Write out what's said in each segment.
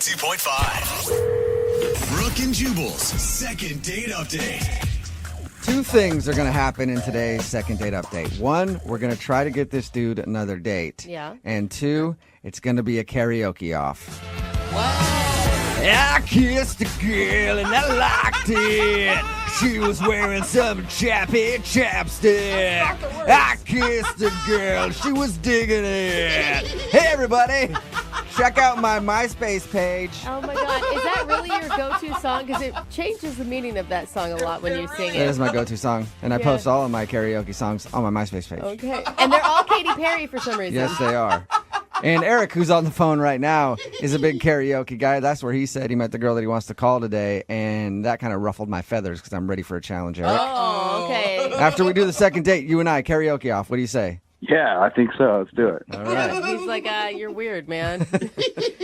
92.5. Brooke and Jubal's second date update. Two things are going to happen in today's second date update. One, we're going to try to get this dude another date. Yeah. And two, it's going to be a karaoke off. Wow. I kissed a girl and I liked it. She was wearing some chappy chapstick. I kissed a girl, she was digging it. Hey everybody, check out my MySpace page. Oh my God. Is that really your go-to song? Because it changes the meaning of that song a lot when you sing That it. is my go-to song, and I post all of my karaoke songs on my MySpace page. Okay. And they're all Katy Perry for some reason. Yes, they are. And Eric, who's on the phone right now, is a big karaoke guy. That's where he said he met the girl that he wants to call today, and that kind of ruffled my feathers because I'm ready for a challenge, Eric. Oh, okay. After we do the second date, you and I, karaoke off. What do you say? Yeah, I think so. Let's do it. All right. He's like, you're weird, man.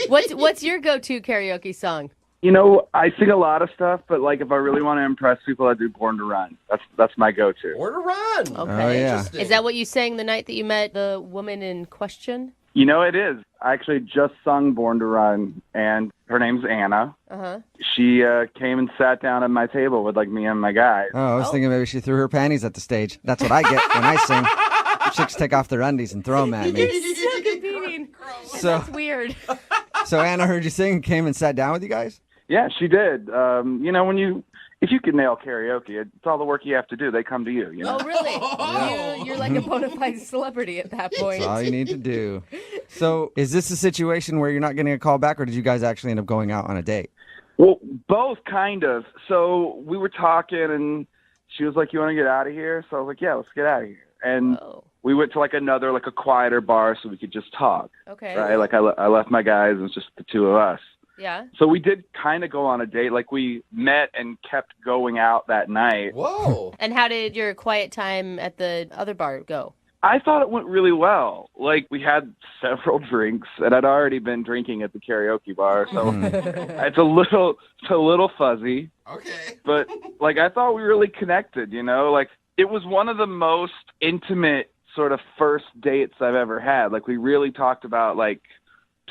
What's your go-to karaoke song? You know, I sing a lot of stuff, but like if I really want to impress people, I do Born to Run. That's my go-to. Or to run. Okay. Oh, yeah. Is that what you sang the night that you met the woman in question? You know, it is. I actually just sung Born to Run, and her name's Anna. Uh-huh. She came and sat down at my table with like me and my guys. Oh, I was thinking maybe she threw her panties at the stage. That's what I get when I sing. Chicks take off their undies and throw them at me. So competing. So, That's weird. so Anna heard you sing and came and sat down with you guys? Yeah, she did. You know, if you can nail karaoke, it's all the work you have to do. They come to you, you know? Oh, really? You're like a bona fide celebrity at that point. That's all you need to do. So is this a situation where you're not getting a call back, or did you guys actually end up going out on a date? Well, both kind of. So we were talking, and she was like, "You want to get out of here?" So I was like, "Yeah, let's get out of here." And Whoa. we went to like a quieter bar so we could just talk. Okay. Right? Like I left my guys, and it was just the two of us. Yeah. So we did kind of go on a date. Like we met and kept going out that night. Whoa. And how did your quiet time at the other bar go? I thought it went really well. Like we had several drinks, and I'd already been drinking at the karaoke bar, so it's a little fuzzy. Okay. But like I thought we really connected. You know, like it was one of the most intimate sort of first dates I've ever had. Like we really talked about like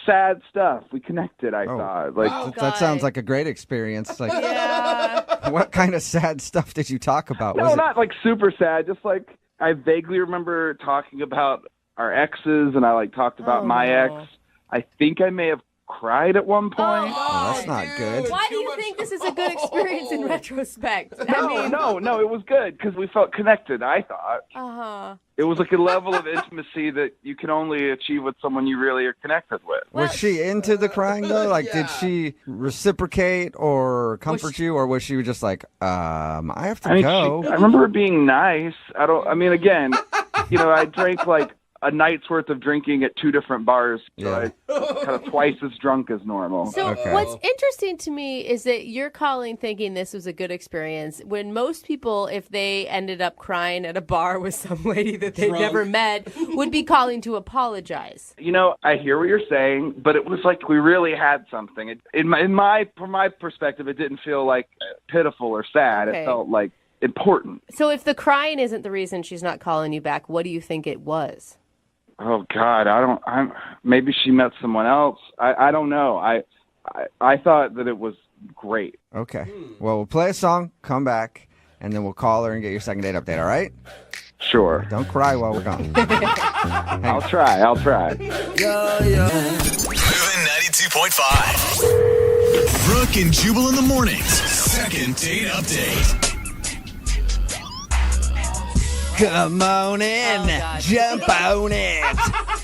sad stuff. We connected, I thought. Like That sounds like a great experience. Like, Yeah. what kind of sad stuff did you talk about? no, Was it- not like super sad, just like I vaguely remember talking about our exes, and I like talked about my ex. I think I may have cried at one point. Oh, that's not good. Why do you think this is a good experience in retrospect? No, it was good because we felt connected, I thought. Uh-huh. It was like a level of intimacy that you can only achieve with someone you really are connected with. Was she into the crying though? Like, did she reciprocate or comfort you, or was she just like, I have to go? I remember her being nice. Again, you know, I drank like a night's worth of drinking at two different bars, so I kind of twice as drunk as normal. So Okay. what's interesting to me is that you're calling thinking this was a good experience when most people, if they ended up crying at a bar with some lady that they've never met, would be calling to apologize. You know, I hear what you're saying, but it was like we really had something. From my perspective, it didn't feel like pitiful or sad. Okay. It felt like important. So if the crying isn't the reason she's not calling you back, what do you think it was? Oh God, maybe she met someone else. I don't know. I thought that it was great. Okay. Well, we'll play a song, come back, and then we'll call her and get your second date update, all right? Sure. Don't cry while we're gone. I'll try. Moving 92.5. Brooke and Jubal in the mornings. Second date update. Come on in, God. jump on it,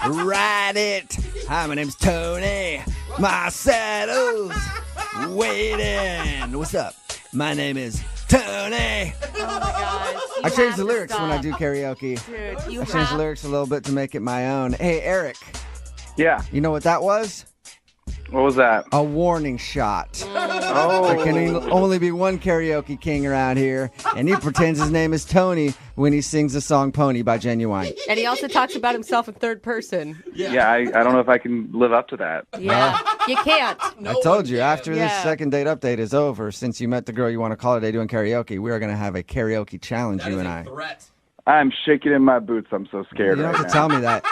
ride it. Hi, my name's Tony. My saddle's waiting. What's up? My name is Tony. Oh my gosh. I change the lyrics when I do karaoke. Dude, you I change the lyrics a little bit to make it my own. Hey, Eric, Yeah. you know what that was? What was that? A warning shot. Oh. There can only be one karaoke king around here, and he pretends his name is Tony when he sings the song Pony by Genuine. And he also talks about himself in third person. Yeah, I don't know if I can live up to that. Yeah, you can't. I told you, after this Yeah. second date update is over, since you met the girl you want to call today doing karaoke, we are going to have a karaoke challenge, That you is and a I. threat. I'm shaking in my boots. I'm so scared You don't right have to now. tell me that.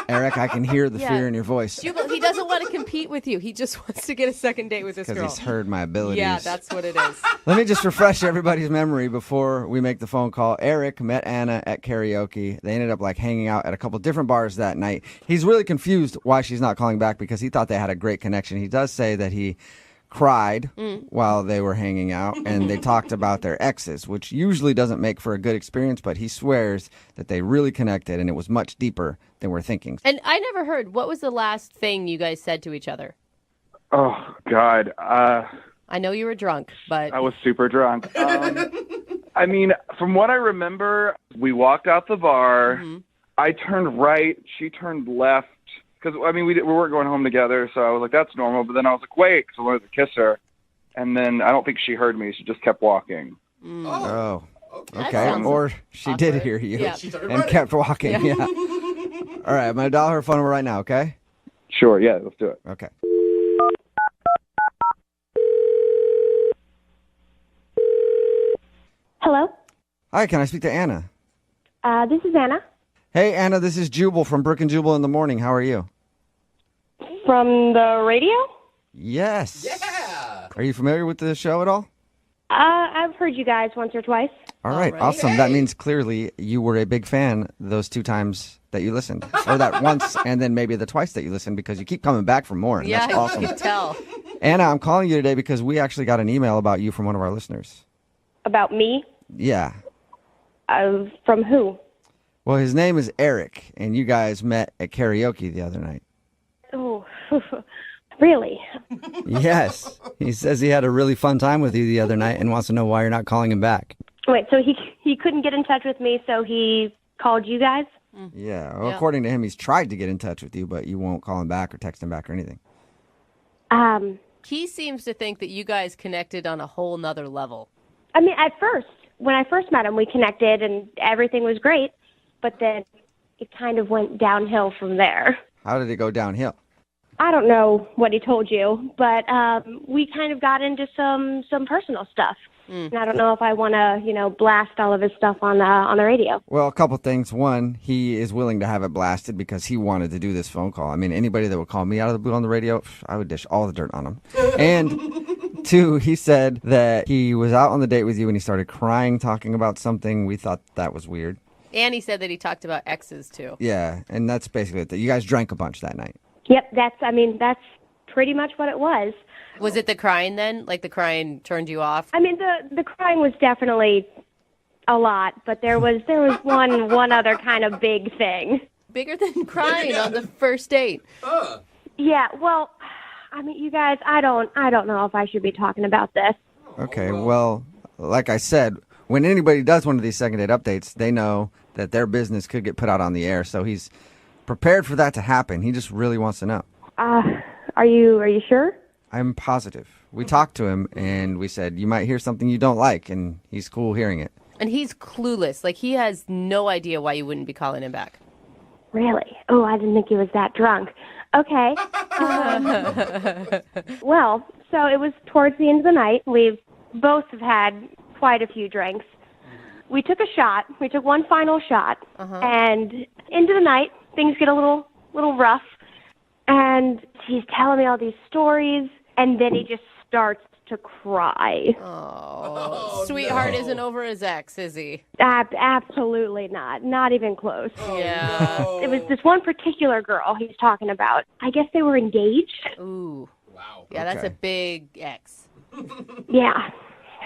Eric, I can hear the Yeah. fear in your voice. Jubal, he doesn't want to compete with you. He just wants to get a second date with this Because girl. he's heard my abilities. Yeah, that's what it is. Let me just refresh everybody's memory before we make the phone call. Eric met Anna at karaoke. They ended up hanging out at a couple different bars that night. He's really confused why she's not calling back because he thought they had a great connection. He does say that he cried while they were hanging out, and they talked about their exes, which usually doesn't make for a good experience, but he swears that they really connected, and it was much deeper than we're thinking. And I never heard, what was the last thing you guys said to each other? Oh, God. I know you were drunk, but... I was super drunk. I mean, from what I remember, we walked out the bar. I turned right. She turned left. Because, I mean, we weren't going home together, so I was like, that's normal. But then I was like, wait, because I wanted to kiss her. And then I don't think she heard me. She just kept walking. Oh, That okay. sounds Or she did awkward. hear you Yeah. and kept walking. Yeah. All right, I'm going to dial her phone number right now, okay? Sure, yeah, let's do it. Okay. Hello, Hi, can I speak to Anna? this is Anna Hey, Anna, this is Jubal from Brooke and Jubal in the morning. How are you? from the radio. Yes. Yeah. Are you familiar with the show at all? I've heard you guys once or twice. All right, awesome. That means clearly you were a big fan those 2 times that you listened, or that once and then maybe the twice that you listened because you keep coming back for more. And Yeah, that's awesome. you can tell. Anna, I'm calling you today because we actually got an email about you from one of our listeners. About me? Yeah. From who? Well, his name is Eric, and you guys met at karaoke the other night. Oh, really? Yes. He says he had a really fun time with you the other night and wants to know why you're not calling him back. Wait, so he couldn't get in touch with me, so he called you guys? Yeah. Well, Yeah. according to him, he's tried to get in touch with you, but you won't call him back or text him back or anything. He seems to think that you guys connected on a whole nother level. I mean, at first, when I first met him, we connected and everything was great, but then it kind of went downhill from there. How did it go downhill? I don't know what he told you, but we kind of got into some personal stuff. And I don't know if I want to, blast all of his stuff on the radio. Well, a couple things. One, he is willing to have it blasted because he wanted to do this phone call. I mean, anybody that would call me out of the blue on the radio, I would dish all the dirt on him. And 2, he said that he was out on the date with you and he started crying, talking about something. We thought that was weird. And he said that he talked about exes, too. Yeah, and that's basically it. You guys drank a bunch that night. Yep, that's pretty much what it was. Was it the crying then? Like the crying turned you off? I mean, the crying was definitely a lot, but there was one other kind of big thing. Bigger than crying on the first date. Yeah, well, I mean, you guys, I don't know if I should be talking about this. Okay, well, like I said, when anybody does one of these second date updates, they know that their business could get put out on the air, so he's prepared for that to happen. He just really wants to know. Are you sure? I'm positive. We talked to him, and we said, you might hear something you don't like, and he's cool hearing it. And he's clueless. Like, he has no idea why you wouldn't be calling him back. Really? Oh, I didn't think he was that drunk. Okay. Well, so it was towards the end of the night. We both have had quite a few drinks. We took a shot. We took one final shot. And into the night, things get a little rough. And he's telling me all these stories, and then he just starts to cry. Oh, sweetheart isn't over his ex, is he? Absolutely not. Not even close. Yeah. It was this one particular girl he's talking about. I guess they were engaged. Ooh. Wow. Yeah, that's a big ex. Yeah.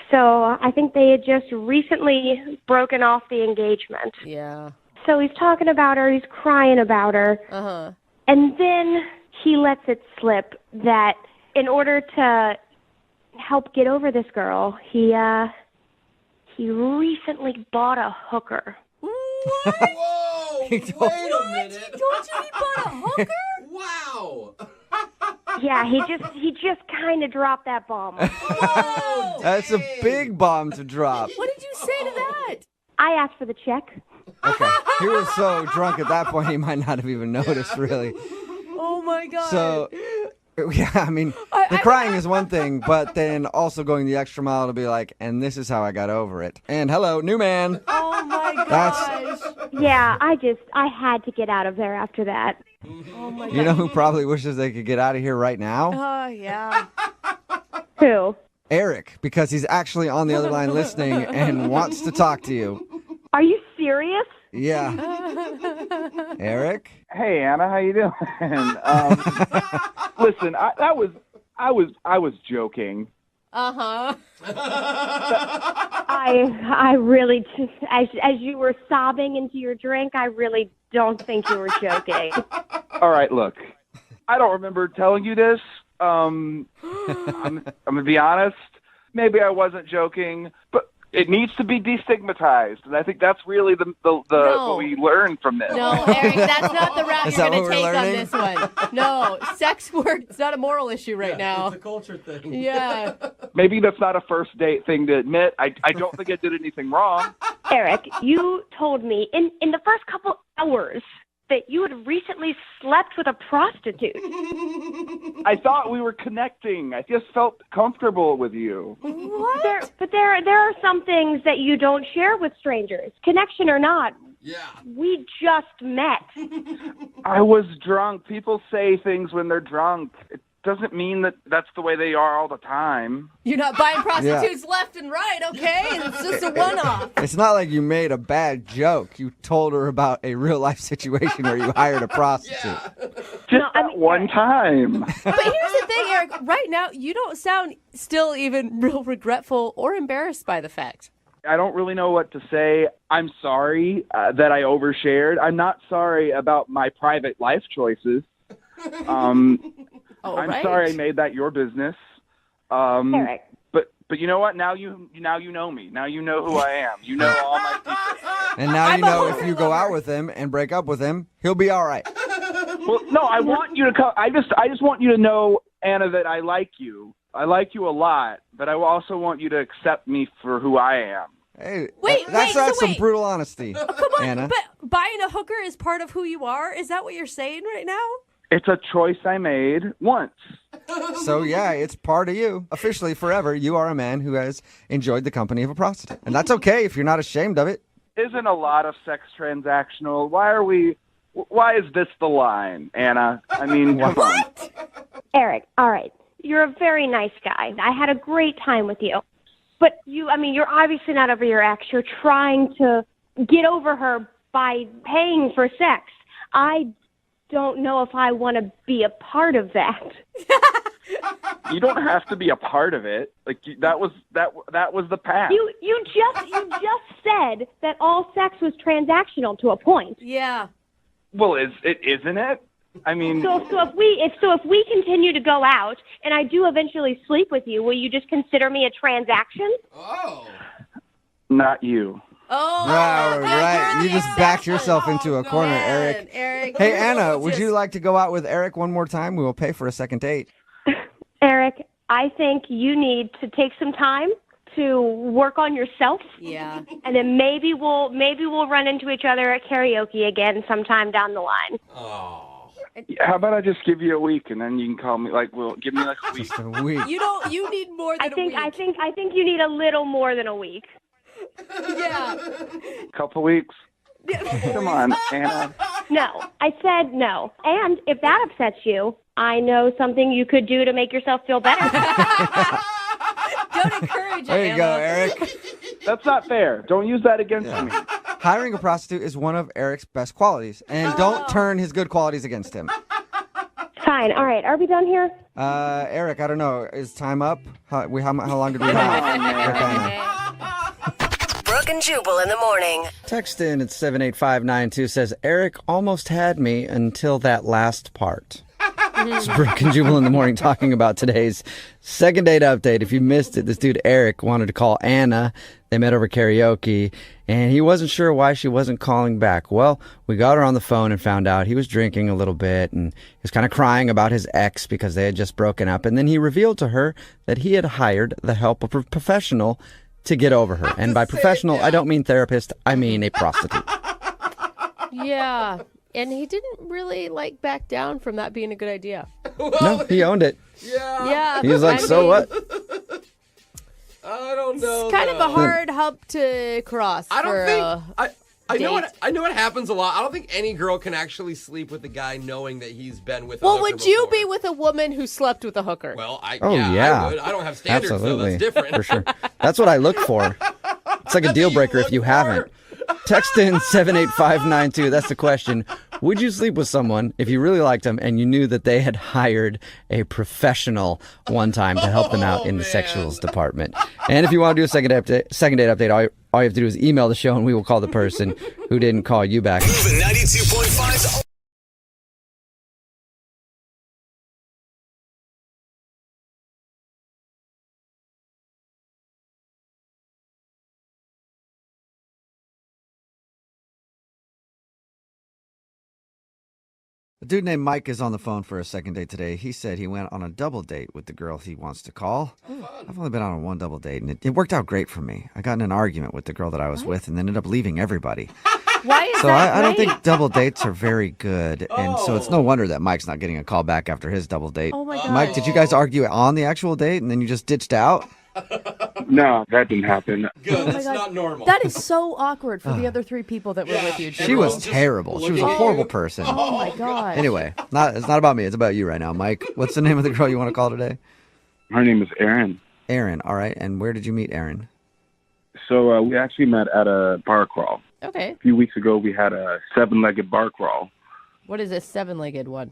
So I think they had just recently broken off the engagement. Yeah. So he's talking about her. He's crying about her. Uh-huh. And then he lets it slip that in order to help get over this girl, he recently bought a hooker. Whoa! Wait a minute. Told you he bought a hooker? Wow! Yeah, he just kind of dropped that bomb. That's a big bomb to drop. What did you say to that? I asked for the check. Okay. He was so drunk at that point, he might not have even noticed, really. Oh, my God. So, yeah, I mean, the crying is one thing, but then also going the extra mile to be like, and this is how I got over it. And hello, new man. Oh, my gosh. That's- Yeah, I had to get out of there after that. Oh my You know who probably wishes they could get out of here right now? Oh, yeah. Who? Eric, because he's actually on the other line listening and wants to talk to you. Are you serious? Yeah. Eric? Hey Anna, how you doing? Listen, I was joking. Uh-huh. I really just, as you were sobbing into your drink, I really don't think you were joking. All right, look, I don't remember telling you this. I'm gonna be honest. Maybe I wasn't joking, but it needs to be destigmatized, and I think that's really the what we learned from this. No, Eric, that's not the route Is you're that going to what we're take on learning? this one. No, sex work, it's not a moral issue right now. It's a culture thing. Yeah. Maybe that's not a first date thing to admit. I don't think I did anything wrong. Eric, you told me in the first couple hours that you had recently slept with a prostitute. I thought we were connecting. I just felt comfortable with you. What? But there are some things that you don't share with strangers, connection or not. Yeah. We just met. I was drunk. People say things when they're drunk. It doesn't mean that that's the way they are all the time. You're not buying prostitutes left and right, okay? It's just a one-off. It's not like you made a bad joke. You told her about a real-life situation where you hired a prostitute. Just one time. But here's the thing, Eric. Right now, you don't sound still even real regretful or embarrassed by the fact. I don't really know what to say. I'm sorry that I overshared. I'm not sorry about my private life choices. Oh, I'm right. sorry I made that your business. Eric. But you know what? Now you know me. Now you know who I am. You know all my secrets. And now you I'm a know if horror you go lover. out with him and break up with him, he'll be all right. Well, no, I want you to come. I just want you to know, Anna, that I like you. I like you a lot, but I also want you to accept me for who I am. Hey, Wait, that's wait, so some wait. brutal honesty, Come on, Anna. but buying a hooker is part of who you are? Is that what you're saying right now? It's a choice I made once. So, yeah, it's part of you. Officially, forever, you are a man who has enjoyed the company of a prostitute. And that's okay if you're not ashamed of it. Isn't a lot of sex transactional? Why is this the line, Anna? I mean, come on. Eric, all right. You're a very nice guy. I had a great time with you. But you're obviously not over your ex. You're trying to get over her by paying for sex. I don't know if I want to be a part of that. You don't have to be a part of it. Like that was the past. You just said that all sex was transactional to a point. Yeah. Well, isn't it? I mean, So if we continue to go out and I do eventually sleep with you, will you just consider me a transaction? Oh. not you. Oh, Right. You just backed yourself into a corner, man, Eric. Hey, Anna, would you like to go out with Eric one more time? We will pay for a second date. Eric, I think you need to take some time to work on yourself. Yeah. And then maybe we'll run into each other at karaoke again sometime down the line. Oh. How about I just give you a week and then you can call me? Give me like a week. Just a week. You need more than a week. I think you need a little more than a week. Yeah. Couple weeks. Come on, Anna. No, I said no. And if that upsets you, I know something you could do to make yourself feel better. Don't encourage it, There you go, Anna. Eric. That's not fair. Don't use that against me. Hiring a prostitute is one of Eric's best qualities, and don't turn his good qualities against him. Fine. All right. Are we done here? Eric, I don't know. Is time up? How long did we have? Brooke and Jubal in the morning. Text in at 78592 says, Eric almost had me until that last part. It's Brooke and Jubal in the morning talking about today's second date update. If you missed it, this dude Eric wanted to call Anna. They met over karaoke, and he wasn't sure why she wasn't calling back. Well, we got her on the phone and found out he was drinking a little bit, and he was kind of crying about his ex because they had just broken up. And then he revealed to her that he had hired the help of a professional to get over her. And by professional, I don't mean therapist. I mean a prostitute. Yeah. And he didn't really back down from that being a good idea. No, he owned it. Yeah. He was like, so what? I don't know. It's kind of a hard hump to cross. I don't for, think. I I know date. I know it happens a lot. I don't think any girl can actually sleep with a guy knowing that he's been with a Well, hooker would you before. be with a woman who slept with a hooker? Well, I would. I don't have standards, Absolutely. though. That's different. For sure. That's what I look for. It's like a deal breaker if you haven't. Text in 78592. That's the question. Would you sleep with someone if you really liked them and you knew that they had hired a professional one time to help them out in the sexuals department? And if you want to do a second date update, all you have to do is email the show and we will call the person who didn't call you back. Moving 92.5. A dude named Mike is on the phone for a second date today. He said he went on a double date with the girl he wants to call. I've only been on one double date, and it worked out great for me. I got in an argument with the girl that I was with and ended up leaving everybody. Why is So that I don't great? think double dates are very good. And so it's no wonder that Mike's not getting a call back after his double date. Oh, my God. Mike, did you guys argue on the actual date and then you just ditched out? No, that didn't happen. Good. Oh my That's God. not normal. That is so awkward for the other three people that were with you. She Jubal. was terrible. She was a looking at horrible you. person. Oh my God. Anyway, it's not about me. It's about you right now, Mike. What's the name of the girl you want to call today? Her name is Erin. Erin. All right. And where did you meet Erin? So we actually met at a bar crawl. Okay. A few weeks ago, we had a 7-legged bar crawl. What is this 7-legged one?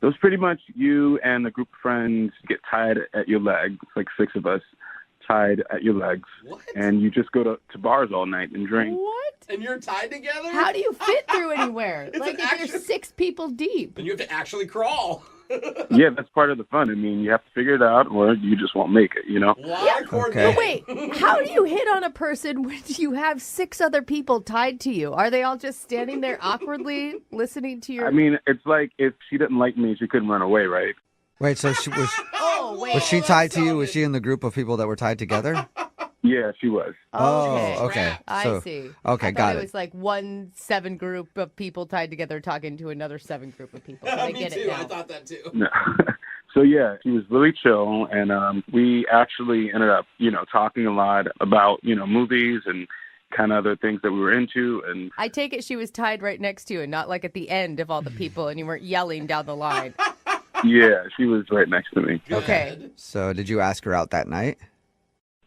It was pretty much you and a group of friends get tied at your legs, like 6 of us tied at your legs. What? And you just go to bars all night and drink. What? And you're tied together? How do you fit through anywhere? It's Like an if action- you're 6 people deep. Then you have to actually crawl. Yeah, that's part of the fun. I mean, you have to figure it out or you just won't make it, you know? A lot of coordination. Okay. Wait, how do you hit on a person when you have 6 other people tied to you? Are they all just standing there awkwardly listening to your... I mean, it's like if she didn't like me, she couldn't run away, right? Wait, so she oh, wait. was she tied to you? Was she in the group of people that were tied together? Yeah, she was. Okay. Oh, okay. I So- see. Okay, I got thought it. It was like one 7 group of people tied together talking to another 7 group of people. I Me get too. it now. I thought that too. No. So yeah, she was really chill, and we actually ended up, talking a lot about, movies and kind of other things that we were into, and I take it she was tied right next to you and not like at the end of all the people and you weren't yelling down the line. yeah, she was right next to me. Okay. So did you ask her out that night?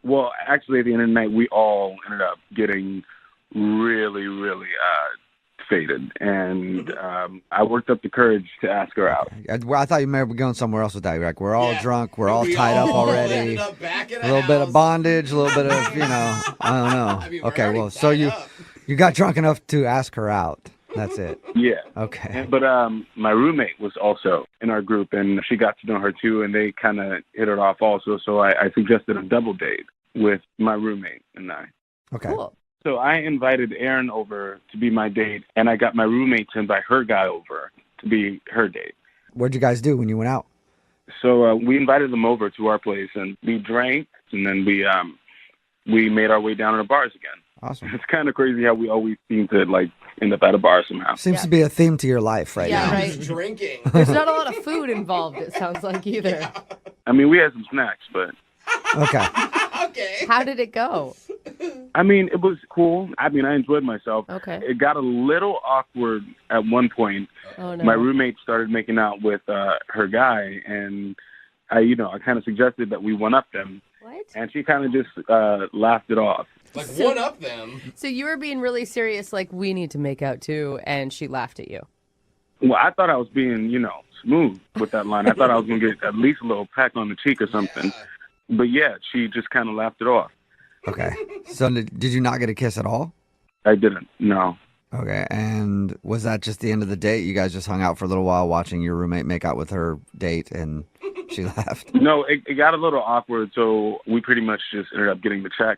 Well, actually, at the end of the night, we all ended up getting really, really faded, and I worked up the courage to ask her out. I thought you may be going somewhere else with that. You're like, we're all Yeah. drunk. We're all We tied up all already. ended up back in A little bit of house. bondage, a little bit of, I don't know. I mean, we're Okay, already well, so tied you up. you got drunk enough to ask her out. That's it. Yeah. Okay. But my roommate was also in our group, and she got to know her too, and they kind of hit it off also. So I suggested a double date with my roommate and I. Okay. Cool. So I invited Erin over to be my date, and I got my roommate to invite her guy over to be her date. What'd you guys do when you went out? So we invited them over to our place, and we drank, and then we made our way down to the bars again. Awesome. It's kind of crazy how we always seem to end up at a bar somehow. Seems to be a theme to your life right Yeah, now. right. Just drinking. There's not a lot of food involved, it sounds like, either. I mean, we had some snacks, but Okay. Okay. How did it go? I mean, it was cool. I mean, I enjoyed myself. Okay. It got a little awkward at one point. Oh, no. My roommate started making out with her guy, and I kind of suggested that we one up them, What? and she kind of just laughed it off. Like, So- one up them. So you were being really serious, like, we need to make out too, and she laughed at you. Well, I thought I was being, smooth with that line. I thought I was going to get at least a little peck on the cheek or something. But yeah, she just kind of laughed it off. Okay. So did you not get a kiss at all? I didn't. No. Okay. And was that just the end of the date? You guys just hung out for a little while watching your roommate make out with her date and she left? No, it got a little awkward, so we pretty much just ended up getting the check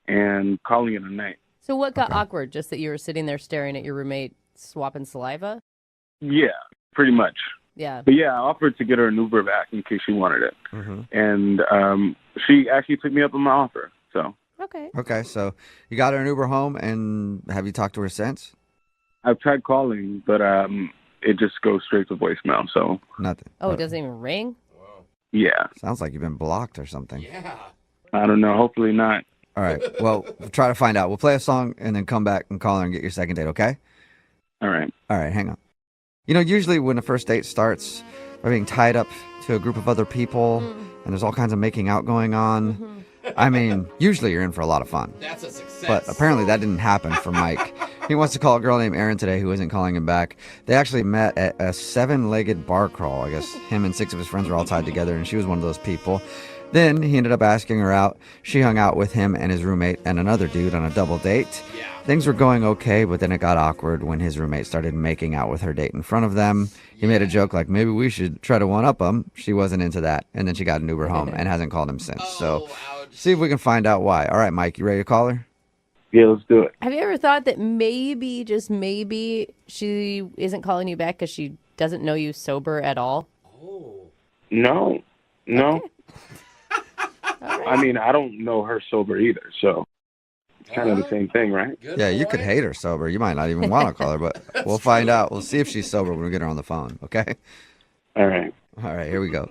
and calling it a night. So what got Okay. awkward? Just that you were sitting there staring at your roommate swapping saliva? Yeah, pretty much. Yeah. But yeah, I offered to get her an Uber back in case she wanted it. Mm-hmm. And she actually took me up on my offer. So Okay. Okay. So you got her an Uber home, and have you talked to her since? I've tried calling, but it just goes straight to voicemail. So Nothing. Oh, it doesn't even ring? yeah, Sounds like you've been blocked or something. Yeah. I don't know. Hopefully not. All right. Well, we'll try to find out. We'll play a song and then come back and call her and get your second date, okay? All right. All right, hang on. You know, usually when a first date starts by being tied up to a group of other people and there's all kinds of making out going on, I mean, usually you're in for a lot of fun. That's a success. But apparently that didn't happen for Mike. He wants to call a girl named Erin today who isn't calling him back. They actually met at a 7-legged bar crawl. I guess him and 6 of his friends were all tied together, and she was one of those people. Then he ended up asking her out. She hung out with him and his roommate and another dude on a double date. Yeah. Things were going okay, but then it got awkward when his roommate started making out with her date in front of them. He made a joke like, maybe we should try to one-up him. She wasn't into that. And then she got an Uber home and hasn't called him since. So ouch. see if we can find out why. All right, Mike, you ready to call her? Yeah, let's do it. Have you ever thought that maybe, just maybe, she isn't calling you back because she doesn't know you sober at all? No. I mean, I don't know her sober either, so it's kind of the same thing, right? Good Yeah, you boy. could hate her sober. You might not even want to call her, but we'll find out. We'll see if she's sober when we get her on the phone, okay? All right. All right, here we go.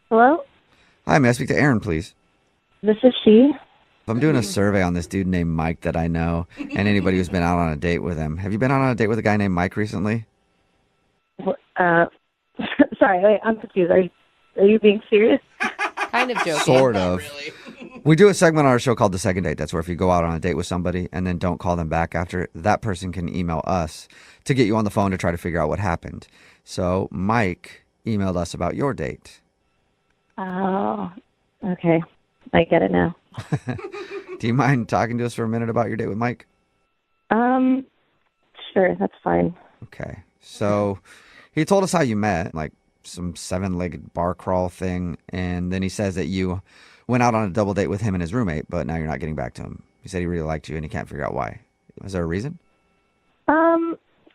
Hello? Hi, may I speak to Erin, please? This is she. I'm doing a survey on this dude named Mike that I know and anybody who's been out on a date with him. Have you been out on a date with a guy named Mike recently? Sorry, wait, I'm confused. Are you being serious? Kind of joking. Sort of. Really? We do a segment on our show called The Second Date. That's where if you go out on a date with somebody and then don't call them back after, that person can email us to get you on the phone to try to figure out what happened. So Mike emailed us about your date. Oh, okay. I get it now. Do you mind talking to us for a minute about your date with Mike? Sure, that's fine. Okay. So he told us how you met, like some 7-legged bar crawl thing, and then he says that you went out on a double date with him and his roommate, but now you're not getting back to him. He said he really liked you and he can't figure out why. Is there a reason?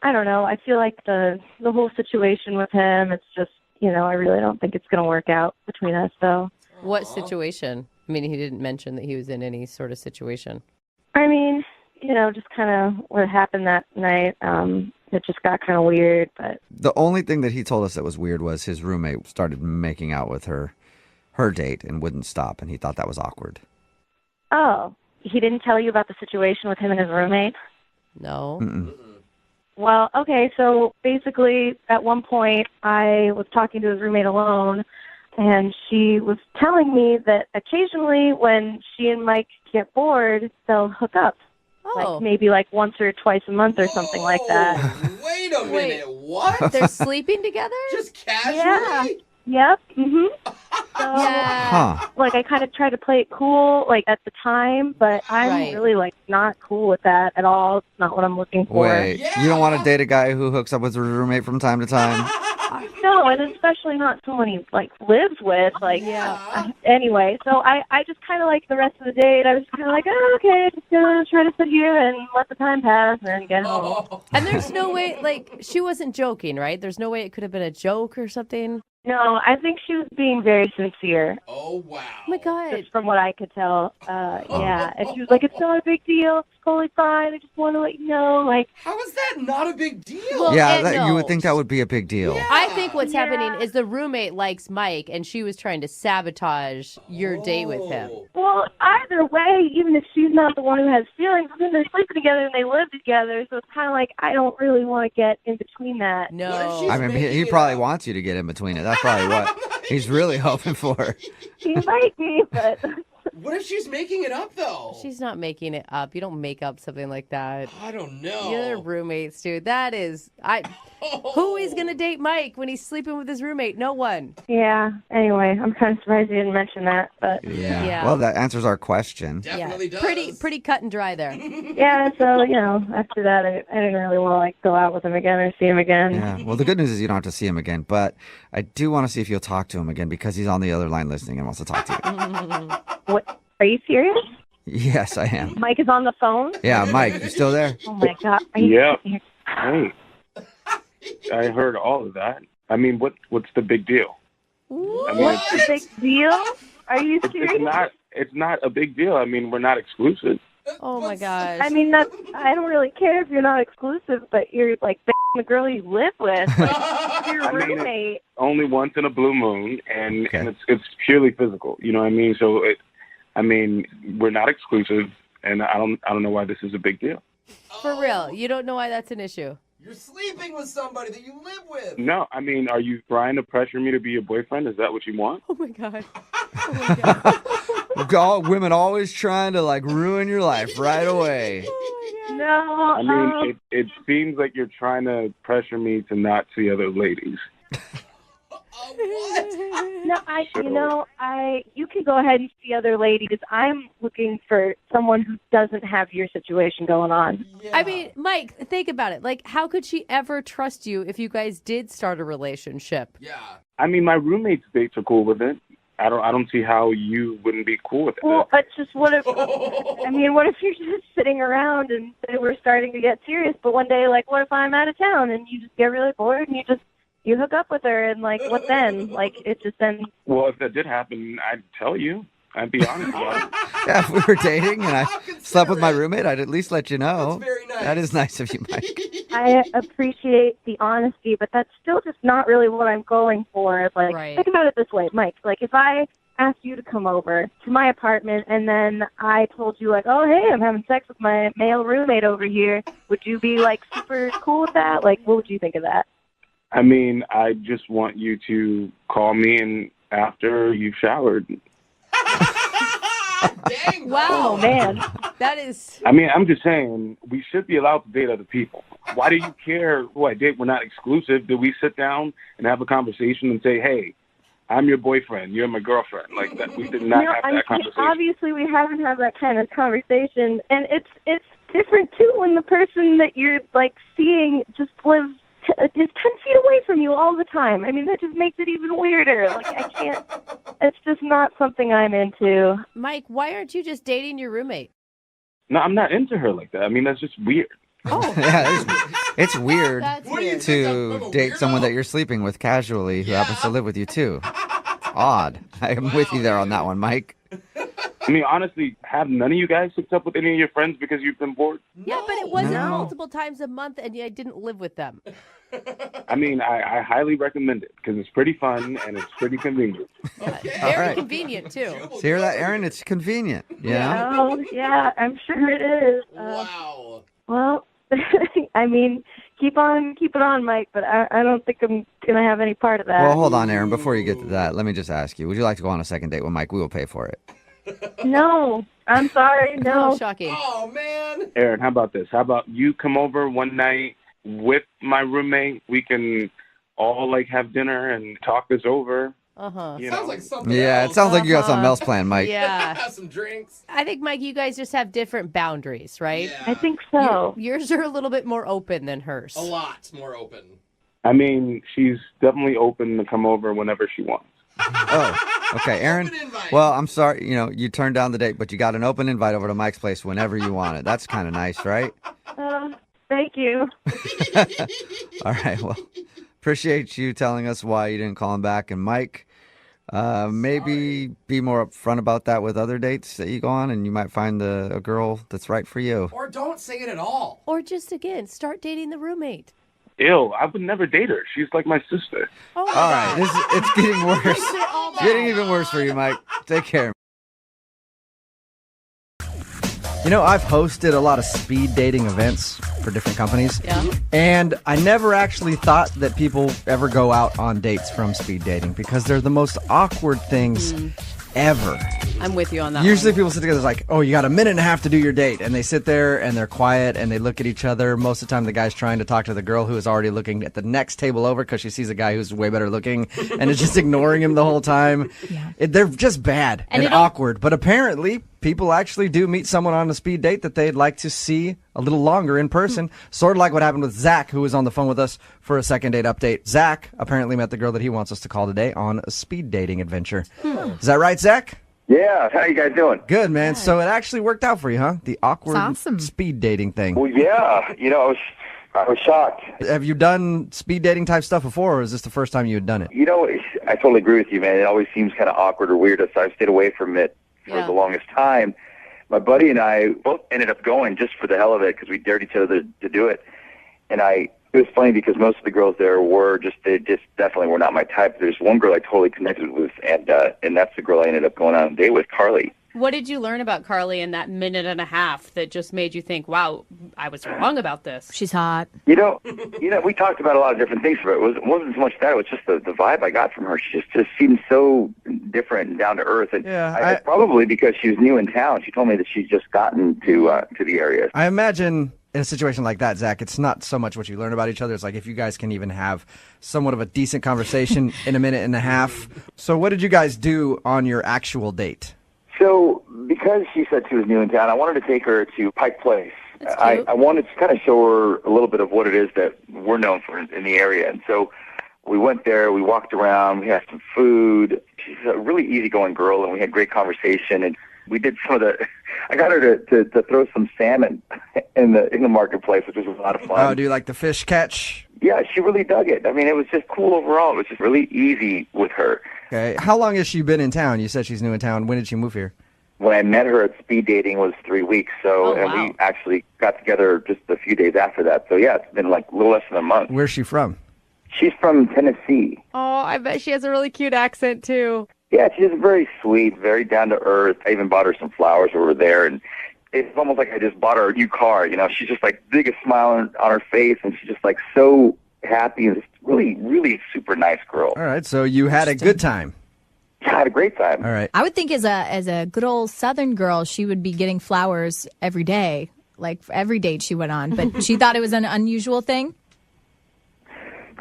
I don't know. I feel like the whole situation with him, it's just, I really don't think it's going to work out between us, though. What situation? I mean, he didn't mention that he was in any sort of situation. I mean, just kind of what happened that night. It just got kind of weird, but The only thing that he told us that was weird was his roommate started making out with her date and wouldn't stop, and he thought that was awkward. oh, he didn't tell you about the situation with him and his roommate? No. Mm-mm. Well, okay, so basically at one point I was talking to his roommate alone, and she was telling me that occasionally when she and Mike get bored, they'll hook up. Oh. Like maybe like once or twice a month or something like that. Wait a minute. What? They're sleeping together? Just casually? Yeah. Yep. Mhm. So, Yeah. Huh. like I kind of tried to play it cool, like at the time, but I'm Right. really like not cool with that at all. It's not what I'm looking for. Wait, you don't want to date a guy who hooks up with his roommate from time to time? No, and especially not someone he like lives with. Like, anyway, so I just kind of like the rest of the date. I was kind of like, oh, okay, just gonna try to sit here and let the time pass and get home. And there's no way, like, she wasn't joking, right? There's no way it could have been a joke or something. No, I think she was being very sincere. Oh, wow. Oh my God. Just from what I could tell, yeah. And she was like, "It's not a big deal. It's totally fine. I just want to let you know." Like, How is that not a big deal? Well, Yeah, and you would no. think that would be a big deal. I think what's Yeah. happening is the roommate likes Mike, and she was trying to sabotage your date with him. well, either way, even if she's not the one who has feelings, then they're sleeping together and they live together. So it's kind of like I don't really want to get in between that. No. What if she's I mean, he making it probably up? wants you to get in between it. That's probably what he's really hoping for. She might be, but What if she's making it up, though? She's not making it up. You don't make up something like that. I don't know. You're roommates, dude. That is, who is going to date Mike when he's sleeping with his roommate? No one. yeah. Anyway, I'm kind of surprised you didn't mention that, but Yeah. Yeah. Well, that answers our question. Definitely does. Pretty cut and dry there. yeah. So after that, I didn't really want to like go out with him again or see him again. Yeah. Well, the good news is you don't have to see him again, but I do want to see if you'll talk to him again because he's on the other line listening and wants to talk to you. What? Are you serious? Yes, I am. Mike is on the phone. Yeah, Mike, you still there? Oh my God. Are you Yeah. serious? Hey, I heard all of that. I mean, what's the big deal? I mean, What's the big deal? Are you it's serious? not a big deal. I mean, we're not exclusive. Oh my gosh. I mean, I don't really care if you're not exclusive, but you're like the girl you live with, like your roommate. Only once in a blue moon, and it's purely physical. You know what I mean? So we're not exclusive, and I don't know why this is a big deal. For real, you don't know why that's an issue. You're sleeping with somebody that you live with. No, I mean, are you trying to pressure me to be your boyfriend? Is that what you want? Oh my god. Oh my god. Women always trying to like ruin your life right away. No. I mean, it seems like you're trying to pressure me to not see other ladies. What? No, you can go ahead and see other ladies. I'm looking for someone who doesn't have your situation going on. Yeah. I mean, Mike, think about it. Like, how could she ever trust you if you guys did start a relationship? Yeah. I mean, my roommate's dates are cool with it. I don't see how you wouldn't be cool with it. Well, it's just what if you're just sitting around and we're starting to get serious, but one day, like, what if I'm out of town and you just get really bored and you hook up with her and, like, what then? Like, it just then... Well, if that did happen, I'd tell you. I'd be honest about it. Yeah, if we were dating and I slept with my roommate, I'd at least let you know. That's very nice. That is nice of you, Mike. I appreciate the honesty, but that's still just not really what I'm going for. Like, Right. Think about it this way, Mike. Like, if I asked you to come over to my apartment and then I told you, like, oh, hey, I'm having sex with my male roommate over here, would you be, like, super cool with that? Like, what would you think of that? I mean, I just want you to call me and after you've showered. Dang, bro. Wow. Oh, man. That is... I mean, I'm just saying, we should be allowed to date other people. Why do you care who I date? We're not exclusive. Did we sit down and have a conversation and say, hey, I'm your boyfriend, you're my girlfriend? Like, that, we did not have that conversation. Obviously, we haven't had that kind of conversation, and it's different, too, when the person that you're, like, seeing just lives just 10 feet away from you all the time. I mean, that just makes it even weirder. Like, I can't, it's just not something I'm into. Mike, why aren't you just dating your roommate? No, I'm not into her like that. I mean, that's just weird. Oh. Yeah, it's weird That's What do you weird. think? I'm to a date someone weirdo? that you're sleeping with casually who Yeah. happens to live with you, too. It's odd. I'm with you there on that one, Mike. I mean, honestly, have none of you guys hooked up with any of your friends because you've been bored? Yeah, but it wasn't No. multiple times a month, and I didn't live with them. I mean, I highly recommend it because it's pretty fun and it's pretty convenient. Okay. All Very right. convenient, too. So hear that, Aaron? It's convenient. Yeah. Oh, yeah, I'm sure it is. Wow. Well, I mean, keep it on, Mike, but I don't think I'm going to have any part of that. Well, hold on, Aaron. Before you get to that, let me just ask you, would you like to go on a second date with Mike? We will pay for it. No, I'm sorry, Oh, no. shocking. Oh, man. Aaron, how about this? How about you come over one night with my roommate? We can all, like, have dinner and talk this over. Uh-huh. You Sounds know? like something Yeah, else. it sounds like you got something else planned, Mike. Yeah. Have some drinks. I think, Mike, you guys just have different boundaries, right? Yeah. I think so. Yours are a little bit more open than hers. A lot more open. I mean, she's definitely open to come over whenever she wants. Oh, okay, Aaron. Open invite. Well, I'm sorry, you turned down the date, but you got an open invite over to Mike's place whenever you want it. That's kind of nice, right? Thank you. All right, well, appreciate you telling us why you didn't call him back. And Mike, maybe be more upfront about that with other dates that you go on, and you might find a girl that's right for you. Or don't say it at all. Or just, again, start dating the roommate. Ew, I would never date her. She's like my sister. Oh, my All right, God. it's getting worse. Makes it all bad. Getting even worse for you, Mike. Take care. I've hosted a lot of speed dating events for different companies. Yeah. And I never actually thought that people ever go out on dates from speed dating because they're the most awkward things ever. I'm with you on that Usually one. people sit together, it's like, oh, you got a minute and a half to do your date. And they sit there and they're quiet and they look at each other. Most of the time the guy's trying to talk to the girl who is already looking at the next table over because she sees a guy who's way better looking and is just ignoring him the whole time. Yeah. They're just bad and awkward. But apparently people actually do meet someone on a speed date that they'd like to see a little longer in person. Sort of like what happened with Zach, who was on the phone with us for a second date update. Zach apparently met the girl that he wants us to call today on a speed dating adventure. Is that right, Zach? Yeah, how you guys doing? Good, man. So it actually worked out for you, huh? The awkward awesome. speed dating thing. Well, yeah, I was shocked. Have you done speed dating type stuff before, or is this the first time you had done it? I totally agree with you, man. It always seems kind of awkward or weird, so I've stayed away from it for the longest time. my buddy and I both ended up going just for the hell of it because we dared each other to do it. And it was funny because most of the girls there they just definitely were not my type. There's one girl I totally connected with, and that's the girl I ended up going on a date with, Carly. What did you learn about Carly in that minute and a half that just made you think, wow, I was wrong about this? She's hot. We talked about a lot of different things, but it wasn't so much that. It was just the vibe I got from her. She just seemed so different and down to earth. And probably because she was new in town. She told me that she's just gotten to the area. I imagine in a situation like that, Zach, it's not so much what you learn about each other. It's like if you guys can even have somewhat of a decent conversation in a minute and a half. So what did you guys do on your actual date? So, because she said she was new in town, I wanted to take her to Pike Place. I wanted to kind of show her a little bit of what it is that we're known for in the area. And so we went there, we walked around, we had some food. She's a really easygoing girl, and we had great conversation. And we did I got her to throw some salmon in the marketplace, which was a lot of fun. Oh, do you like the fish catch? Yeah, she really dug it. I mean, it was just cool overall. It was just really easy with her. Okay. How long has she been in town? You said she's new in town. When did she move here? When I met her at speed dating was 3 weeks. And we actually got together just a few days after that. So, yeah, it's been like a little less than a month. Where's she from? She's from Tennessee. Oh, I bet she has a really cute accent, too. Yeah, she's very sweet, very down to earth. I even bought her some flowers when we were there. And it's almost like I just bought her a new car. You know, she's just like biggest smile on her face. And she's just like so happy and just really, really super nice girl. All right. So you had a good time. Yeah, I had a great time. All right. I would think as a good old Southern girl, she would be getting flowers every day, like every date she went on. But she thought it was an unusual thing?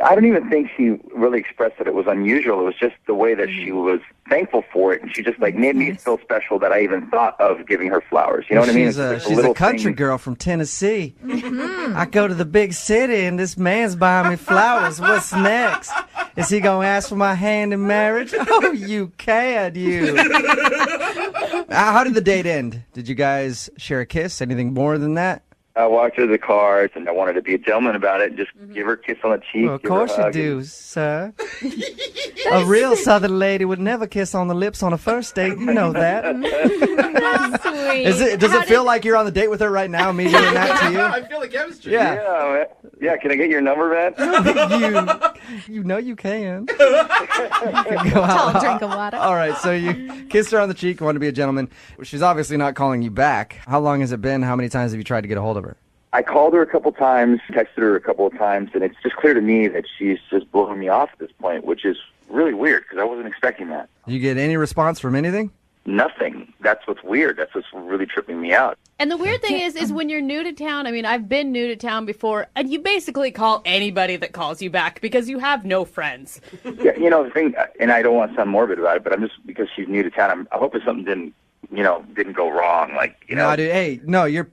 I don't even think she really expressed that it was unusual. It was just the way that she was thankful for it. And she just like made me feel special that I even thought of giving her flowers. You know what I mean? She's a country girl from Tennessee. I go to the big city and this man's buying me flowers. What's next? Is he going to ask for my hand in marriage? Oh, you can, you. How did the date end? Did you guys share a kiss? Anything more than that? I walked her to the car, and I wanted to be a gentleman about it and just give her a kiss on the cheek. Well, of course you do, sir. A real Southern lady would never kiss on the lips on a first date. You know that. That's sweet. Does it feel like you're on the date with her right now, me doing that to you? I feel like chemistry. Yeah. Yeah, can I get your number, man? You know you can. Tall drink of water. All right, so you kissed her on the cheek, wanted to be a gentleman. She's obviously not calling you back. How long has it been? How many times have you tried to get a hold of her? I called her a couple times, texted her a couple of times, and it's just clear to me that she's just blowing me off at this point, which is really weird because I wasn't expecting that. Did you get any response from anything? Nothing. That's what's weird. That's what's really tripping me out. And the weird thing is when you're new to town, I mean, I've been new to town before, and you basically call anybody that calls you back because you have no friends. Yeah, the thing, and I don't want to sound morbid about it, but I'm just, because she's new to town, I hope something didn't go wrong. No, dude, hey,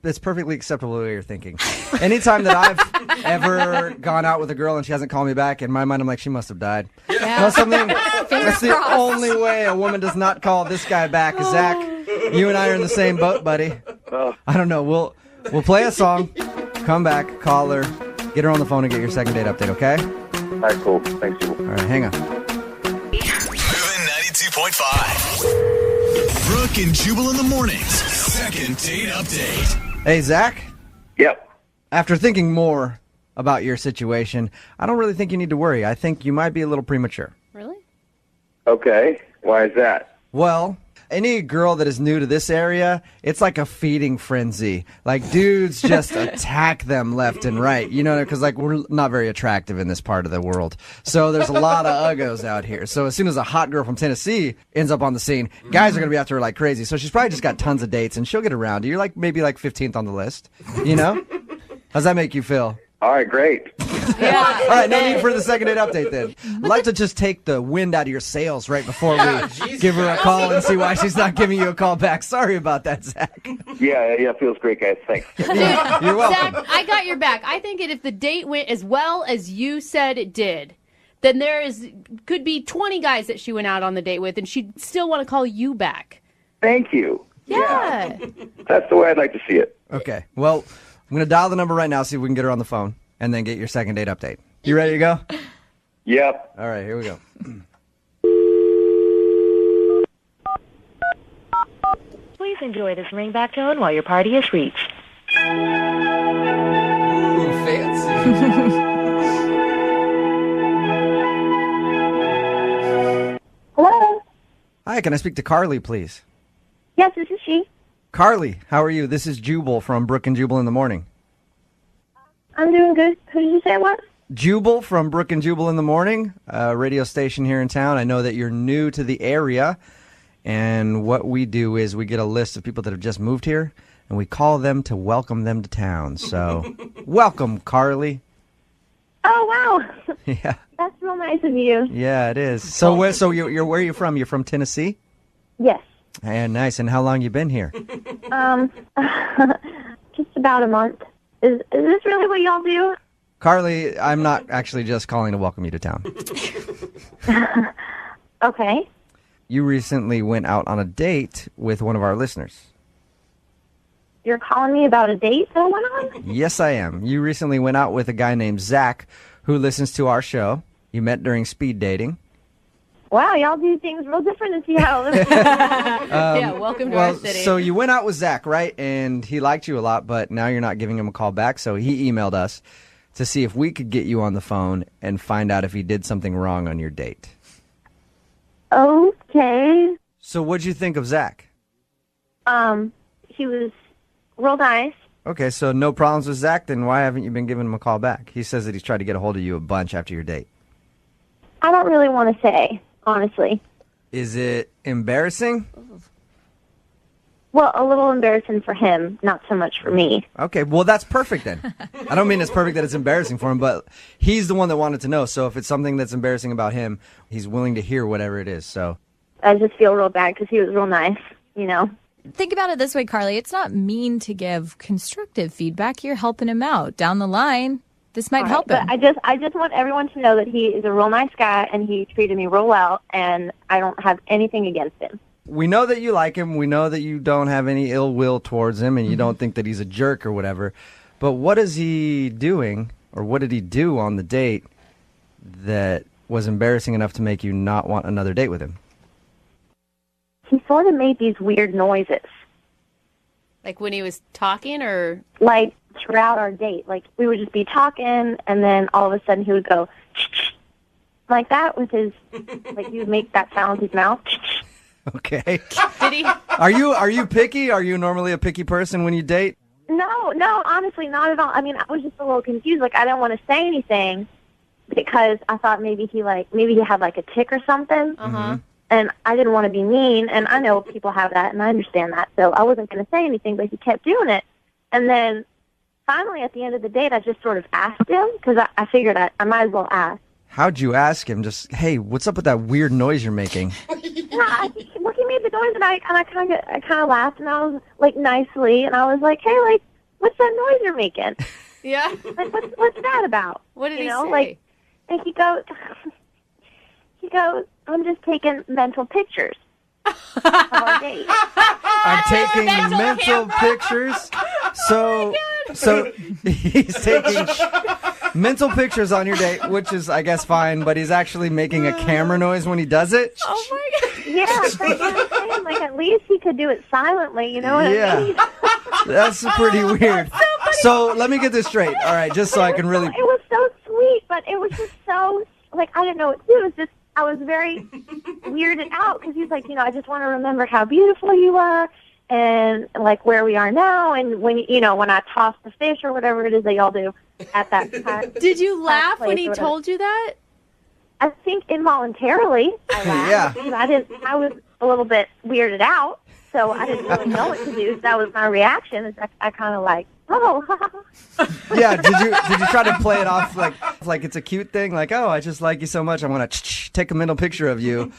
it's perfectly acceptable the way you're thinking. Anytime that I've ever gone out with a girl and she hasn't called me back, in my mind, I'm like, she must have died. Yeah. That's the only way a woman does not call this guy back. Zach, you and I are in the same boat, buddy. I don't know. We'll play a song, come back, call her, get her on the phone, and get your second date update, okay? All right, cool. Thanks, Jubal. All right, hang on. Moving 92.5. Brooke and Jubal in the mornings. Second date update. Hey, Zach? Yep. After thinking more about your situation, I don't really think you need to worry. I think you might be a little premature. Really? Okay. Why is that? Well, any girl that is new to this area, it's like a feeding frenzy. Like, dudes just attack them left and right. You know, because, we're not very attractive in this part of the world. So there's a lot of uggos out here. So as soon as a hot girl from Tennessee ends up on the scene, guys are going to be after her like crazy. So she's probably just got tons of dates, and she'll get around to you. You're maybe 15th on the list, you know? How's that make you feel? All right, great. Yeah. All right, no need for the second date update then. I'd like to just take the wind out of your sails right before we give her a call and see why she's not giving you a call back. Sorry about that, Zach. Yeah, feels great, guys. Thanks. You're welcome. Zach, I got your back. I think if the date went as well as you said it did, then could be 20 guys that she went out on the date with, and she'd still want to call you back. Thank you. Yeah. That's the way I'd like to see it. Okay, well, I'm going to dial the number right now, see if we can get her on the phone, and then get your second date update. You ready to go? Yep. All right, here we go. Please Please enjoy this ringback tone while your party is reached. Ooh, fancy. Hello? Hi, can I speak to Carly, please? Yes, this is she. Carly, how are you? This is Jubal from Brooke and Jubal in the Morning. I'm doing good. Who did you say what? Jubal from Brooke and Jubal in the Morning, a radio station here in town. I know that you're new to the area, and what we do is we get a list of people that have just moved here, and we call them to welcome them to town. So, welcome, Carly. Oh, wow. Yeah. That's real nice of you. Yeah, it is. So, where are you from? You're from Tennessee? Yes. And nice. And how long you been here? Just about a month. Is this really what y'all do? Carly, I'm not actually just calling to welcome you to town. Okay. You recently went out on a date with one of our listeners. You're calling me about a date that went on? Yes, I am. You recently went out with a guy named Zach who listens to our show. You met during speed dating. Wow, y'all do things real different in Seattle. Yeah, welcome to our city. So you went out with Zach, right? And he liked you a lot, but now you're not giving him a call back. So he emailed us to see if we could get you on the phone and find out if he did something wrong on your date. Okay. So what'd you think of Zach? He was real nice. Okay, so no problems with Zach, then why haven't you been giving him a call back? He says that he's tried to get a hold of you a bunch after your date. I don't really want to say, honestly. Is it embarrassing? Well, a little embarrassing for him, not so much for me. Okay, well, that's perfect then. I don't mean it's perfect that it's embarrassing for him, but he's the one that wanted to know. So if it's something that's embarrassing about him, he's willing to hear whatever it is. So I just feel real bad because he was real nice, you know. Think about it this way, Carly. It's not mean to give constructive feedback. You're helping him out. Down the line, this might help him. But I just want everyone to know that he is a real nice guy and he treated me real well, and I don't have anything against him. we know that you like him. We know that you don't have any ill will towards him and you don't think that he's a jerk or whatever. But what is he doing, or what did he do on the date that was embarrassing enough to make you not want another date with him? He sort of made these weird noises. Like when he was talking, or? Like throughout our date. Like we would just be talking, and then all of a sudden he would go like that with his, like he would make that sound with his mouth. Okay. Did he? Are you picky? Are you normally a picky person when you date? No, honestly, not at all. I mean, I was just a little confused. Like I didn't want to say anything because I thought maybe he had like a tick or something. Uh-huh. And I didn't want to be mean, and I know people have that, and I understand that, so I wasn't going to say anything, but he kept doing it. And then finally, at the end of the date, I just sort of asked him, because I figured I might as well ask. How'd you ask him? Just, hey, what's up with that weird noise you're making? Well, he made the noise, and I kind of laughed, and I was, like, nicely, and I was like, hey, like, what's that noise you're making? Yeah. Like, what's that about? What did he say? Like, and he goes, I'm just taking mental pictures of our date. I'm taking mental pictures. So he's taking mental pictures on your date, which is, I guess, fine, but he's actually making a camera noise when he does it. Oh my god! Yeah, but you know what I'm saying? Like at least he could do it silently. You know what I mean? That's pretty weird. So let me get this straight. All right, just so I can really. It was so sweet, but it was just so like I didn't know what to do. It was just. I was very weirded out because he's like, I just want to remember how beautiful you are and like where we are now. And when, when I toss the fish or whatever it is that y'all do at that time. Did you laugh when he told you that? I think involuntarily I laughed. Yeah. Because I was a little bit weirded out. So I didn't really know what to do. So that was my reaction. I kind of like, oh. Yeah. Did you try to play it off like it's a cute thing? Like, oh, I just like you so much. I want to take a mental picture of you.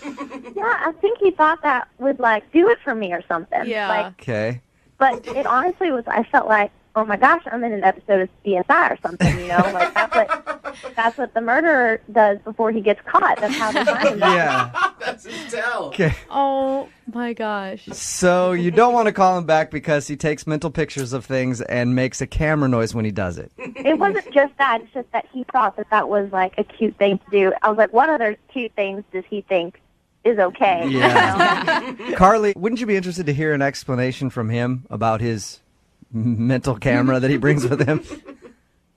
Yeah, I think he thought that would like do it for me or something. Yeah. Like, Okay. but it honestly was. I felt like, oh my gosh, I'm in an episode of CSI or something. Like that's what the murderer does before he gets caught. That's how they find him. Yeah. That's his tell. Okay. Oh my gosh. So you don't want to call him back because he takes mental pictures of things and makes a camera noise when he does it. It wasn't just that. It's just that he thought that was like a cute thing to do. I was like, what other cute things does he think is okay. Yeah. Carly, wouldn't you be interested to hear an explanation from him about his mental camera that he brings with him?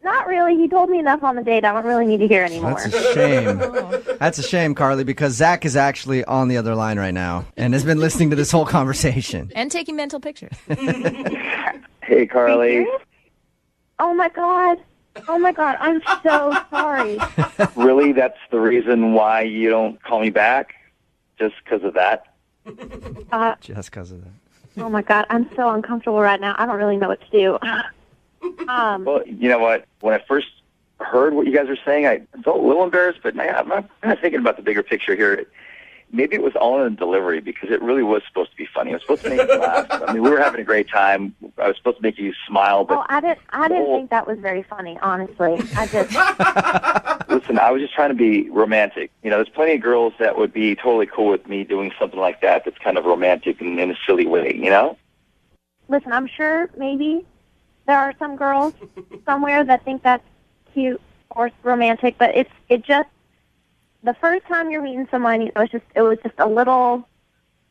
Not really. He told me enough on the date. I don't really need to hear anymore. That's a shame. That's a shame, Carly, because Zach is actually on the other line right now and has been listening to this whole conversation. And taking mental pictures. Hey, Carly. Oh, my God. Oh, my God. I'm so sorry. Really? That's the reason why you don't call me back? Just because of that? Just because of that. Oh, my God. I'm so uncomfortable right now. I don't really know what to do. Well, you know what? When I first heard what you guys were saying, I felt a little embarrassed, but I'm kind of thinking about the bigger picture here. Maybe it was all in the delivery because it really was supposed to be funny. It was supposed to make you laugh. I mean, we were having a great time. I was supposed to make you smile, but I didn't think that was very funny, honestly. Listen, I was just trying to be romantic. You know, there's plenty of girls that would be totally cool with me doing something like that that's kind of romantic and in a silly way, you know? Listen, I'm sure maybe there are some girls somewhere that think that's cute or romantic, but it just, the first time you're meeting someone, it was just a little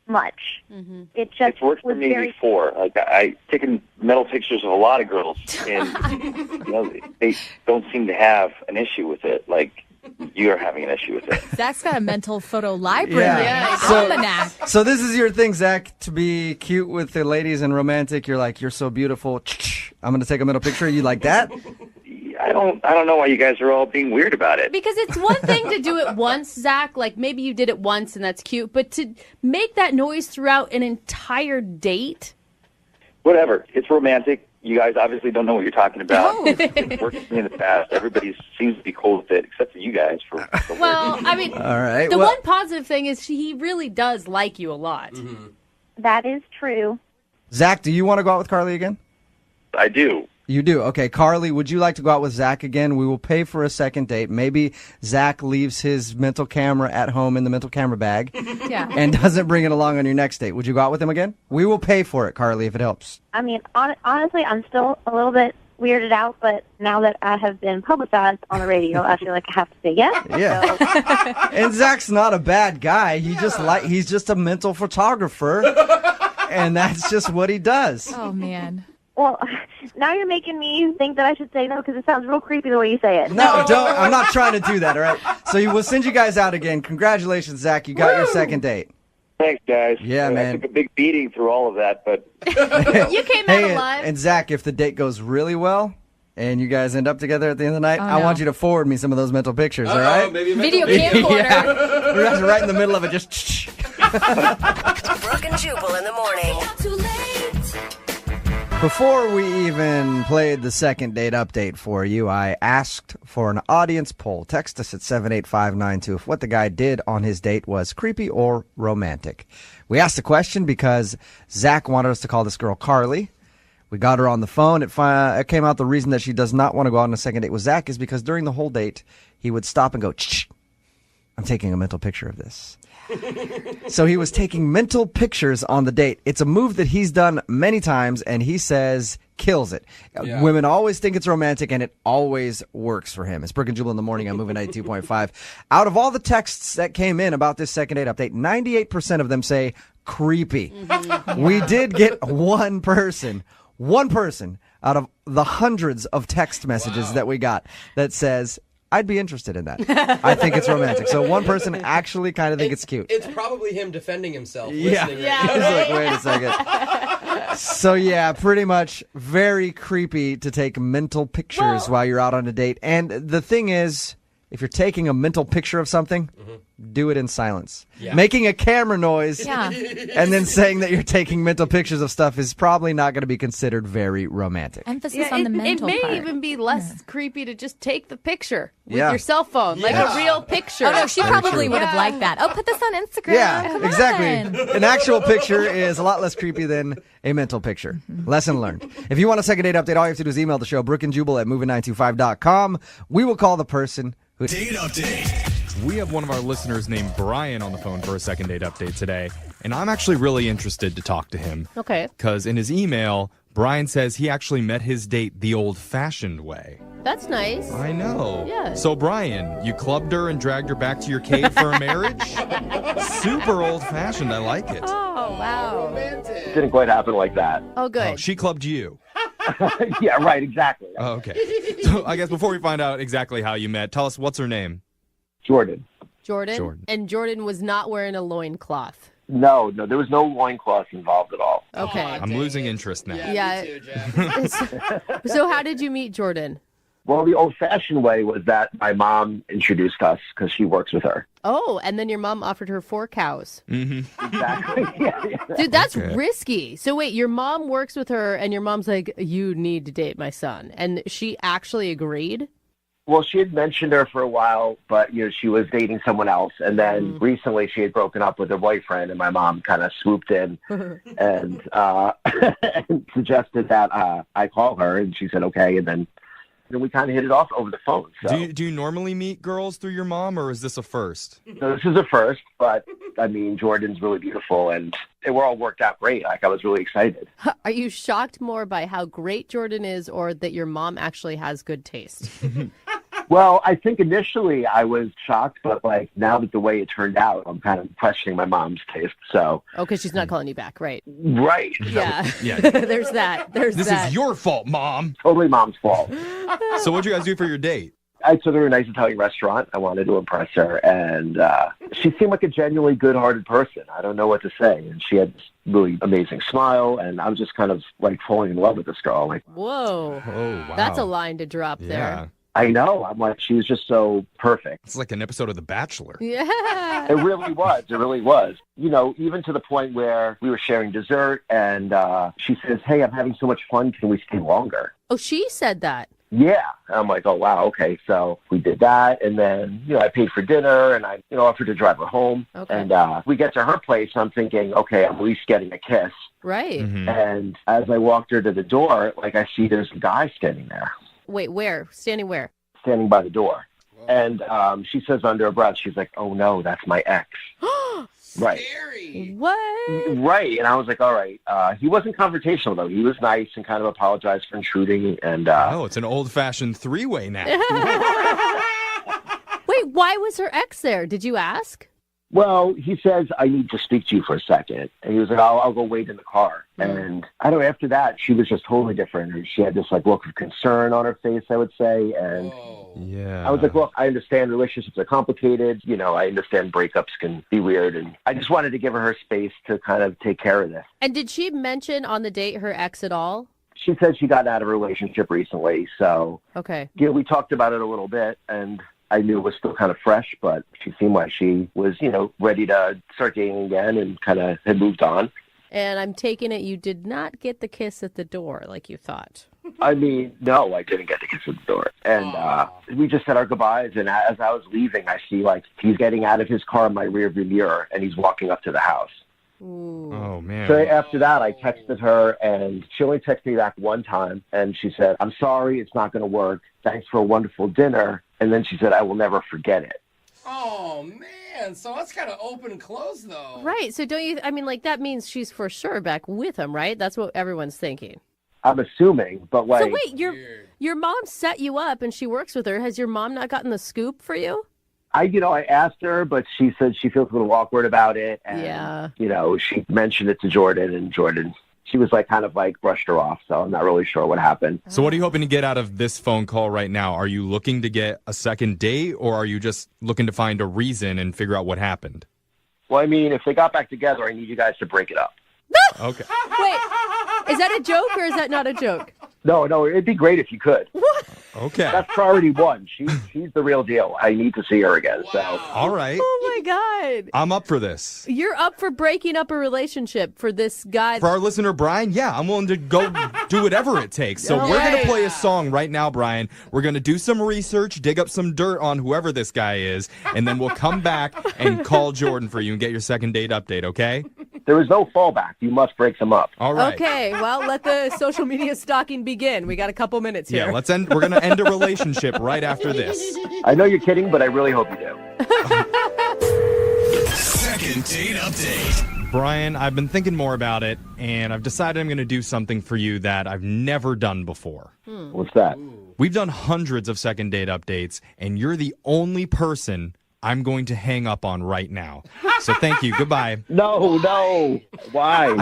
much. Mm-hmm. It's worked for me before. Like I've taken mental pictures of a lot of girls, and you know, they don't seem to have an issue with it. Like you're having an issue with it. Zach's got a mental photo library. Yeah. Almanac. So this is your thing, Zach, to be cute with the ladies and romantic. You're like, you're so beautiful. I'm going to take a mental picture. You like that? I don't know why you guys are all being weird about it. Because it's one thing to do it once, Zach. Like maybe you did it once and that's cute, but to make that noise throughout an entire date. Whatever. It's romantic. You guys obviously don't know what you're talking about. It's worked for me in the past. Everybody seems to be cool with it, except for you guys. Well, I mean, all right. The one positive thing is he really does like you a lot. Mm-hmm. That is true. Zach, do you want to go out with Carly again? I do. You do? Okay. Carly, would you like to go out with Zach again? We will pay for a second date. Maybe Zach leaves his mental camera at home in the mental camera bag and doesn't bring it along on your next date. Would you go out with him again? We will pay for it, Carly, if it helps. I mean, honestly, I'm still a little bit weirded out, but now that I have been publicized on the radio, I feel like I have to say yes. Yeah. So. And Zach's not a bad guy. He's just a mental photographer, and that's just what he does. Oh, man. Well, now you're making me think that I should say no because it sounds real creepy the way you say it. No, don't. I'm not trying to do that, all right? So we'll send you guys out again. Congratulations, Zach. You got your second date. Thanks, guys. Yeah, man. I took a big beating through all of that, but... You came out alive. And Zach, if the date goes really well and you guys end up together at the end of the night, I want you to forward me some of those mental pictures, all right? Maybe video camcorder. Yeah. We're actually right in the middle of it, just... Brooke and Jubal in the morning. Before we even played the second date update for you, I asked for an audience poll. Text us at 78592 if what the guy did on his date was creepy or romantic. We asked the question because Zach wanted us to call this girl Carly. We got her on the phone. It came out the reason that she does not want to go out on a second date with Zach is because during the whole date, he would stop and go, "Shh, I'm taking a mental picture of this." So he was taking mental pictures on the date. It's a move that he's done many times, and he says kills it. Yeah. Women always think it's romantic, and it always works for him. It's Brooke and Jubal in the morning. I'm moving 92.5. Out of all the texts that came in about this second date update, 98% of them say creepy. Mm-hmm. We did get one person out of the hundreds of text messages that we got that says, I'd be interested in that. I think it's romantic. So one person actually kind of think it's cute. It's probably him defending himself. Yeah. He's like, wait a second. So yeah, pretty much very creepy to take mental pictures while you're out on a date. And the thing is, if you're taking a mental picture of something, do it in silence. Yeah. Making a camera noise and then saying that you're taking mental pictures of stuff is probably not going to be considered very romantic. Emphasis on the mental part. It may part. even be less creepy to just take the picture with your cell phone, like a real picture. Oh, no, she probably would have liked that. Oh, put this on Instagram. Yeah, Come exactly. on. An actual picture is a lot less creepy than a mental picture. Lesson learned. If you want a second date update, all you have to do is email the show, Brooke and Jubal at moving925.com. We will call the person who... Date update. We have one of our listeners named Brian on the phone for a second date update today, and I'm actually really interested to talk to him. Okay. Because in his email, Brian says he actually met his date the old-fashioned way. That's nice. I know. Yeah. So, Brian, you clubbed her and dragged her back to your cave for a marriage? Super old-fashioned. I like it. Oh, wow. Didn't quite happen like that. Oh, good. Oh, she clubbed you. Yeah, right, exactly. Oh, okay. So, I guess before we find out exactly how you met, tell us what's her name? Jordan. Jordan? And Jordan was not wearing a loincloth. No, there was no loincloth involved at all. Okay. I'm losing interest now. Yeah. Me too, Jeff. So how did you meet Jordan? Well, the old-fashioned way was that my mom introduced us because she works with her. Oh, and then your mom offered her 4 cows. Mm-hmm. Exactly. Yeah. Dude, that's risky. So wait, your mom works with her and your mom's like, you need to date my son. And she actually agreed? Well, she had mentioned her for a while, but she was dating someone else. And then recently she had broken up with her boyfriend, and my mom kind of swooped in and, and suggested that I call her, and she said okay. And then we kind of hit it off over the phone. So. Do you normally meet girls through your mom, or is this a first? So this is a first, but I mean, Jordan's really beautiful, and we're all worked out great. Like, I was really excited. Are you shocked more by how great Jordan is, or that your mom actually has good taste? Well, I think initially I was shocked, but like now that the way it turned out, I'm kind of questioning my mom's taste. So. Oh, because she's not calling you back, right? Right. Yeah. Yeah. There's that. This is your fault, Mom. Totally Mom's fault. So what'd you guys do for your date? I took her to a nice Italian restaurant. I wanted to impress her, and she seemed like a genuinely good-hearted person. I don't know what to say. And she had this really amazing smile, and I was just kind of like falling in love with this girl. Like, whoa. Oh, wow. That's a line to drop there. I know. I'm like, she was just so perfect. It's like an episode of The Bachelor. Yeah. It really was. It really was. Even to the point where we were sharing dessert, and she says, hey, I'm having so much fun. Can we stay longer? Oh, she said that. Yeah. I'm like, oh, wow, okay. So we did that, and then, I paid for dinner, and I, offered to drive her home. Okay. And we get to her place, I'm thinking, okay, I'm at least getting a kiss. Right. Mm-hmm. And as I walked her to the door, like, I see there's a guy standing there. Wait, where? Standing where? Standing by the door. Whoa. And she says under her breath, she's like, oh, no, that's my ex. Right. Scary. What? Right. And I was like, all right. He wasn't confrontational, though. He was nice and kind of apologized for intruding. And oh, it's an old-fashioned 3-way now. Wait, why was her ex there? Did you ask? Well, he says, I need to speak to you for a second. And he was like, I'll go wait in the car. And I don't know, after that, she was just totally different. She had this like look of concern on her face, I would say. And yeah, I was like, look, I understand relationships are complicated. I understand breakups can be weird. And I just wanted to give her space to kind of take care of this. And did she mention on the date her ex at all? She said she got out of a relationship recently. So, okay. We talked about it a little bit. And I knew it was still kind of fresh, but she seemed like she was, ready to start dating again and kind of had moved on. And I'm taking it you did not get the kiss at the door like you thought. I mean, no, I didn't get the kiss at the door. And we just said our goodbyes. And as I was leaving, I see like he's getting out of his car in my rearview mirror and he's walking up to the house. Ooh. Oh, man. So after that, I texted her, and she only texted me back one time. And she said, I'm sorry, it's not going to work. Thanks for a wonderful dinner. And then she said, I will never forget it. Oh, man. So that's kind of open and closed, though. Right. So don't you, that means she's for sure back with him, right? That's what everyone's thinking. I'm assuming, but like... So wait, your mom set you up and she works with her. Has your mom not gotten the scoop for you? I asked her, but she said she feels a little awkward about it. And, yeah. She mentioned it to Jordan, and Jordan, she was like kind of like brushed her off. So I'm not really sure what happened. So what are you hoping to get out of this phone call right now? Are you looking to get a second date, or are you just looking to find a reason and figure out what happened? Well, I mean, if they got back together, I need you guys to break it up. Okay. Wait, is that a joke or is that not a joke? No, it'd be great if you could. What? Okay. That's priority one. She's the real deal. I need to see her again. Wow. So. All right. Oh, my God. I'm up for this. You're up for breaking up a relationship for this guy. For our listener, Brian, yeah, I'm willing to go do whatever it takes. So we're going to play a song right now, Brian. We're going to do some research, dig up some dirt on whoever this guy is, and then we'll come back and call Jordan for you and get your second date update, okay? There is no fallback. You must break them up. All right. Okay, well, let the social media stalking begin. We got a couple minutes here. Yeah, we're going to end a relationship right after this. I know you're kidding, but I really hope you do. Second date update. Brian, I've been thinking more about it, and I've decided I'm going to do something for you that I've never done before. What's that? We've done hundreds of second date updates, and you're the only person I'm going to hang up on right now. So thank you. Goodbye. No. Why?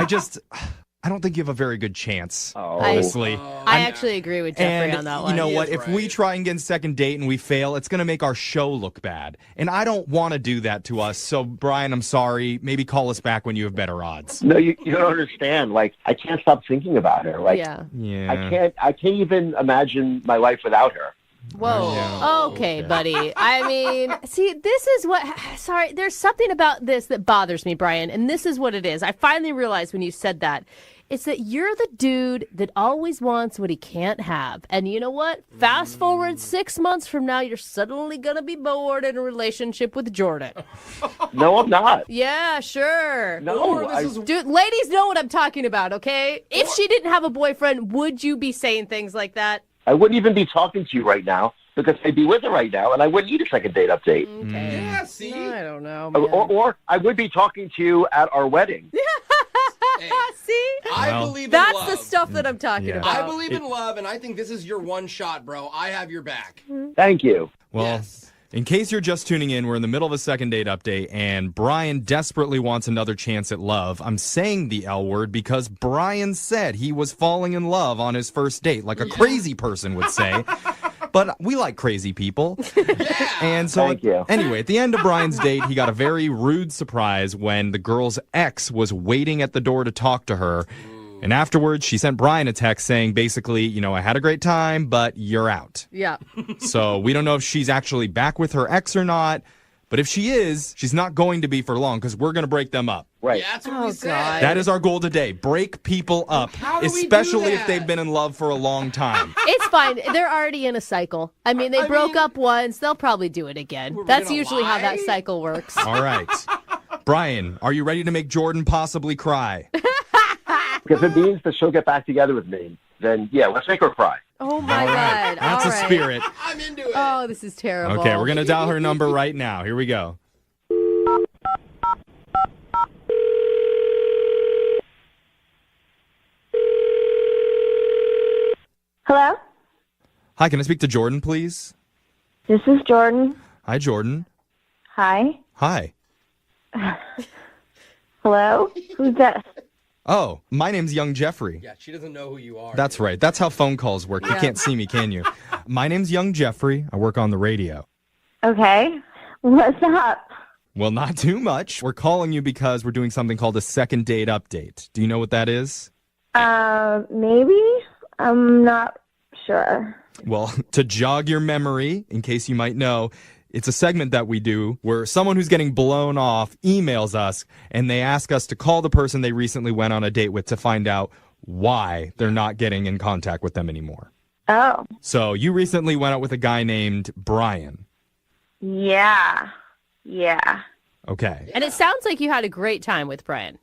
I don't think you have a very good chance, Oh. honestly. I actually agree with Jeffrey on that one. You know what? If we try and get a second date and we fail, it's going to make our show look bad. And I don't want to do that to us. So, Brian, I'm sorry. Maybe call us back when you have better odds. No, you don't understand. Like, I can't stop thinking about her. Like, Yeah. I can't even imagine my life without her. Whoa. Okay, buddy. I mean, see, this is what... Sorry, there's something about this that bothers me, Brian, and this is what it is. I finally realized when you said that. It's that you're the dude that always wants what he can't have. And you know what? Fast forward 6 months from now, you're suddenly going to be bored in a relationship with Jordan. No, I'm not. Yeah, sure. No, Dude, ladies know what I'm talking about, okay? If she didn't have a boyfriend, would you be saying things like that? I wouldn't even be talking to you right now because I'd be with her right now, and I wouldn't need a second date update. Okay. Yeah, see? I don't know, Or I would be talking to you at our wedding. See? I believe in That's love. the stuff that I'm talking about. I believe in love, and I think this is your one shot, bro. I have your back. Thank you. Well, in case you're just tuning in, we're in the middle of a second date update, and Brian desperately wants another chance at love. I'm saying the L word because Brian said he was falling in love on his first date, like a crazy person would say. But we like crazy people. And so, anyway, at the end of Brian's date, he got a very rude surprise when the girl's ex was waiting at the door to talk to her. And afterwards, she sent Brian a text saying, basically, you know, I had a great time, but you're out. Yeah. So we don't know if she's actually back with her ex or not. But if she is, she's not going to be for long because we're going to break them up. Right. Yeah, that's what we said. That is our goal today. Break people up, especially if they've been in love for a long time. It's fine. They're already in a cycle. I mean, they broke up once. They'll probably do it again. That's usually how that cycle works. All right. Brian, are you ready to make Jordan possibly cry? If it means that she'll get back together with me, then yeah, let's make her cry. Oh, my God. That's All a right. spirit. I'm into it. Oh, this is terrible. Okay, we're going to dial her number right now. Here we go. Hello? Hi, can I speak to Jordan, please? This is Jordan. Hi, Jordan. Hi. Hi. Hello? Who's this? Oh, my name's Young Jeffrey. Yeah, she doesn't know who you are. That's right. That's how phone calls work. You can't see me, can you? My name's Young Jeffrey. I work on the radio. Okay. What's up? Well, not too much. We're calling you because we're doing something called a second date update. Do you know what that is? Maybe? I'm not sure. Well, to jog your memory, in case you might know, it's a segment that we do where someone who's getting blown off emails us and they ask us to call the person they recently went on a date with to find out why they're not getting in contact with them anymore. Oh. So you recently went out with a guy named Brian. Yeah. Yeah. Okay. And it sounds like you had a great time with Brian.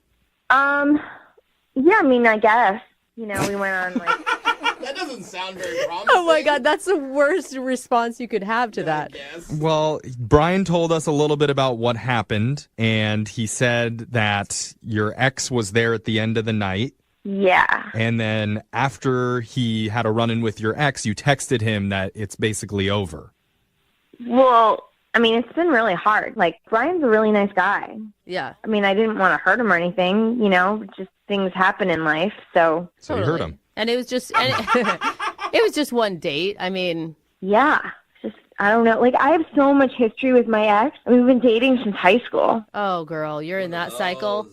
Yeah, I mean, I guess. You know, we went on, like... That doesn't sound very promising. Oh, my God. That's the worst response you could have to that. Well, Brian told us a little bit about what happened, and he said that your ex was there at the end of the night. Yeah. And then after he had a run-in with your ex, you texted him that it's basically over. Well, I mean, it's been really hard. Like, Brian's a really nice guy. Yeah. I mean, I didn't want to hurt him or anything, you know, just things happen in life, so... So you hurt him. And it was just... it was just one date. I mean... Yeah. Just, I don't know. Like, I have so much history with my ex. I mean, we've been dating since high school. Oh, girl, you're in that cycle?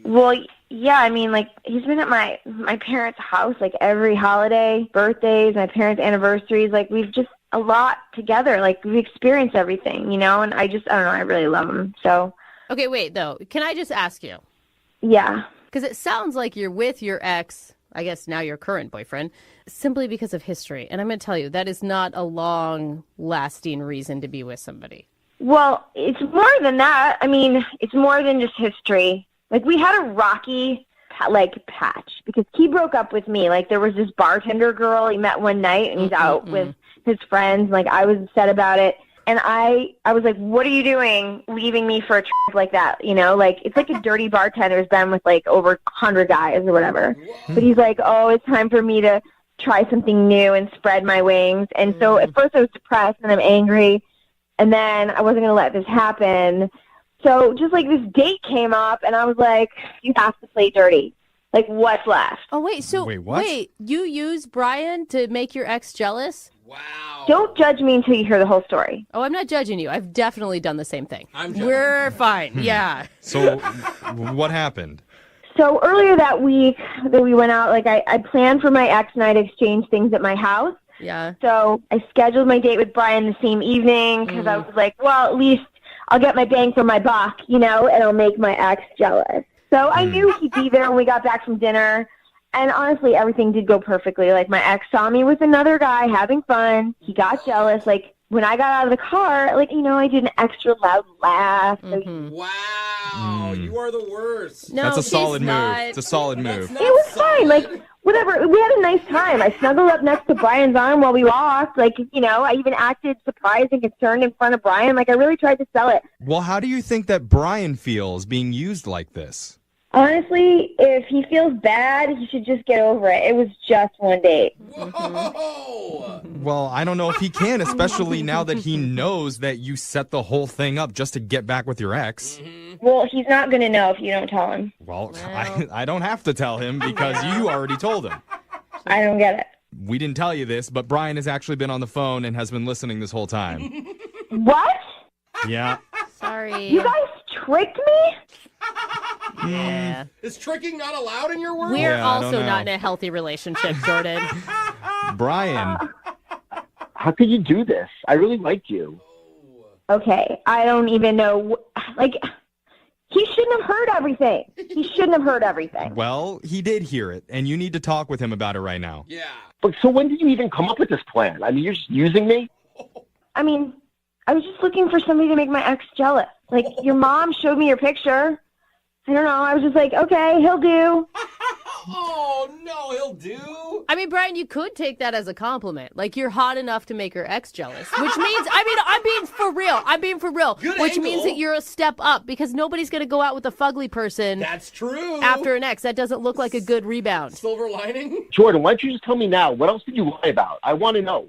Well, yeah, I mean, like, he's been at my parents' house, like, every holiday, birthdays, my parents' anniversaries. Like, we've just a lot together. Like, we've experienced everything, you know? And I don't know, I really love him, so... Okay, wait, though. Can I just ask you? Yeah. Because it sounds like you're with your ex, I guess now your current boyfriend, simply because of history. And I'm going to tell you, that is not a long-lasting reason to be with somebody. Well, it's more than that. I mean, it's more than just history. Like, we had a rocky, patch because he broke up with me. Like, there was this bartender girl he met one night, and he's out with his friends. Like, I was upset about it. And I was like, what are you doing leaving me for a trip like that? You know, like, it's like a dirty bartender's been with like over 100 guys or whatever. But he's like, oh, it's time for me to try something new and spread my wings. And so at first I was depressed and I'm angry. And then I wasn't going to let this happen. So just like this date came up and I was like, you have to play dirty. Like, what's left? Oh, wait. So, wait, you used Brian to make your ex jealous? Wow. Don't judge me until you hear the whole story. Oh, I'm not judging you. I've definitely done the same thing. We're fine. Yeah. So what happened? So earlier that week that we went out, like I planned for my ex and I to exchange things at my house. Yeah. So I scheduled my date with Brian the same evening because I was like, well, at least I'll get my bang for my buck, you know, and I'll make my ex jealous. So I knew he'd be there when we got back from dinner. And honestly, everything did go perfectly. Like, my ex saw me with another guy having fun. He got jealous. Like, when I got out of the car, like, you know, I did an extra loud laugh. Wow, you are the worst. No, That's a she's solid not. move. It's a solid move. It was fine. Like, whatever. We had a nice time. I snuggled up next to Brian's arm while we walked. Like, you know, I even acted surprised and concerned in front of Brian. Like, I really tried to sell it. Well, how do you think that Brian feels being used like this? Honestly, if he feels bad, he should just get over it. It was just one date. Whoa! Well, I don't know if he can, especially now that he knows that you set the whole thing up just to get back with your ex. Well, he's not going to know if you don't tell him. Well, I don't have to tell him because you already told him. I don't get it. We didn't tell you this, but Brian has actually been on the phone and has been listening this whole time. What? Yeah. Sorry. You guys tricked me? Yeah. Is tricking not allowed in your world? We're Yeah, I don't also know. not in a healthy relationship, Jordan. Brian. How could you do this? I really like you. Okay, I don't even know. Like, he shouldn't have heard everything. He shouldn't have heard everything. Well, he did hear it, and you need to talk with him about it right now. Yeah. But so when did you even come up with this plan? I mean, you're just using me? I mean, I was just looking for somebody to make my ex jealous. Like, your mom showed me your picture. I don't know. I was just like, okay, he'll do. Oh, no, he'll do. I mean, Brian, you could take that as a compliment. Like, you're hot enough to make your ex jealous, which means, I mean, I'm being for real. Good which angle. means that you're a step up because nobody's going to go out with a fugly person. That's true. After an ex. That doesn't look like a good rebound. Silver lining? Jordan, why don't you just tell me now? What else did you lie about? I want to know.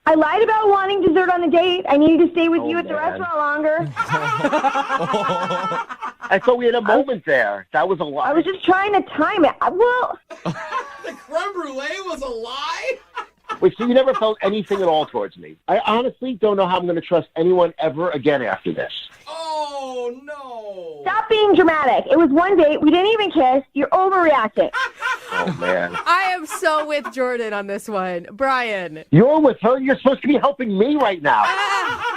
I lied about wanting dessert on the date. I needed to stay with you at the man. restaurant longer. I thought we had a moment there. That was a lie. I was just trying to time it. Well, The creme brulee was a lie? Wait, so you never felt anything at all towards me? I honestly don't know how I'm going to trust anyone ever again after this. Oh, no. stop being dramatic. It was one date. We didn't even kiss. You're overreacting. Oh, man. I am so with Jordan on this one. Brian. You're with her? You're supposed to be helping me right now.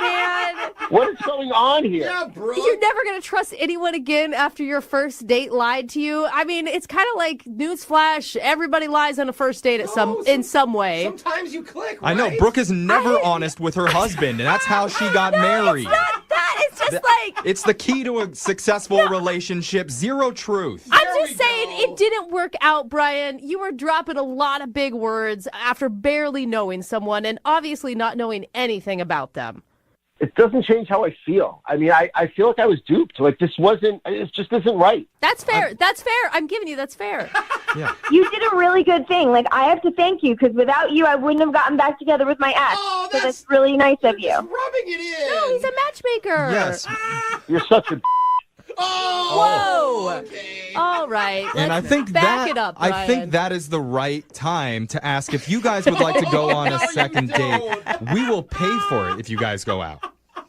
Man. What is going on here? Yeah, bro. You're never going to trust anyone again after your first date lied to you. I mean, it's kind of like newsflash. Everybody lies on a first date at in some way. Sometimes you click, I know. right? Brooke is never honest with her husband, and that's how she got married. It's not that. It's just like... It's the key to a successful relationship. Zero truth. I'm just saying it didn't work out, Brian. You were dropping a lot of big words after barely knowing someone and obviously not knowing anything about them. It doesn't change how I feel. I mean, I feel like I was duped. Like, it just isn't right. That's fair. That's fair. I'm giving you that's fair. Yeah. You did a really good thing. Like, I have to thank you, because without you, I wouldn't have gotten back together with my ex. Oh, so that's really nice of you. Rubbing it in. No, he's a matchmaker. Yes. You're such a... Whoa. Okay. All right. And I Let's think back it up, Brian. I think that is the right time to ask if you guys would like to go on a second date. We will pay for it if you guys go out.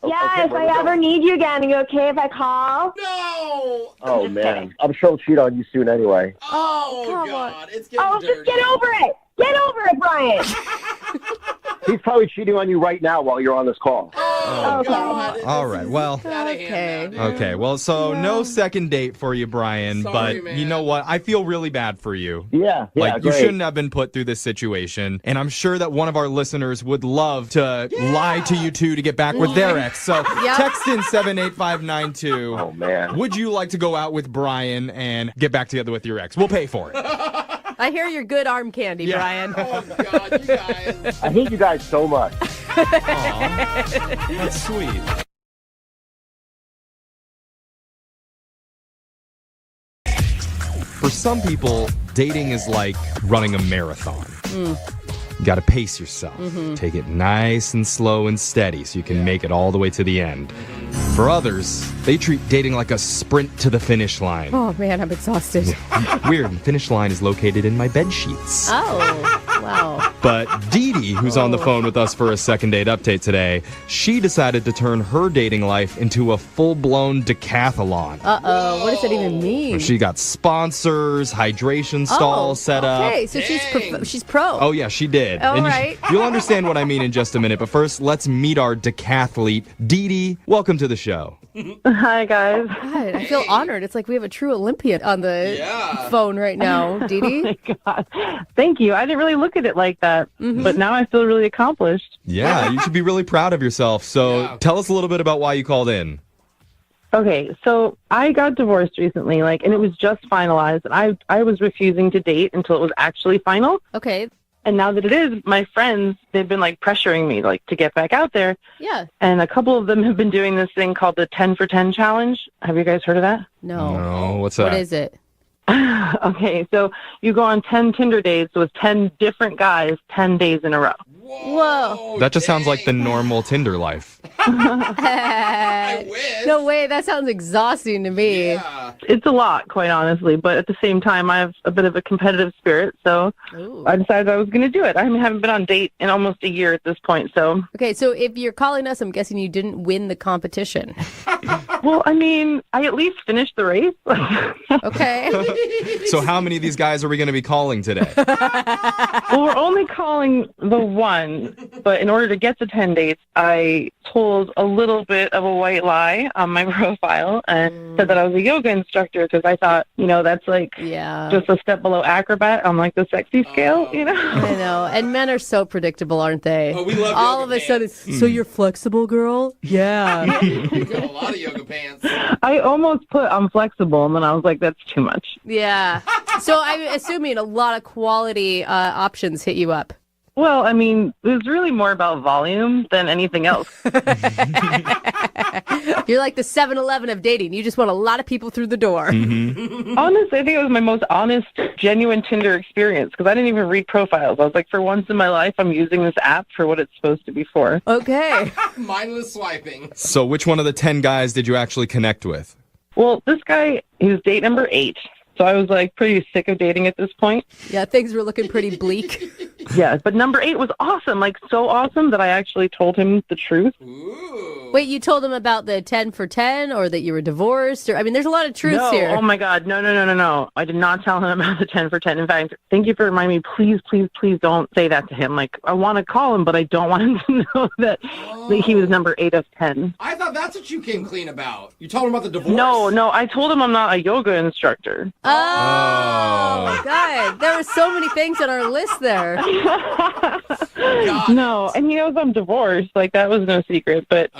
Yeah, Okay, if where I we ever going? need you again, are you okay if I call? No. Oh, man. I'm sure I'll cheat on you soon anyway. Oh, come God. It's getting Oh, dirty. just get over it. Get over it, Brian. He's probably cheating on you right now while you're on this call. Oh, Okay. God. All right. Well, Okay. okay. Well, so no second date for you, Brian. Sorry, but man. you know what? I feel really bad for you. Yeah, Like, you great. shouldn't have been put through this situation. And I'm sure that one of our listeners would love to lie to you two to get back with their ex. So text in 78592. Oh, man. Would you like to go out with Brian and get back together with your ex? We'll pay for it. I hear you're good arm candy, Yeah. Brian. Oh, God, you guys. I hate you guys so much. Aw, that's sweet. For some people, dating is like running a marathon. You got to pace yourself. Take it nice and slow and steady so you can make it all the way to the end. For others, they treat dating like a sprint to the finish line. Oh, man, I'm exhausted. Weird, the finish line is located in my bed sheets. Oh, wow. But Dee Dee, who's on the phone with us for a second date update today, she decided to turn her dating life into a full-blown decathlon. Uh-oh, what does that even mean? She got sponsors, hydration stalls set up. Okay, so she's pro. Oh, yeah, she did. All and right. You'll understand what I mean in just a minute. But first, let's meet our decathlete. Dee Dee, welcome to the show. Hi, guys. God, I feel honored. It's like we have a true Olympian on the phone right now, Dee Dee. Oh, my God. Thank you. I didn't really look at it like that, but now I feel really accomplished. Yeah, you should be really proud of yourself. So tell us a little bit about why you called in. Okay, so I got divorced recently, and it was just finalized, and I was refusing to date until it was actually final. Okay. And now that it is, my friends, they've been pressuring me to get back out there. Yeah. And a couple of them have been doing this thing called the 10 for 10 challenge. Have you guys heard of that? No. What's that? What is it? Okay, so you go on 10 Tinder dates with 10 different guys 10 days in a row. Whoa. That just sounds like the normal Tinder life. No way, that sounds exhausting to me. Yeah. It's a lot, quite honestly, but at the same time, I have a bit of a competitive spirit, so I decided I was going to do it. I haven't been on date in almost a year at this point, so... Okay, so if you're calling us, I'm guessing you didn't win the competition. Well, I at least finished the race. Okay. So how many of these guys are we going to be calling today? Well, we're only calling the one, but in order to get to 10 dates, I told a little bit of a white lie on my profile and said that I was a yoga instructor because I thought, that's just a step below acrobat on the sexy scale, I know. And men are so predictable, aren't they? Oh, we love all yoga of a sudden, so you're flexible, girl? Yeah. We got a lot of yoga pants. I almost put I'm flexible, and then I was like, that's too much. Yeah. So I'm assuming a lot of quality options hit you up. Well, it was really more about volume than anything else. You're like the 7-Eleven of dating. You just want a lot of people through the door. Mm-hmm. Honestly, I think it was my most honest, genuine Tinder experience because I didn't even read profiles. I was like, for once in my life, I'm using this app for what it's supposed to be for. Okay. Mindless swiping. So which one of the 10 guys did you actually connect with? Well, this guy, he was date number 8. So I was pretty sick of dating at this point. Yeah, things were looking pretty bleak. Yeah, but number 8 was awesome, so awesome that I actually told him the truth. Ooh. Wait, you told him about the 10 for 10 or that you were divorced? Or there's a lot of truths here. Oh, my God. No. I did not tell him about the 10 for 10. In fact, thank you for reminding me. Please, please, please don't say that to him. I want to call him, but I don't want him to know that he was number 8 of 10. I thought that's what you came clean about. You told him about the divorce? No. I told him I'm not a yoga instructor. Oh, God. There were so many things on our list there. No, and he knows I'm divorced. That was no secret. But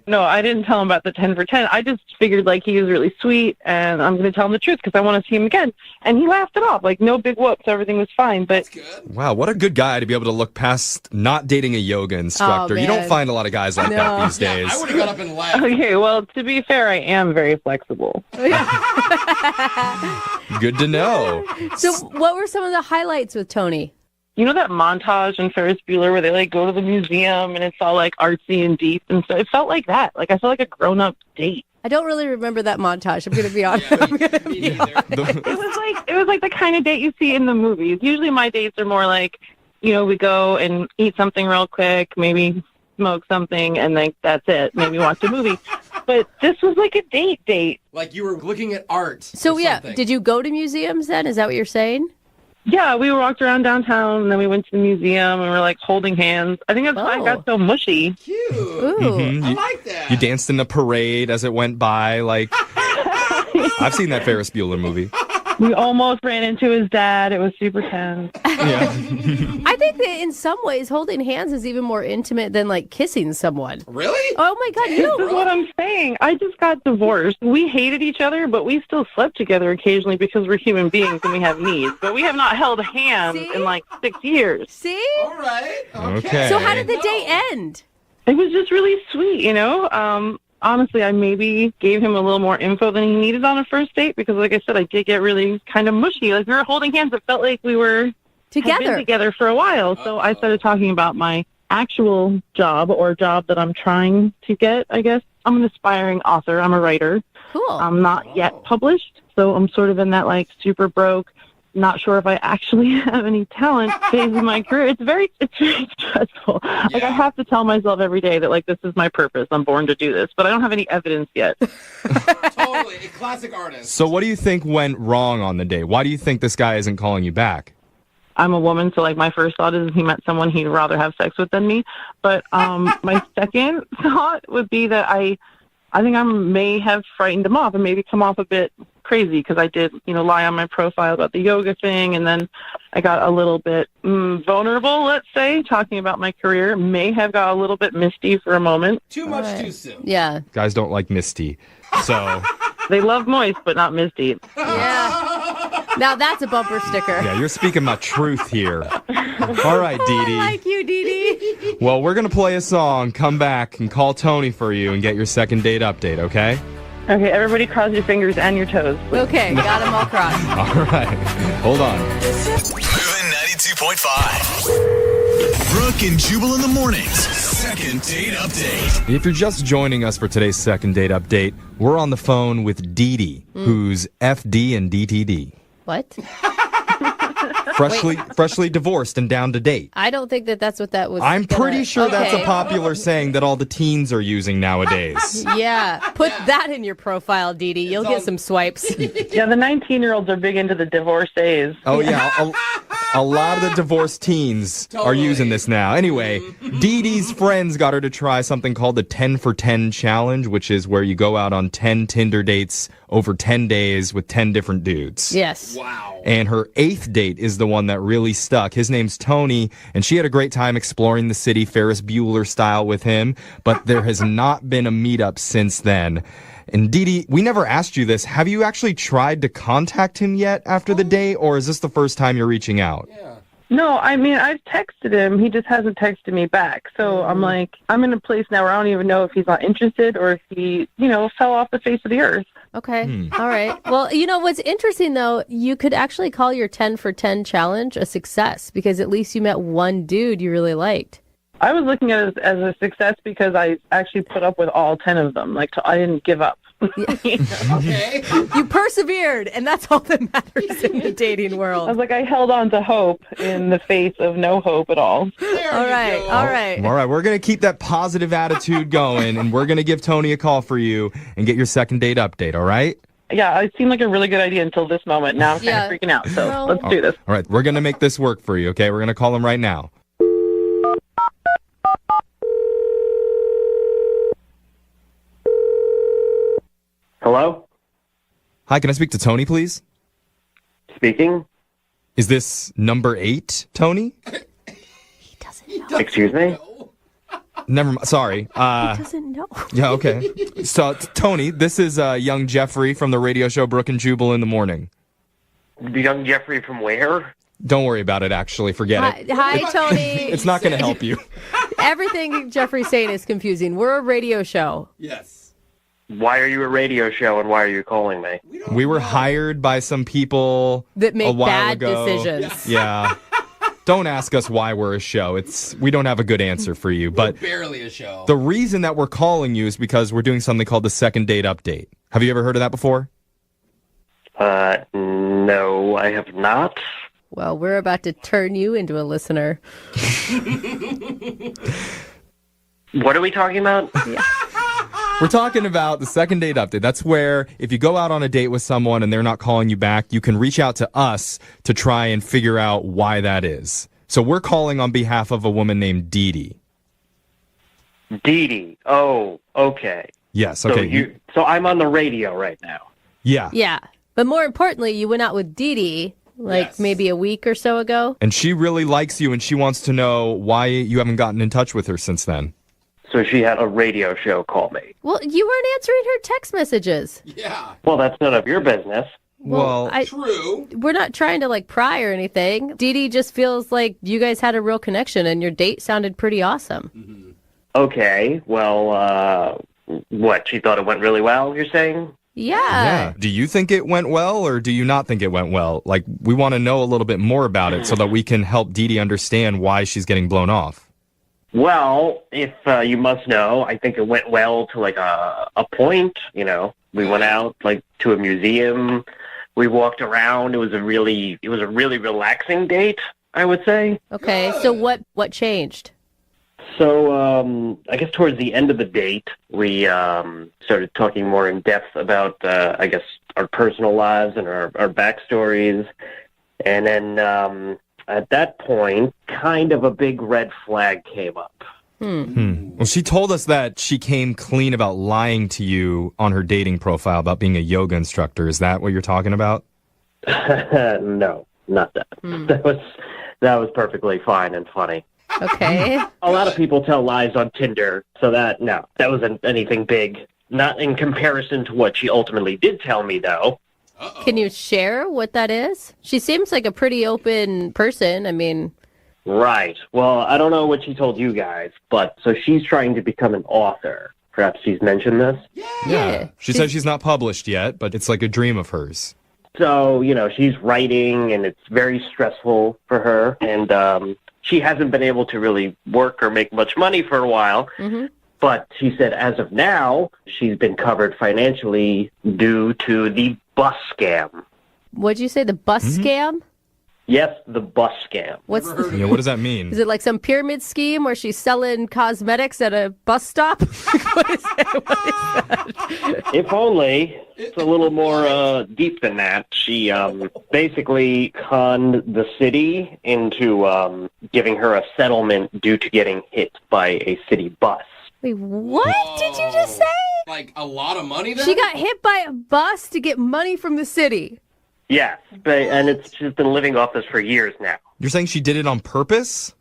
no, I didn't tell him about the 10 for 10. I just figured he was really sweet, and I'm going to tell him the truth because I want to see him again. And he laughed it off. No big whoops. Everything was fine. But wow, what a good guy to be able to look past not dating a yoga instructor. You don't find a lot of guys like that these days. I would have got up and left. Okay, well, to be fair, I am very flexible. Good to know. So what were some of the highlights with Tony? You know that montage in Ferris Bueller where they go to the museum and it's all artsy and deep and stuff? It felt like that. I felt like a grown-up date. I don't really remember that montage. I'm going to be honest. It was the kind of date you see in the movies. Usually my dates are more we go and eat something real quick, maybe smoke something, and that's it. Maybe watch a movie. But this was a date. You were looking at art. So did you go to museums then? Is that what you're saying? Yeah, we walked around downtown, and then we went to the museum, and we're holding hands. I think that's why I got so mushy. Cute. Ooh. Mm-hmm. I like that. You danced in a parade as it went by. I've seen that Ferris Bueller movie. We almost ran into his dad. It was super tense. Yeah. I think that in some ways, holding hands is even more intimate than kissing someone. Really? Oh my God! This is what I'm saying. I just got divorced. We hated each other, but we still slept together occasionally because we're human beings and we have needs. But we have not held hands in 6 years. See? All right. Okay. So how did the date end? It was just really sweet, you know? Honestly, I maybe gave him a little more info than he needed on a first date because, like I said, I did get really kind of mushy. Like, we were holding hands. It felt like we were had been together for a while. So I started talking about my actual job or job that I'm trying to get, I guess. I'm an aspiring author. I'm a writer. Cool. I'm not yet published, so I'm sort of in that, like, super broke, not sure if I actually have any talent phase of my career. It's very stressful. Yeah. Like, I have to tell myself every day that, like, this is my purpose. I'm born to do this, but I don't have any evidence yet. Totally. A classic artist. So what do you think went wrong on the date? Why do you think this guy isn't calling you back? I'm a woman, so, like, my first thought is he met someone he'd rather have sex with than me. But my second thought would be that I think I may have frightened him off and maybe come off a bit crazy because I did, lie on my profile about the yoga thing, and then I got a little bit vulnerable, let's say, talking about my career. May have got a little bit misty for a moment. Too much too soon. Yeah. Guys don't like misty, so... They love moist, but not misty. Yeah. Now that's a bumper sticker. Yeah, you're speaking my truth here. All right, Dee Dee. I like you, Dee Dee. Well, we're going to play a song, come back, and call Tony for you and get your second date update, okay? Okay, everybody cross your fingers and your toes. Okay, got them all crossed. All right. Hold on. Moving 92.5. Brooke and Jubal in the mornings. Second date update. If you're just joining us for today's second date update, we're on the phone with Dee Dee, who's FD and DTD. What? Freshly divorced and down to date. I don't think that's what that was. I'm pretty sure that's a popular saying that all the teens are using nowadays. Yeah, put that in your profile, Dee Dee. You'll get some swipes. Yeah, the 19-year-olds are big into the divorcees. Oh, yeah. A lot of the divorced teens are using this now. Anyway, Dee Dee's friends got her to try something called the 10 for 10 challenge, which is where you go out on 10 Tinder dates over 10 days with 10 different dudes. Yes. Wow. And her 8th date is the one that really stuck. His name's Tony, and she had a great time exploring the city Ferris Bueller style with him, but there has not been a meetup since then. And Dee Dee, we never asked you this. Have you actually tried to contact him yet after the date, or is this the first time you're reaching out? Yeah. No, I mean, I've texted him. He just hasn't texted me back. So I'm like, I'm in a place now where I don't even know if he's not interested or if he, fell off the face of the earth. Okay. All right. Well, what's interesting, though, you could actually call your 10 for 10 challenge a success because at least you met one dude you really liked. I was looking at it as a success because I actually put up with all 10 of them. Like, I didn't give up. Okay. You persevered, and that's all that matters in the dating world. I was like, I held on to hope in the face of no hope at all. All right. We're going to keep that positive attitude going, and we're going to give Tony a call for you and get your second date update, all right? Yeah, it seemed like a really good idea until this moment. Now I'm kind of freaking out, so let's do this. All right, we're going to make this work for you, okay? We're going to call him right now. Hello? Hi, can I speak to Tony, please? Speaking. Is this number 8, Tony? He doesn't know. Excuse me? Never mind. Sorry. He doesn't know. Yeah, okay. So, Tony, this is young Jeffrey from the radio show Brooke and Jubal in the morning. The young Jeffrey from where? Don't worry about it, actually. Forget it. Hi, Tony. It's not going to help you. Everything Jeffrey's saying is confusing. We're a radio show. Yes. Why are you a radio show and why are you calling me? We were hired by some people that make a while bad ago. decisions. Yeah. Don't ask us why we're a show. We don't have a good answer for you. But we're barely a show. The reason that we're calling you is because we're doing something called the second date update. Have you ever heard of that before? No, I have not. Well, we're about to turn you into a listener. What are we talking about? Yeah. We're talking about the second date update. That's where if you go out on a date with someone and they're not calling you back, you can reach out to us to try and figure out why that is. So we're calling on behalf of a woman named Dee Dee. Dee Dee. Oh, okay. Yes, okay. So I'm on the radio right now. Yeah. Yeah. But more importantly, you went out with Dee Dee maybe a week or so ago. And she really likes you and she wants to know why you haven't gotten in touch with her since then. So she had a radio show call me. Well, you weren't answering her text messages. Yeah. Well, that's none of your business. True. We're not trying to like pry or anything. Dee Dee just feels like you guys had a real connection and your date sounded pretty awesome. Okay, well, what, she thought it went really well, you're saying? Yeah. Do you think it went well or do you not think it went well? Like, we want to know a little bit more about it so that we can help Dee Dee understand why she's getting blown off. Well, if you must know, I think it went well to like a point, you know. We went out like to a museum. We walked around. It was a really relaxing date, I would say. Okay, so what changed? So I guess towards the end of the date, we started talking more in depth about, I guess, our personal lives and our backstories. And then at that point, kind of a big red flag came up. Well, she told us that she came clean about lying to you on her dating profile about being a yoga instructor. Is that what you're talking about? No, not that. That was perfectly fine and funny. Okay. A lot of people tell lies on Tinder, so that wasn't anything big. Not in comparison to what she ultimately did tell me, though. Can you share what that is? She seems like a pretty open person. I mean... Right. Well, I don't know what she told you guys, but so she's trying to become an author. Perhaps she's mentioned this? Yeah. She said she's not published yet, but it's like a dream of hers. So, you know, she's writing, and it's very stressful for her, and she hasn't been able to really work or make much money for a while. Mm-hmm. But she said as of now, she's been covered financially due to the bus scam. What'd you say, the bus scam? Yes, the bus scam. What does that mean? Is it like some pyramid scheme where she's selling cosmetics at a bus stop? What is that? If only. It's a little more deep than that. She basically conned the city into giving her a settlement due to getting hit by a city bus. Wait, what did you just say? Like a lot of money then? She got hit by a bus to get money from the city. Yes, and she's been living off this for years now. You're saying she did it on purpose?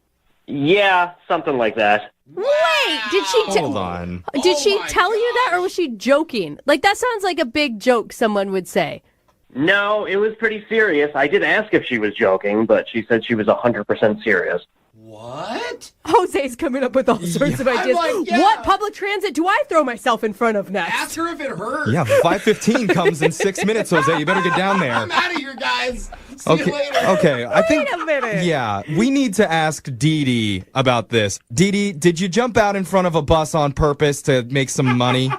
Yeah, something like that. Wait, did she Hold on. Did she tell you that, or was she joking? Like, that sounds like a big joke someone would say. No, it was pretty serious. I did ask if she was joking, but she said she was 100% serious. What? Jose's coming up with all sorts of ideas. What public transit do I throw myself in front of next? Ask her if it hurt. Yeah, 5:15 comes in 6 minutes, Jose. You better get down there. I'm out of here, guys. See you later. Okay. I think. Wait a minute. Yeah, we need to ask Dee Dee about this. Dee Dee, did you jump out in front of a bus on purpose to make some money?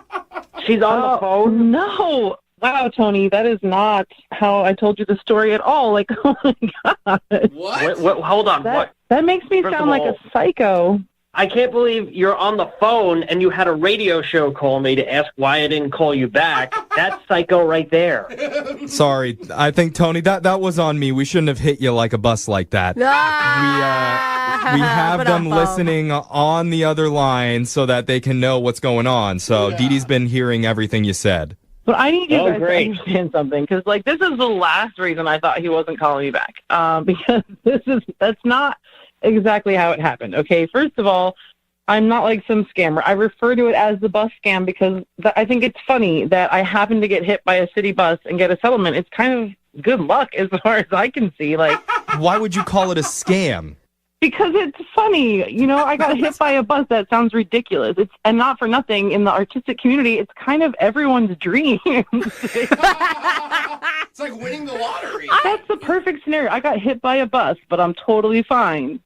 She's on the phone. No. Wow, Tony, that is not how I told you the story at all. Like, oh my God. What? Hold on. What? That makes me First sound of like all, a psycho. I can't believe you're on the phone and you had a radio show call me to ask why I didn't call you back. That's psycho right there. Sorry, I think, Tony, that was on me. We shouldn't have hit you like a bus like that. We have them listening on the other line so that they can know what's going on. So Dee Dee's been hearing everything you said. But I need you guys to understand something, because like this is the last reason I thought he wasn't calling me back. Because that's not exactly how it happened. Okay, first of all, I'm not like some scammer. I refer to it as the bus scam because I think it's funny that I happened to get hit by a city bus and get a settlement. It's kind of good luck as far as I can see. Like, why would you call it a scam? Because it's funny. You know, I got hit by a bus. That sounds ridiculous. And not for nothing, in the artistic community, it's kind of everyone's dream. It's like winning the lottery. That's the perfect scenario. I got hit by a bus, but I'm totally fine.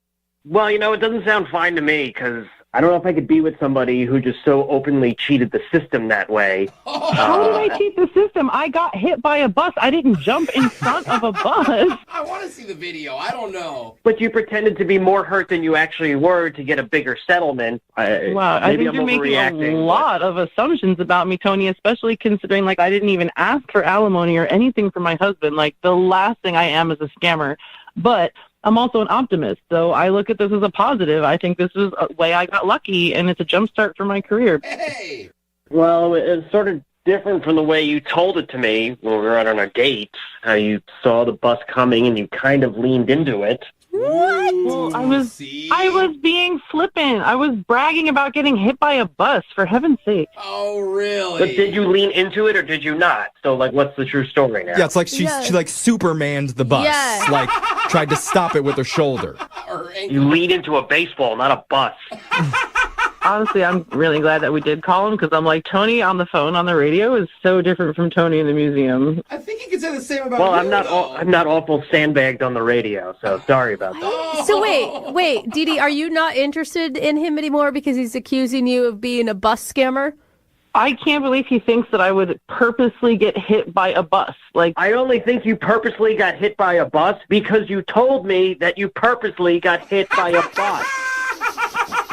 Well, you know, it doesn't sound fine to me because I don't know if I could be with somebody who just so openly cheated the system that way. How did I cheat the system? I got hit by a bus. I didn't jump in front of a bus. I want to see the video. I don't know. But you pretended to be more hurt than you actually were to get a bigger settlement. Wow, I think you're making a lot of assumptions about me, Tony, especially considering, like, I didn't even ask for alimony or anything from my husband. Like, the last thing I am is a scammer. But I'm also an optimist, so I look at this as a positive. I think this is a way I got lucky, and it's a jump start for my career. Hey! Well, it's sort of different from the way you told it to me when we were out on a date, how you saw the bus coming and you kind of leaned into it. What? Well, I was being flippant. I was bragging about getting hit by a bus, for heaven's sake. Oh, really? But did you lean into it or did you not? So, like, what's the true story now? Yeah, it's like she like Supermaned the bus. Yeah. Like, tried to stop it with her shoulder. You lean into a baseball, not a bus. Honestly, I'm really glad that we did call him because I'm like, Tony on the phone on the radio is so different from Tony in the museum. I think you could say the same about Well, you, I'm not awful sandbagged on the radio, so sorry about that. So wait, Dee, are you not interested in him anymore because he's accusing you of being a bus scammer? I can't believe he thinks that I would purposely get hit by a bus. Like, I only think you purposely got hit by a bus because you told me that you purposely got hit by a bus.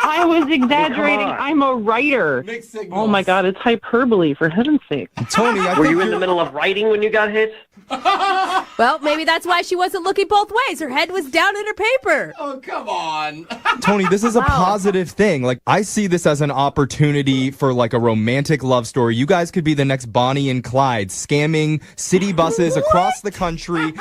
I was exaggerating. Come on. I'm a writer. Oh my God, it's hyperbole, for heaven's sake. Tony, were you in the middle of writing when you got hit? Well, maybe that's why she wasn't looking both ways. Her head was down in her paper. Oh, come on. Tony, this is a positive thing. Like, I see this as an opportunity for like a romantic love story. You guys could be the next Bonnie and Clyde, scamming city buses across the country,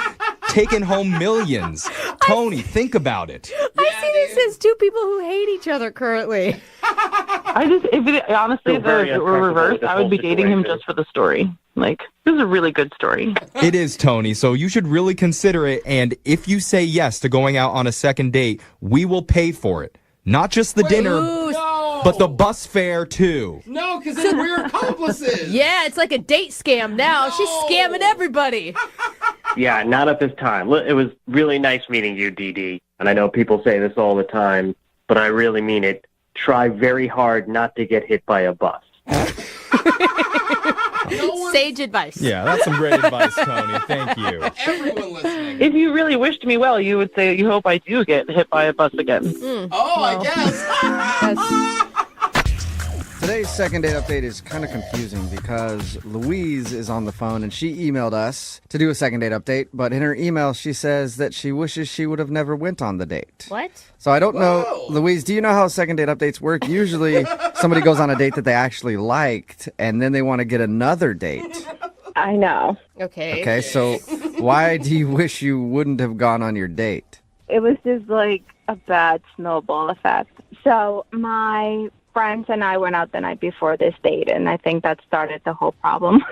taking home millions. Tony, think about it. I see this as two people who hate each other currently. Honestly, if it were reversed, I would be dating him just for the story. Like, this is a really good story. It is, Tony, so you should really consider it, and if you say yes to going out on a second date, we will pay for it. Not just the dinner, but the bus fare, too. No, because then we're accomplices. Yeah, it's like a date scam now. She's scamming everybody. Yeah, not at this time. It was really nice meeting you, Dee. And I know people say this all the time, but I really mean it. Try very hard not to get hit by a bus. Sage advice. Yeah, that's some great advice, Tony. Thank you. Everyone listening. If you really wished me well, you would say, you hope I do get hit by a bus again. I guess. Today's second date update is kind of confusing because Louise is on the phone and she emailed us to do a second date update, but in her email she says that she wishes she would have never went on the date. What? So I don't know, Louise, do you know how second date updates work? Usually somebody goes on a date that they actually liked and then they want to get another date. I know. Okay, so why do you wish you wouldn't have gone on your date? It was just like a bad snowball effect. So my friends and I went out the night before this date, and I think that started the whole problem.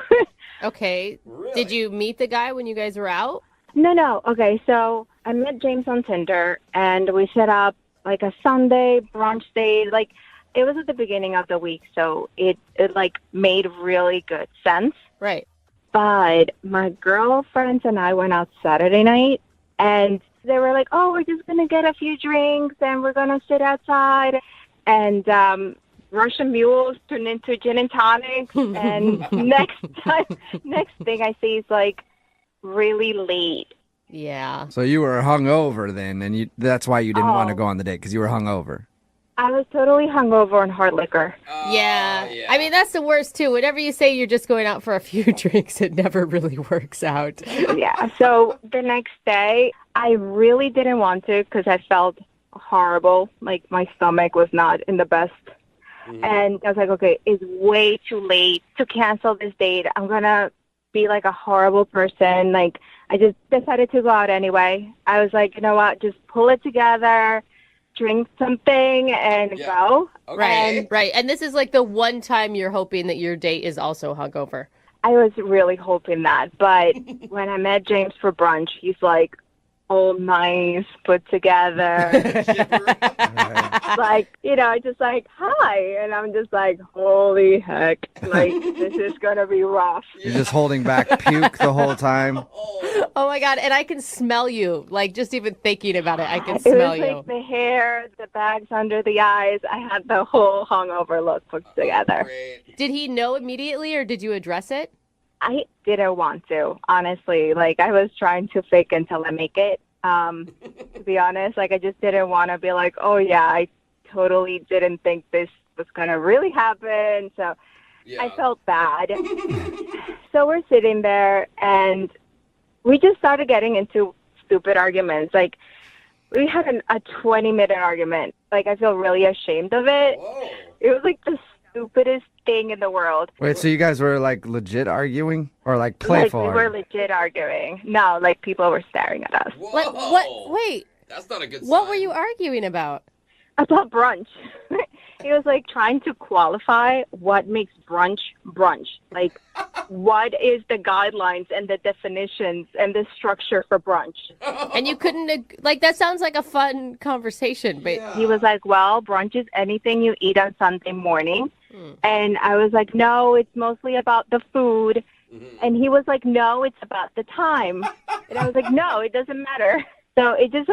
Okay. Really? Did you meet the guy when you guys were out? No. Okay, so I met James on Tinder, and we set up like a Sunday brunch date. Like, it was at the beginning of the week, so it like made really good sense. Right. But my girlfriends and I went out Saturday night, and they were like, oh, we're just going to get a few drinks, and we're going to sit outside. And Russian mules turned into gin and tonics. And next thing I see is like really late. Yeah. So you were hungover then, and that's why you didn't want to go on the date, because you were hungover. I was totally hungover on hard liquor. Yeah. I mean, that's the worst, too. Whenever you say you're just going out for a few drinks, it never really works out. Yeah. So the next day, I really didn't want to because I felt horrible. Like, my stomach was not in the best. And I was like, okay, it's way too late to cancel this date. I'm going to be like a horrible person. Like, I just decided to go out anyway. I was like, you know what, just pull it together, drink something, and go. Okay. Right. And this is like the one time you're hoping that your date is also hungover. I was really hoping that. But when I met James for brunch, he's like, all nice, put together. Like, you know, just like, hi. And I'm just like, holy heck. Like, this is going to be rough. You're just holding back puke the whole time. Oh, my God. And I can smell you. Like, just even thinking about it, I can smell you. It was like the hair, the bags under the eyes. I had the whole hungover look put together. Did he know immediately, or did you address it? I didn't want to, honestly. Like, I was trying to fake until I make it. To be honest, like, I just didn't want to be like, oh, yeah, I totally didn't think this was going to really happen. So I felt bad. So we're sitting there, and we just started getting into stupid arguments. Like, we had a 20-minute argument. Like, I feel really ashamed of it. Whoa. It was like the stupidest thing in the world. Wait, so you guys were like legit arguing, or like playful? Like, we were legit arguing. No, like, people were staring at us. What? Wait. That's not a good sign. What were you arguing about? About brunch. He was like trying to qualify what makes brunch brunch. Like, what is the guidelines and the definitions and the structure for brunch? And you couldn't, like, that sounds like a fun conversation. But He was like, well, brunch is anything you eat on Sunday morning. And I was like, no, it's mostly about the food. And he was like, no, it's about the time. And I was like, no, it doesn't matter. So it just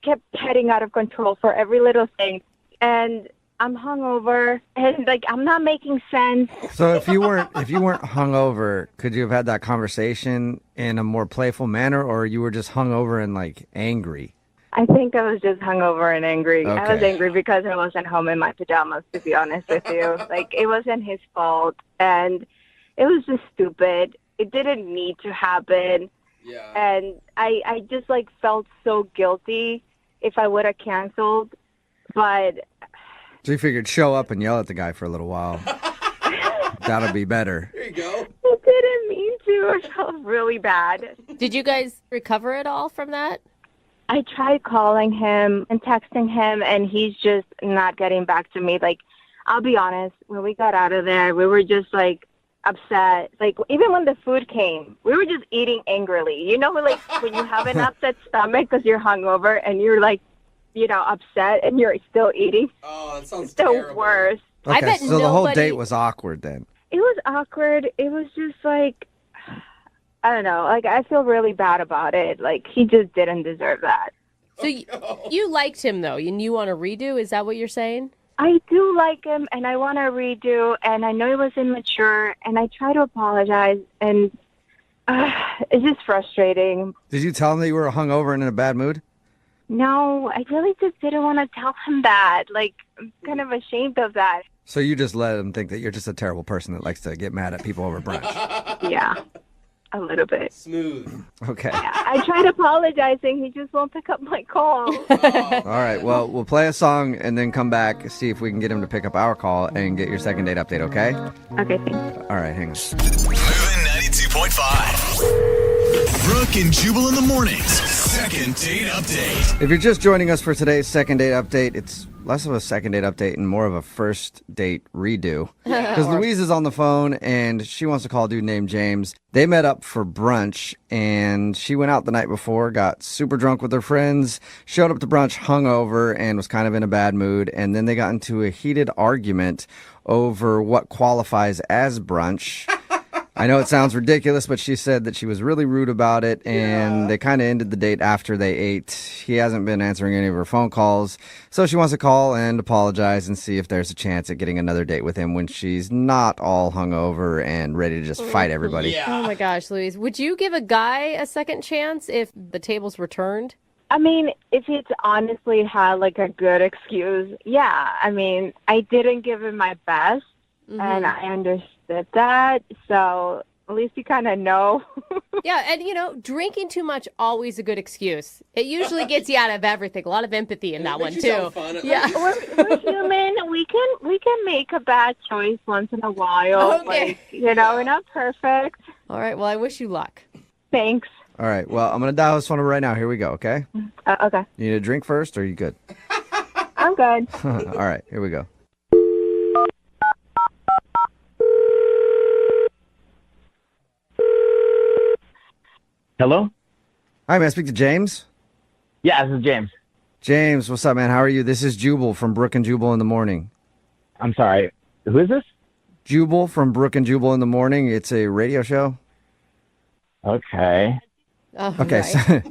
kept heading out of control for every little thing. And I'm hungover, and like I'm not making sense. So if you weren't hungover, could you have had that conversation in a more playful manner, or you were just hungover and like angry? I think I was just hungover and angry. I was Okay. angry because I wasn't home in my pajamas, to be honest with you. Like, it wasn't his fault, and it was just stupid. It didn't need to happen. Yeah. And I just like felt so guilty if I would have canceled, but So you figured show up and yell at the guy for a little while. That'll be better. There you go. I didn't mean to. I felt really bad. did you guys recover at all from that? I tried calling him and texting him, and he's just not getting back to me. Like, I'll be honest, when we got out of there, we were just like upset. Like, even when the food came, we were just eating angrily. You know, like when you have an upset stomach because you're hungover and you're like, you know, upset and you're still eating. Oh, that sounds It's the worst. I Okay, bet so the whole nobody- date was awkward then. It was awkward. It was just like, I don't know. Like, I feel really bad about it. Like, he just didn't deserve that. So you liked him, though, and you want to redo? Is that what you're saying? I do like him, and I want to redo, and I know he was immature, and I try to apologize, and it's just frustrating. Did you tell him that you were hungover and in a bad mood? No, I really just didn't want to tell him that. Like, I'm kind of ashamed of that. So you just let him think that you're just a terrible person that likes to get mad at people over brunch. Yeah, a little bit. Smooth. Okay. I tried apologizing. He just won't pick up my call. All right. Well, we'll play a song and then come back, see if we can get him to pick up our call and get your second date update, okay? Okay, thanks. All right, hang on. Moving 92.5. Brooke and Jubal in the mornings. Second date update. If you're just joining us for today's second date update, it's less of a second date update and more of a first date redo. Because Louise is on the phone and she wants to call a dude named James. They met up for brunch and she went out the night before, got super drunk with her friends, showed up to brunch hungover and was kind of in a bad mood. And then they got into a heated argument over what qualifies as brunch. I know it sounds ridiculous, but she said that she was really rude about it, and they kind of ended the date after they ate. He hasn't been answering any of her phone calls, so she wants to call and apologize and see if there's a chance at getting another date with him when she's not all hungover and ready to just fight everybody. Oh my gosh, Louise. Would you give a guy a second chance if the tables were turned? I mean, if it's honestly had like a good excuse, yeah. I mean, I didn't give him my best, and I understood that. So at least you kind of know. Yeah, and you know, drinking too much always a good excuse. It usually gets you out of everything. A lot of empathy in that one too. Yeah, we're human. We can make a bad choice once in a while. Okay. Like, you know, we're not perfect. All right. Well, I wish you luck. Thanks. All right, well, I'm going to dial this phone number right now. Here we go, okay? Okay. You need a drink first, or are you good? I'm good. All right, here we go. Hello? Hi, may I speak to James? Yeah, this is James. James, what's up, man? How are you? This is Jubal from Brooke and Jubal in the morning. I'm sorry. Who is this? Jubal from Brooke and Jubal in the morning. It's a radio show. Okay. Okay. So,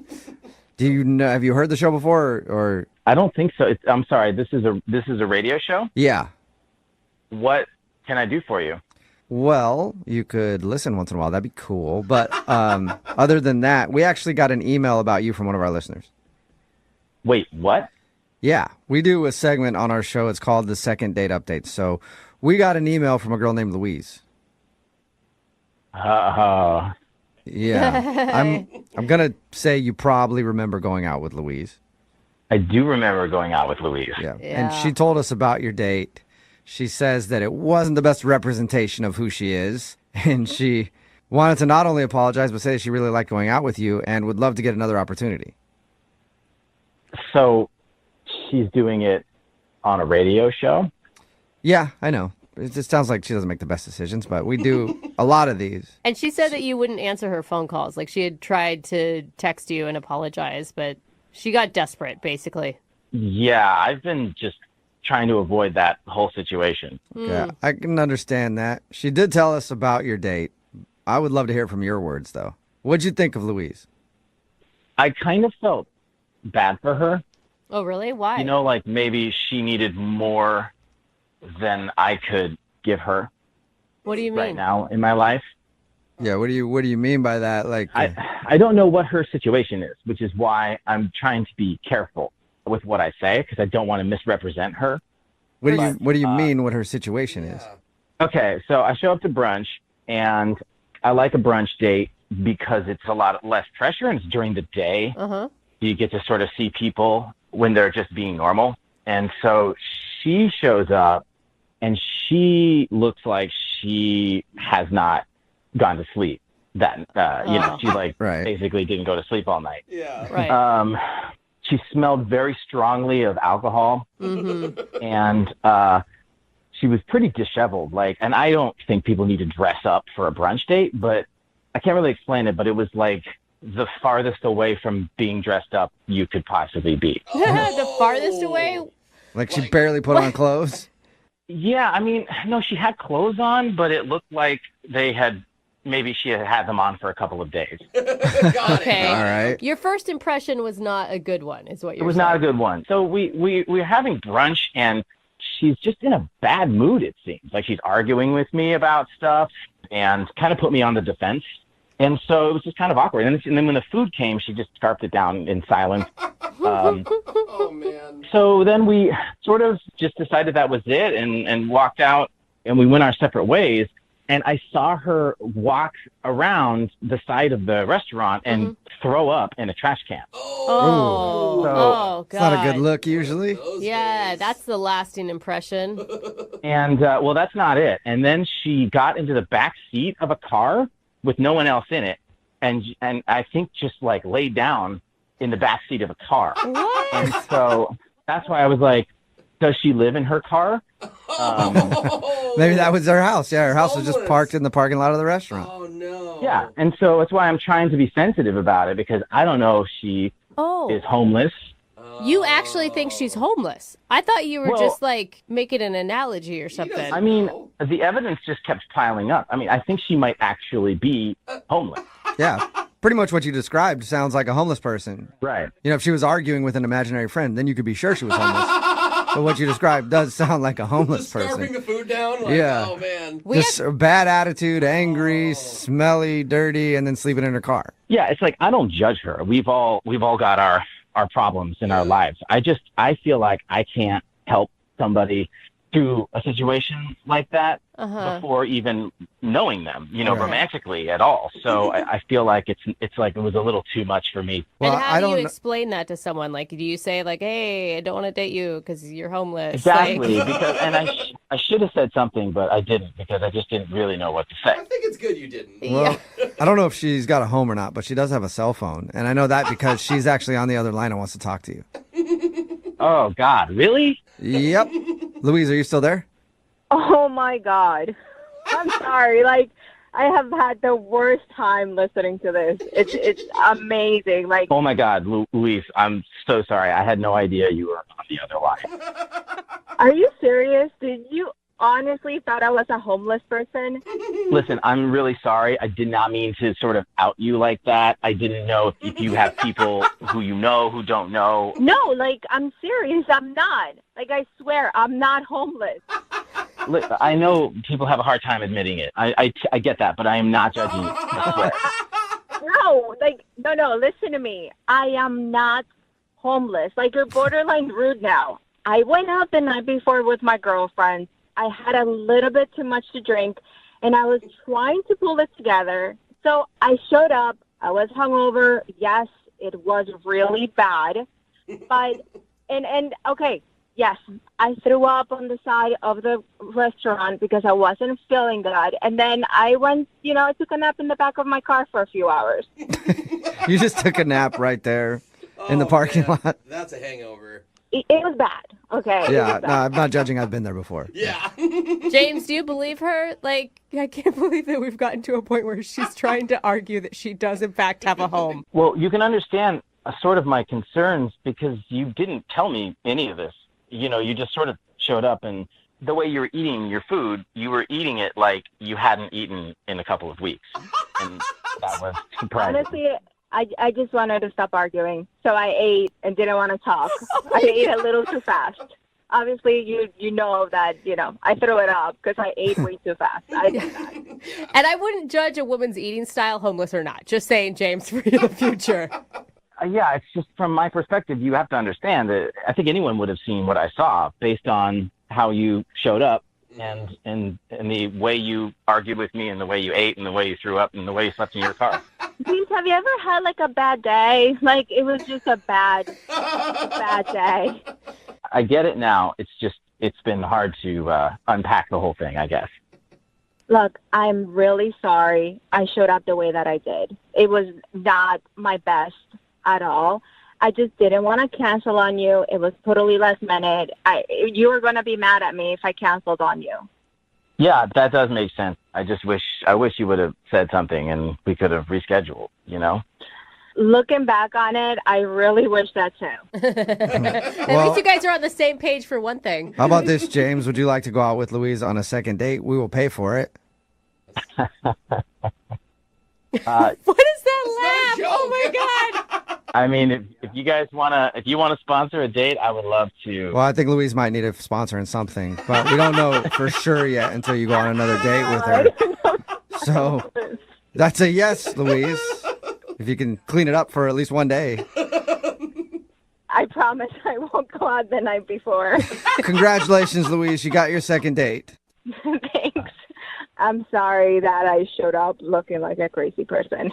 do you know? Have you heard the show before, or? I don't think so. I'm sorry. This is a radio show? Yeah. What can I do for you? Well, you could listen once in a while. That'd be cool. But other than that, we actually got an email about you from one of our listeners. Wait, what? Yeah, we do a segment on our show. It's called the Second Date Update. So we got an email from a girl named Louise. Yeah. I'm gonna say you probably remember going out with Louise. I do remember going out with Louise. Yeah. And she told us about your date. She says that it wasn't the best representation of who she is, and she wanted to not only apologize, but say she really liked going out with you and would love to get another opportunity. So she's doing it on a radio show? Yeah, I know. It just sounds like she doesn't make the best decisions, but we do a lot of these. And she said that you wouldn't answer her phone calls. Like she had tried to text you and apologize, but she got desperate, basically. Yeah, I've been just trying to avoid that whole situation. Yeah, I can understand that. She did tell us about your date. I would love to hear from your words, though. What'd you think of Louise? I kind of felt bad for her. Oh, really? Why? You know, like maybe she needed more than I could give her. What do you mean? Right now in my life. Yeah, what do you mean by that? Like, I don't know what her situation is, which is why I'm trying to be careful with what I say because I don't want to misrepresent her. What do you mean what her situation is? Okay, so I show up to brunch and I like a brunch date because it's a lot less pressure and it's during the day. Uh-huh. You get to sort of see people when they're just being normal. And so she shows up and she looks like she has not gone to sleep. She basically didn't go to sleep all night. Yeah. Right. She smelled very strongly of alcohol, and she was pretty disheveled. And I don't think people need to dress up for a brunch date, but I can't really explain it. But it was like the farthest away from being dressed up you could possibly be. The farthest away? Like she barely put on clothes? Yeah, I mean, no, she had clothes on, but it looked like maybe she had them on for a couple of days. Okay. All right. Your first impression was not a good one, is what you're saying. It was not a good one. So we were having brunch, and she's just in a bad mood, it seems. Like she's arguing with me about stuff and kind of put me on the defense. And so it was just kind of awkward. And then when the food came, she just scarfed it down in silence. Oh, man. So then we sort of just decided that was it and walked out, and we went our separate ways. And I saw her walk around the side of the restaurant and throw up in a trash can. Oh, God. It's not a good look usually. Yeah, that's the lasting impression. And, well, that's not it. And then she got into the back seat of a car with no one else in it. And I think just laid down in the back seat of a car. What? And so that's why I was like, does she live in her car? Maybe that was her house. Yeah, her house was just parked in the parking lot of the restaurant. Oh, no. Yeah, and so that's why I'm trying to be sensitive about it because I don't know if she is homeless. You actually think she's homeless. I thought you were just making an analogy or something. I mean, the evidence just kept piling up. I mean, I think she might actually be homeless. Yeah, pretty much what you described sounds like a homeless person. Right. You know, if she was arguing with an imaginary friend, then you could be sure she was homeless. But what you described does sound like a homeless person. Scarfing the food down? Yeah. Oh, man. Just a bad attitude, angry, smelly, dirty, and then sleeping in her car. Yeah, it's like I don't judge her. We've all got our problems in our lives. I feel like I can't help somebody through a situation like that before even knowing them, romantically at all. So I feel like it's like it was a little too much for me. Well, and how do you explain that to someone? Like, do you say hey, I don't want to date you because you're homeless? Exactly. Because I should have said something, but I didn't because I just didn't really know what to say. I think it's good you didn't. Well, I don't know if she's got a home or not, but she does have a cell phone. And I know that because she's actually on the other line and wants to talk to you. Oh, God. Really? Yep. Louise, are you still there? Oh, my God. I'm sorry. I have had the worst time listening to this. It's amazing. Oh, my God, Louise, I'm so sorry. I had no idea you were on the other line. Are you serious? Did you honestly thought I was a homeless person? Listen, I'm really sorry. I did not mean to sort of out you like that. I didn't know if you have people who you know who don't know. No, I'm serious. I'm not. I swear, I'm not homeless. Look, I know people have a hard time admitting it. I get that, but I am not judging you. I swear. No, listen to me. I am not homeless. You're borderline rude now. I went out the night before with my girlfriend. I had a little bit too much to drink, and I was trying to pull it together. So I showed up. I was hungover. Yes, it was really bad. But, okay, yes, I threw up on the side of the restaurant because I wasn't feeling good. And then I went, I took a nap in the back of my car for a few hours. You just took a nap right there. in the parking lot. That's a hangover. It was bad. Okay. Yeah, no, I'm not judging. I've been there before. Yeah. James, do you believe her? Like, I can't believe that we've gotten to a point where she's trying to argue that she does, in fact, have a home. Well, you can understand sort of my concerns because you didn't tell me any of this. You know, you just sort of showed up, and the way you were eating your food, you were eating it like you hadn't eaten in a couple of weeks. And that was surprising. Honestly, I just wanted to stop arguing. So I ate and didn't want to talk. I ate a little too fast. Obviously, you know that, I threw it up because I ate way too fast. I did that. And I wouldn't judge a woman's eating style, homeless or not. Just saying, James, for the future. Yeah, it's just from my perspective, you have to understand that I think anyone would have seen what I saw based on how you showed up and the way you argued with me and the way you ate and the way you threw up and the way you slept in your car. James, have you ever had like a bad day? Like it was just a bad day. I get it now. It's been hard to unpack the whole thing, I guess. Look, I'm really sorry I showed up the way that I did. It was not my best at all. I just didn't want to cancel on you. It was totally last minute. You were going to be mad at me if I canceled on you. Yeah, that does make sense. I wish you would have said something and we could have rescheduled, Looking back on it, I really wish that too. At least you guys are on the same page for one thing. How about this, James? Would you like to go out with Louise on a second date? We will pay for it. What is that laugh? Oh my God. I mean, if you guys if you want to sponsor a date, I would love to. Well, I think Louise might need a sponsor in something, but we don't know for sure yet until you go on another date with her. So that's a yes, Louise. If you can clean it up for at least one day. I promise I won't go out the night before. Congratulations, Louise. You got your second date. Thanks. I'm sorry that I showed up looking like a crazy person.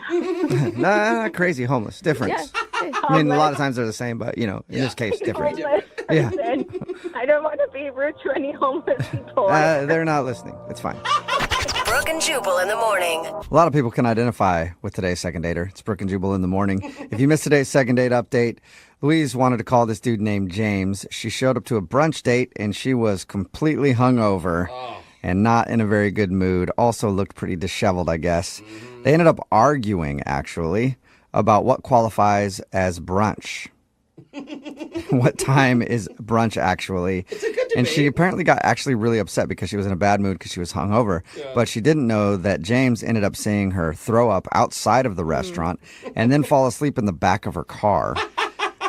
Nah, crazy, homeless. Difference. Yeah. I mean, a lot of times they're the same, but, in this case, different. Yeah. I don't want to be rude to any homeless people. They're not listening. It's fine. Brooke and Jubal in the morning. A lot of people can identify with today's second dater. It's Brooke and Jubal in the morning. If you missed today's second date update, Louise wanted to call this dude named James. She showed up to a brunch date, and she was completely hungover. And not in a very good mood. Also looked pretty disheveled, I guess. They ended up arguing, actually, about what qualifies as brunch. What time is brunch, actually? It's a good debate. And she apparently got actually really upset because she was in a bad mood because she was hungover. Yeah. But she didn't know that James ended up seeing her throw up outside of the restaurant and then fall asleep in the back of her car.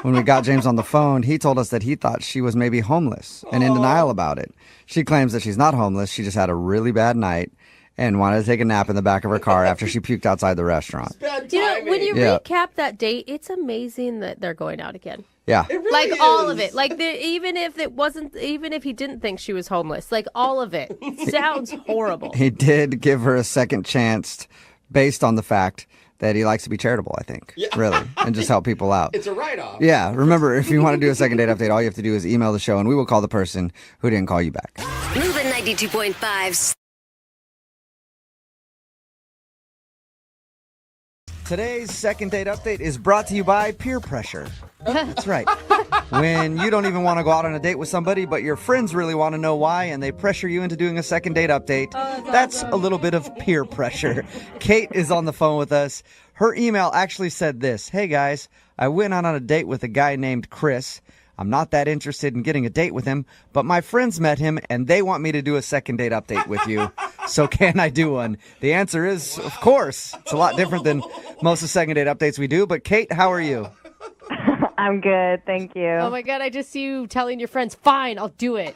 When we got James on the phone, he told us that he thought she was maybe homeless and in denial about it. She claims that she's not homeless. She just had a really bad night and wanted to take a nap in the back of her car after she puked outside the restaurant. When you recap that date, it's amazing that they're going out again. Yeah. It really is. All of it. Like even if he didn't think she was homeless, like all of it. It sounds horrible. He did give her a second chance based on the fact that he likes to be charitable, I think. Yeah. Really. And just help people out. It's a write-off. Yeah. Remember, if you want to do a second date update, all you have to do is email the show and we will call the person who didn't call you back. Moving 92.5. Today's second date update is brought to you by peer pressure. That's right. When you don't even want to go out on a date with somebody, but your friends really want to know why, and they pressure you into doing a second date update, that's a little bit of peer pressure. Kate is on the phone with us. Her email actually said this: "Hey guys, I went out on a date with a guy named Chris. I'm not that interested in getting a date with him, but my friends met him and they want me to do a second date update with you. So can I do one?" The answer is, of course. It's a lot different than most of the second date updates we do. But Kate, how are you? I'm good, thank you. Oh my God, I just see you telling your friends, fine, I'll do it.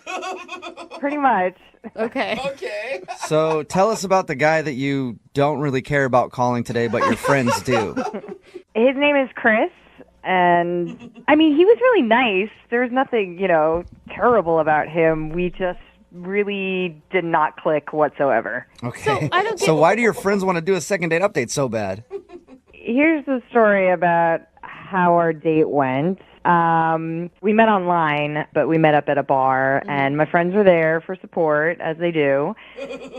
Pretty much. Okay. Okay. So tell us about the guy that you don't really care about calling today, but your friends do. His name is Chris. And, I mean, he was really nice. There was nothing, terrible about him. We just really did not click whatsoever. Okay. So why do your friends want to do a second date update so bad? Here's the story about how our date went. We met online, but we met up at a bar, and my friends were there for support, as they do.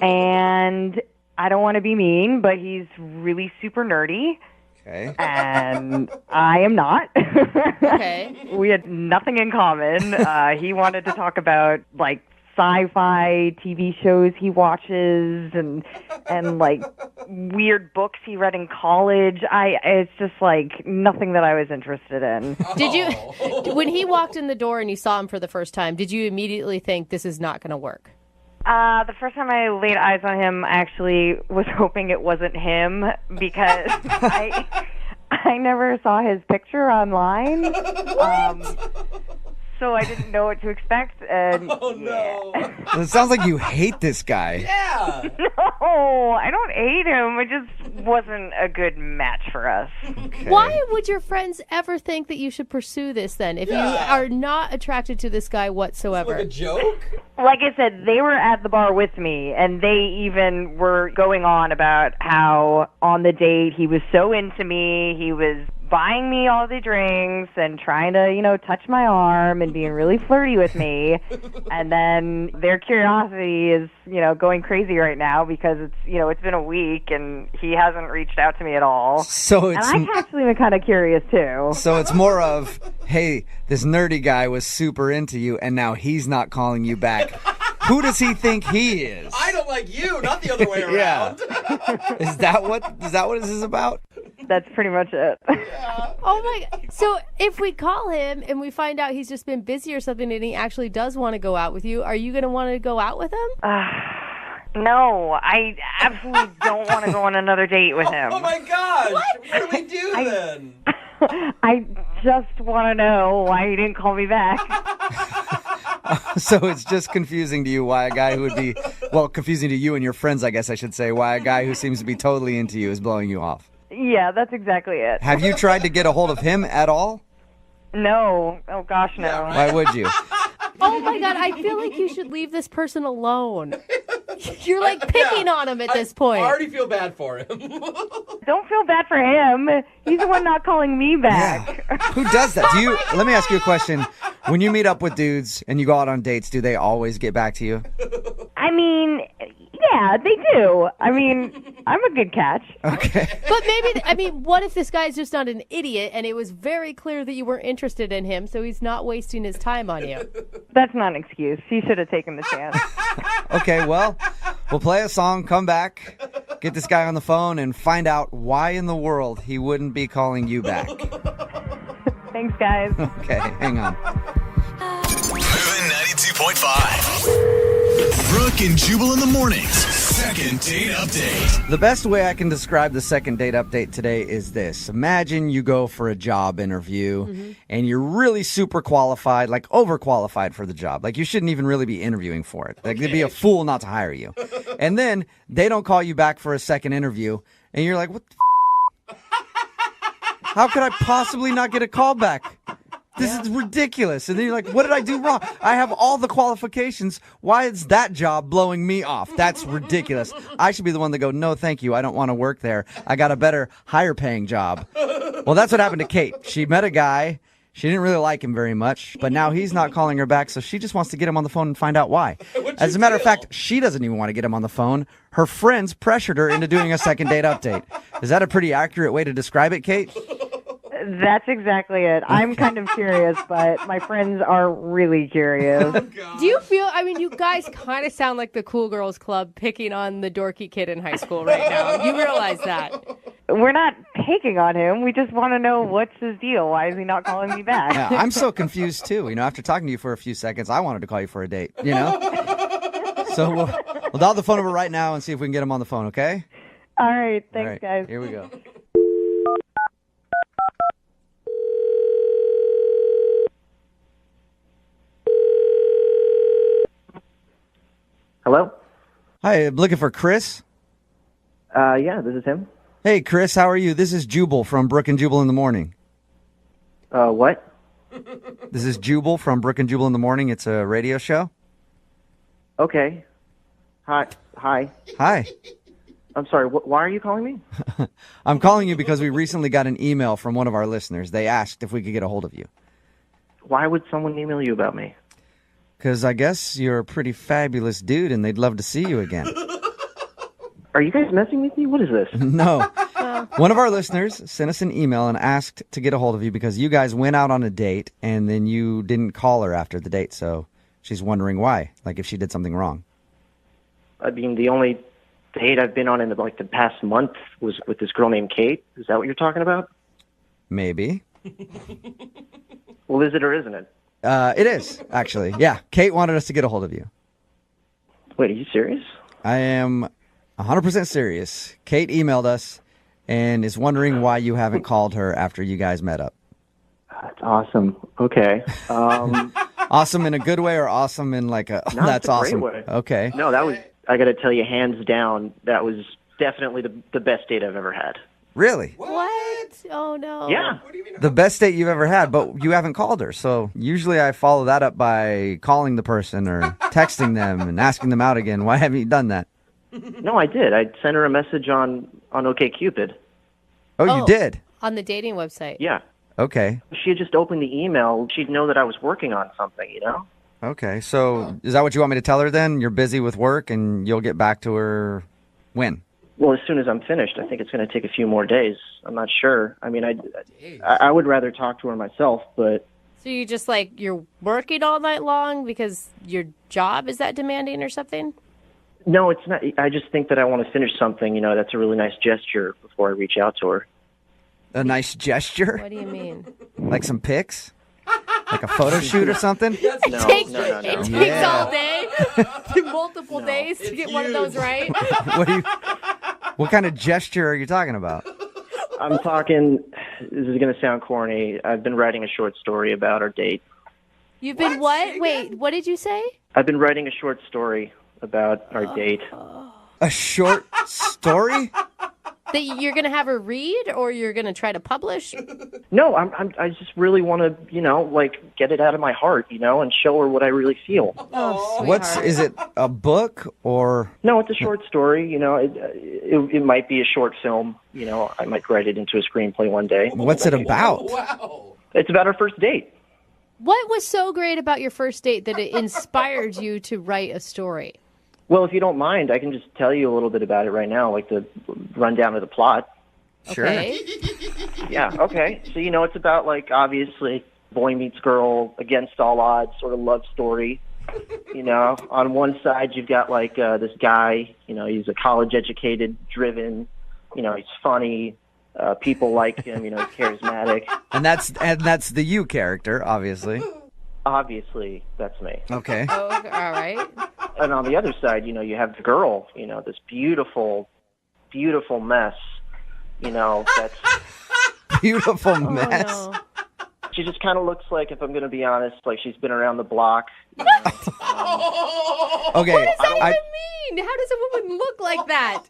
And I don't want to be mean, but he's really super nerdy. Okay. And I am not. Okay. We had nothing in common. He wanted to talk about like sci-fi TV shows he watches and like weird books he read in college. It's just like nothing that I was interested in. Did you, when he walked in the door and you saw him for the first time, did you immediately think this is not going to work? The first time I laid eyes on him, I actually was hoping it wasn't him because I never saw his picture online. So I didn't know what to expect. And It sounds like you hate this guy. Yeah. No, I don't hate him. It just wasn't a good match for us. Okay. Why would your friends ever think that you should pursue this then if you are not attracted to this guy whatsoever? Like a joke? Like I said, they were at the bar with me, and they even were going on about how on the date he was so into me. He was buying me all the drinks and trying to, touch my arm and being really flirty with me. And then their curiosity is, going crazy right now because it's been a week and he hasn't reached out to me at all. So it's and I actually been kind of curious too. So it's more of, hey, this nerdy guy was super into you and now he's not calling you back. Who does he think he is? I don't like you, not the other way around. Yeah. Is that what this is about? That's pretty much it. Oh my God. So if we call him and we find out he's just been busy or something and he actually does want to go out with you, are you going to want to go out with him? No, I absolutely don't want to go on another date with him. Oh my gosh. What do we do then? I just want to know why he didn't call me back. So it's just confusing to you why a guy who would be, confusing to you and your friends, I guess I should say, why a guy who seems to be totally into you is blowing you off. Yeah, that's exactly it. Have you tried to get a hold of him at all? No. Oh, gosh, no. Yeah, right. Why would you? Oh my God, I feel like you should leave this person alone. You're like picking on him at this point. I already feel bad for him. Don't feel bad for him. He's the one not calling me back. Yeah. Who does that? Let me ask you a question. When you meet up with dudes and you go out on dates, do they always get back to you? I mean, yeah, they do. I mean, I'm a good catch. Okay. But maybe, what if this guy's just not an idiot and it was very clear that you weren't interested in him, so he's not wasting his time on you? That's not an excuse. He should have taken the chance. Okay, well, we'll play a song, come back, get this guy on the phone, and find out why in the world he wouldn't be calling you back. Thanks, guys. Okay, hang on. Moving 92.5. Brooke and Jubal in the mornings. Second date update. The best way I can describe the second date update today is this. Imagine you go for a job interview and you're really super qualified, like overqualified for the job. Like you shouldn't even really be interviewing for it. Like they'd be a fool not to hire you. And then they don't call you back for a second interview and you're like, what the How could I possibly not get a call back? This is ridiculous. And then you're like, what did I do wrong? I have all the qualifications. Why is that job blowing me off? That's ridiculous. I should be the one to go, no, thank you. I don't want to work there. I got a better, higher paying job. Well, that's what happened to Kate. She met a guy. She didn't really like him very much, but now he's not calling her back, so she just wants to get him on the phone and find out why. As a matter of fact, she doesn't even want to get him on the phone. Her friends pressured her into doing a second date update. Is that a pretty accurate way to describe it, Kate? That's exactly it. I'm kind of curious, but my friends are really curious. Do you feel, you guys kind of sound like the Cool Girls Club picking on the dorky kid in high school right now. You realize that. We're not picking on him. We just want to know what's his deal. Why is he not calling me back? Yeah, I'm so confused, too. After talking to you for a few seconds, I wanted to call you for a date, So we'll dial the phone over right now and see if we can get him on the phone, okay? All right. Thanks, All right, guys. Here we go. Hello? Hi, I'm looking for Chris. Yeah, this is him. Hey, Chris, how are you? This is Jubal from Brooke and Jubal in the morning. What? This is Jubal from Brooke and Jubal in the morning. It's a radio show. Okay. Hi. Hi. I'm sorry, why are you calling me? I'm calling you because we recently got an email from one of our listeners. They asked if we could get a hold of you. Why would someone email you about me? Because I guess you're a pretty fabulous dude and they'd love to see you again. Are you guys messing with me? What is this? No. One of our listeners sent us an email and asked to get a hold of you because you guys went out on a date and then you didn't call her after the date. So she's wondering why, like if she did something wrong. I mean, the only date I've been on in the past month was with this girl named Kate. Is that what you're talking about? Maybe. Well, is it or isn't it? It is, actually. Yeah, Kate wanted us to get a hold of you. Wait, are you serious? I am 100% serious. Kate emailed us and is wondering why you haven't called her after you guys met up. That's awesome. Okay. Awesome in a good way or awesome in like a, No, that's it's a awesome. great way. Okay. No, that was, I got to tell you, hands down, that was definitely the best date I've ever had. Really? What? Oh, no. Yeah. The best date you've ever had, but you haven't called her. So usually I follow that up by calling the person or texting them and asking them out again. Why haven't you done that? No, I did. I sent her a message on OkCupid. Oh, you did? On the dating website. Yeah. Okay. If she had just opened the email, she'd know that I was working on something, you know? Okay. So is that what you want me to tell her then? You're busy with work and you'll get back to her when? Well, as soon as I'm finished. I think it's going to take a few more days. I'm not sure. I mean, I would rather talk to her myself, but... So you just you're working all night long because your job is that demanding or something? No, it's not. I just think that I want to finish something, you know, that's a really nice gesture before I reach out to her. A nice gesture? What do you mean? Like some pics? Like a photo shoot or something? It takes all day, multiple days to get one of those right. What kind of gesture are you talking about? I'm talking, this is going to sound corny. I've been writing a short story about our date. You've been what? Wait, what did you say? I've been writing a short story about our date. A short story? That you're going to have her read or you're going to try to publish? No, I just really want to, you know, get it out of my heart, you know, and show her what I really feel. Oh, is it a book or? No, it's a short story, you know, it might be a short film, you know, I might write it into a screenplay one day. What's it about? Wow. It's about our first date. What was so great about your first date that it inspired you to write a story? Well, if you don't mind, I can just tell you a little bit about it right now, like the rundown of the plot. Sure. Okay. Yeah, okay. So, you know, it's about, obviously, boy meets girl, against all odds, sort of love story. You know, on one side, you've got, this guy, you know, he's a college-educated, driven, you know, he's funny. People like him, you know, he's charismatic. And that's the you character, obviously. Obviously, that's me. Okay. Oh, all right. And on the other side, you know, you have the girl, you know, this beautiful, beautiful mess, you know, that's... Beautiful mess? No. She just kind of looks like, if I'm going to be honest, like she's been around the block. Okay. What does that even mean? How does a woman look like that?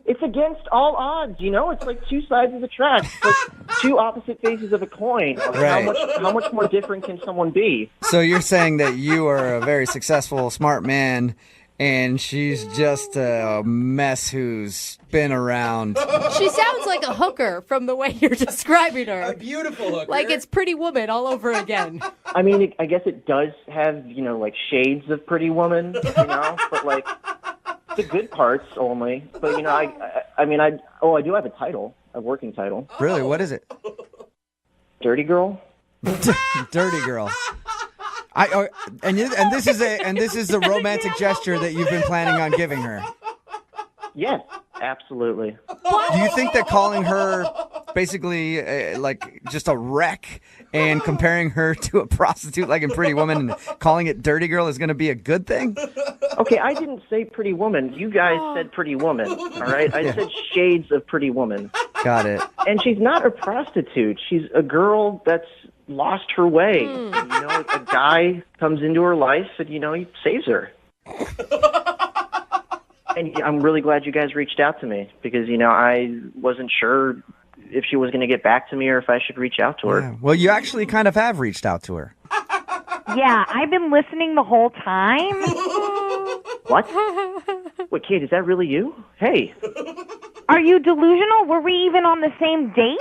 It's against all odds, you know? It's like two sides of the track. It's like two opposite faces of a coin. Right. How much more different can someone be? So you're saying that you are a very successful, smart man, and she's just a mess who's been around. She sounds like a hooker from the way you're describing her. A beautiful hooker. Like it's Pretty Woman all over again. I mean, I guess it does have, you know, shades of Pretty Woman, you know? But, the good parts only. But, you know, I do have a title, a working title. Really? What is it? Dirty Girl. Dirty Girl. And this is the romantic gesture that you've been planning on giving her. Yes, absolutely. Do you think that calling her basically just a wreck and comparing her to a prostitute like in Pretty Woman and calling it Dirty Girl is going to be a good thing? Okay, I didn't say Pretty Woman. You guys said Pretty Woman, all right? I said shades of Pretty Woman. Got it. And she's not a prostitute. She's a girl that's lost her way. And, you know, a guy comes into her life and, you know, he saves her. And I'm really glad you guys reached out to me because, you know, I wasn't sure if she was going to get back to me or if I should reach out to her. Yeah. Well, you actually kind of have reached out to her. Yeah, I've been listening the whole time. What? Wait, Kate, is that really you? Hey. Are you delusional? Were we even on the same date?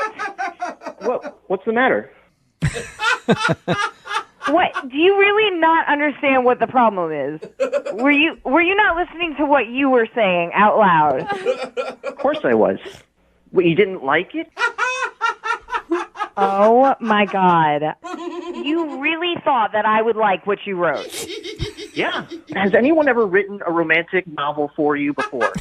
What's the matter? What? Do you really not understand what the problem is? Were you not listening to what you were saying out loud? Of course I was. What, you didn't like it? Oh my God. You really thought that I would like what you wrote? Yeah. Has anyone ever written a romantic novel for you before?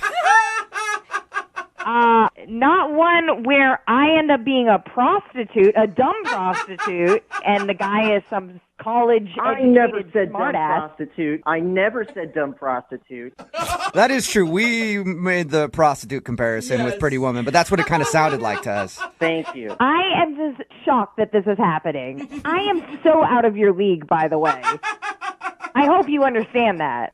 Not one where I end up being a prostitute, a dumb prostitute, and the guy is some college I never said dumb smartass. prostitute. I never said dumb prostitute. That is true. We made the prostitute comparison with Pretty Woman, but that's what it kind of sounded like to us. Thank you. I am just shocked that this is happening. I am so out of your league, by the way. I hope you understand that.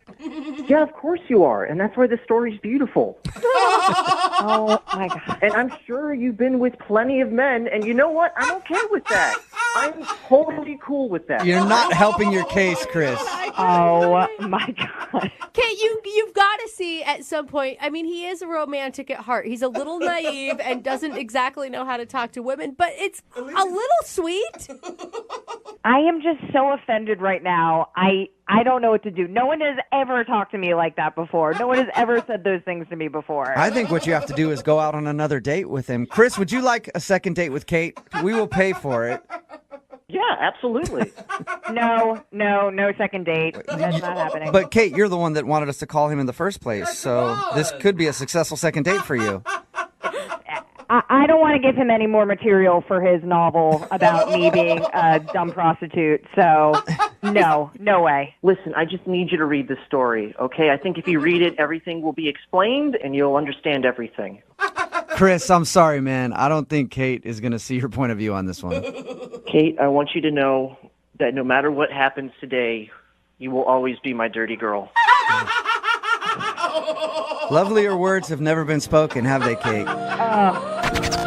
Yeah, of course you are, and that's why the story's beautiful. Oh, my God. And I'm sure you've been with plenty of men, and you know what? I'm okay with that. I'm totally cool with that. You're not helping your case, Chris. Oh, my God. Kate, you've got to see at some point. I mean, he is a romantic at heart. He's a little naive and doesn't exactly know how to talk to women, but it's a little sweet. I am just so offended right now. I don't know what to do. No one has ever talked to me like that before. No one has ever said those things to me before. I think what you have to do is go out on another date with him. Chris, would you like a second date with Kate? We will pay for it. Yeah, absolutely. No second date. That's not happening. But Kate, you're the one that wanted us to call him in the first place, so this could be a successful second date for you. I don't want to give him any more material for his novel about me being a dumb prostitute, so no way. Listen, I just need you to read the story, okay? I think if you read it, everything will be explained, and you'll understand everything. Chris, I'm sorry, man. I don't think Kate is going to see your point of view on this one. Kate, I want you to know that no matter what happens today, you will always be my dirty girl. Lovelier words have never been spoken, have they, Kate?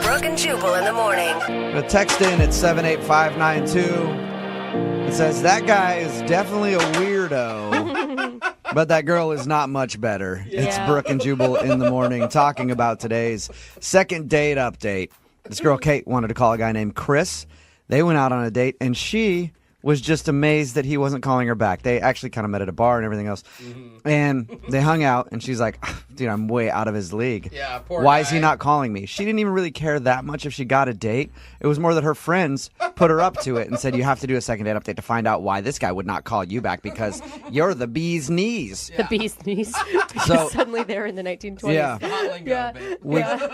Brooke and Jubal in the morning. A text in at 78592. It says, that guy is definitely a weirdo, but that girl is not much better. Yeah. It's Brooke and Jubal in the morning talking about today's second date update. This girl, Kate, wanted to call a guy named Chris. They went out on a date, and she was just amazed that he wasn't calling her back. They actually kind of met at a bar and everything else. And they hung out, and she's like, dude, I'm way out of his league. Yeah, poor Why guy. is he not calling me? She didn't even really care that much if she got a date. It was more that her friends put her up to it and said, you have to do a second date update to find out why this guy would not call you back because you're the bee's knees. The bee's knees. Because So- suddenly they're in the 1920s. Yeah.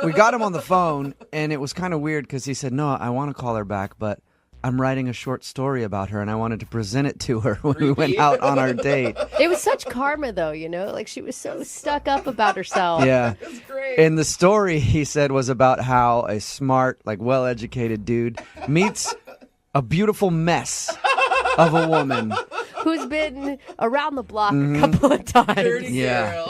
We got him on the phone, and it was kind of weird because he said, no, I want to call her back, but I'm writing a short story about her, and I wanted to present it to her when we went out on our date. It was such karma, though, you know? Like, she was so stuck up about herself. Yeah. And the story, he said, was about how a smart, like, well-educated dude meets a beautiful mess of a woman. Who's been around the block a couple of times. Yeah.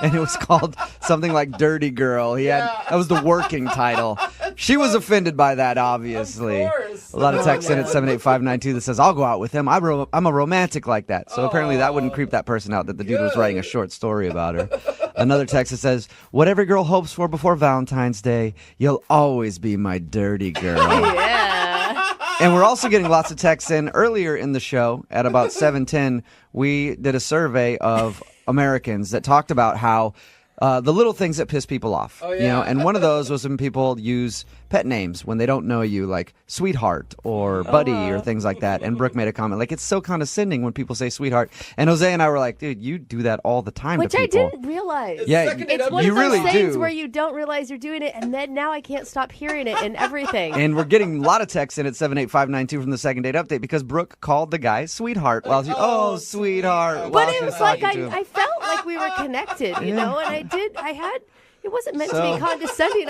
And it was called something like Dirty Girl. That was the working title. She was offended by that, obviously. A lot of text in at 78592 that says, I'll go out with him. I'm a romantic like that. So apparently that wouldn't creep that person out that the dude was writing a short story about her. Another text that says, what every girl hopes for before Valentine's Day, you'll always be my dirty girl. Yeah. And we're also getting lots of texts in. Earlier in the show, at about 7:10, we did a survey of Americans that talked about how the little things that piss people off. Oh, yeah. You know, and one of those was when people use pet names when they don't know you, like sweetheart or buddy or things like that. And Brooke made a comment, like, it's so condescending when people say sweetheart. And Jose and I were like, dude, you do that all the time Which to I people. didn't realize. Yeah, It's one you of those really things do. where you don't realize you're doing it, and then now I can't stop hearing it in everything. And we're getting a lot of texts in at 78592 from the second date update because Brooke called the guy sweetheart while she, sweetheart. But while it she was like talking to him. I felt like we were connected, you know, and it wasn't meant to So- be condescending.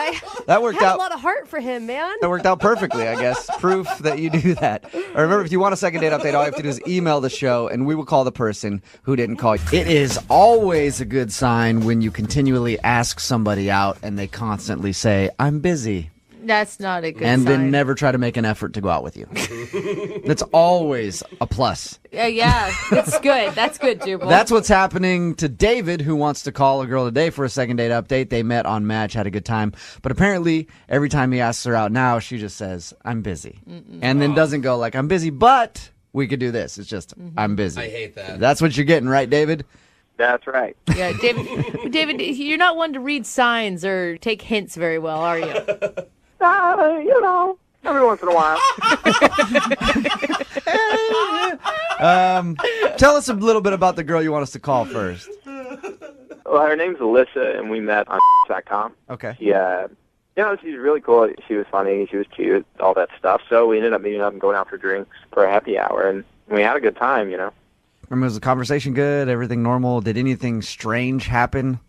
That worked had out. a lot of heart for him, man. That worked out perfectly, I guess. Proof that you do that. Or remember, if you want a second date update, all you have to do is email the show, and we will call the person who didn't call you. It is always a good sign when you continually ask somebody out, and they constantly say, I'm busy. That's not a good and sign. then never try to make an effort to go out with you. That's always a plus. Yeah, it's good. That's good, Jubal. That's what's happening to David, who wants to call a girl today for a second date update. They met on Match, had a good time. But apparently, every time he asks her out now, she just says, I'm busy. And then doesn't go like, I'm busy, but we could do this. It's just, I'm busy. I hate that. That's what you're getting, right, David? That's right. Yeah, David, you're not one to read signs or take hints very well, are you? Every once in a while. Tell us a little bit about the girl you want us to call first. Well, her name's Alyssa, and we met on .com. Okay. Yeah. She's really cool. She was funny. She was cute, all that stuff. So we ended up meeting up and going out for drinks for a happy hour, and we had a good time, Was the conversation good? Everything normal? Did anything strange happen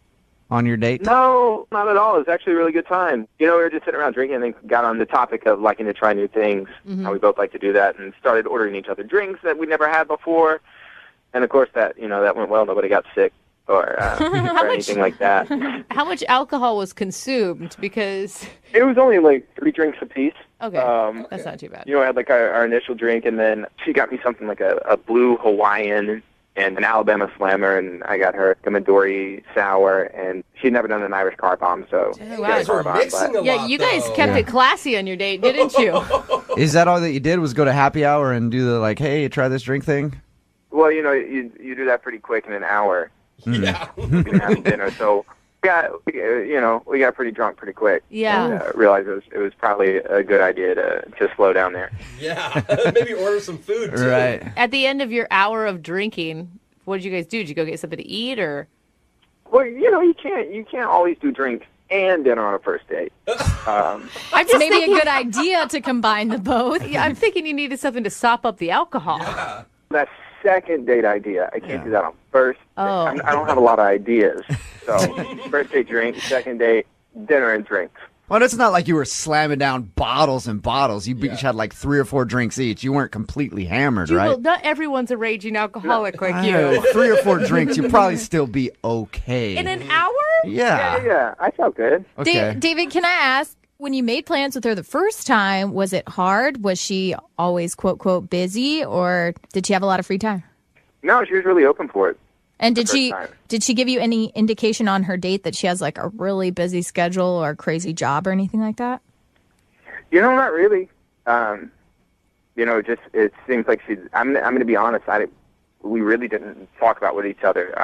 on your date? No, not at all. It was actually a really good time. We were just sitting around drinking and got on the topic of liking to try new things, how we both like to do that, and started ordering each other drinks that we never had before. And, of course, that went well. Nobody got sick or anything like that. How much alcohol was consumed? Because it was only like 3 drinks apiece. Okay, that's not too bad. I had like our initial drink, and then she got me something like a blue Hawaiian and an Alabama Slammer, and I got her a Midori Sour, and she'd never done an Irish car bomb, so you guys were mixing a lot, you guys kept it classy on your date, didn't you? Is that all that you did, was go to happy hour and do the, hey, try this drink thing? Well, you do that pretty quick in an hour. Yeah. We didn't have dinner, so we got pretty drunk pretty quick. Yeah. And, realized it was probably a good idea to slow down there. Yeah. Maybe order some food, too. Right. At the end of your hour of drinking, what did you guys do? Did you go get something to eat, or? Well, you can't always do drink and dinner on a first date. It's maybe a good idea to combine the both. Yeah, I'm thinking you needed something to sop up the alcohol. Yeah. That second date idea, I can't do that on first. Oh. I don't have a lot of ideas. So first date drink, second date dinner and drinks. Well, it's not like you were slamming down bottles and bottles. You each had 3 or 4 drinks each. You weren't completely hammered, Jubal, right? Not everyone's a raging alcoholic like you. 3 or 4 drinks, you'd probably still be okay. In an hour? Yeah. I felt good. Okay. David, can I ask, when you made plans with her the first time, was it hard? Was she always, quote, quote, busy, or did she have a lot of free time? No, she was really open for it. And did she give you any indication on her date that she has a really busy schedule or crazy job or anything like that? Not really. It seems like she's. I'm going to be honest. We really didn't talk about with each other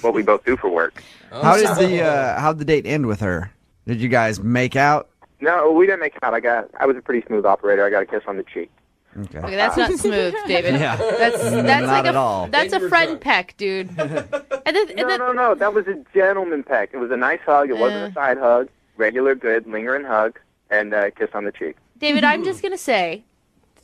what we both do for work. How'd the date end with her? Did you guys make out? No, we didn't make out. I was a pretty smooth operator. I got a kiss on the cheek. Okay. That's not smooth, David. Yeah. That's Not at all. That's a friend peck, dude. No. That was a gentleman peck. It was a nice hug. It wasn't a side hug. Regular, good, lingering hug, and a kiss on the cheek. David, I'm just going to say,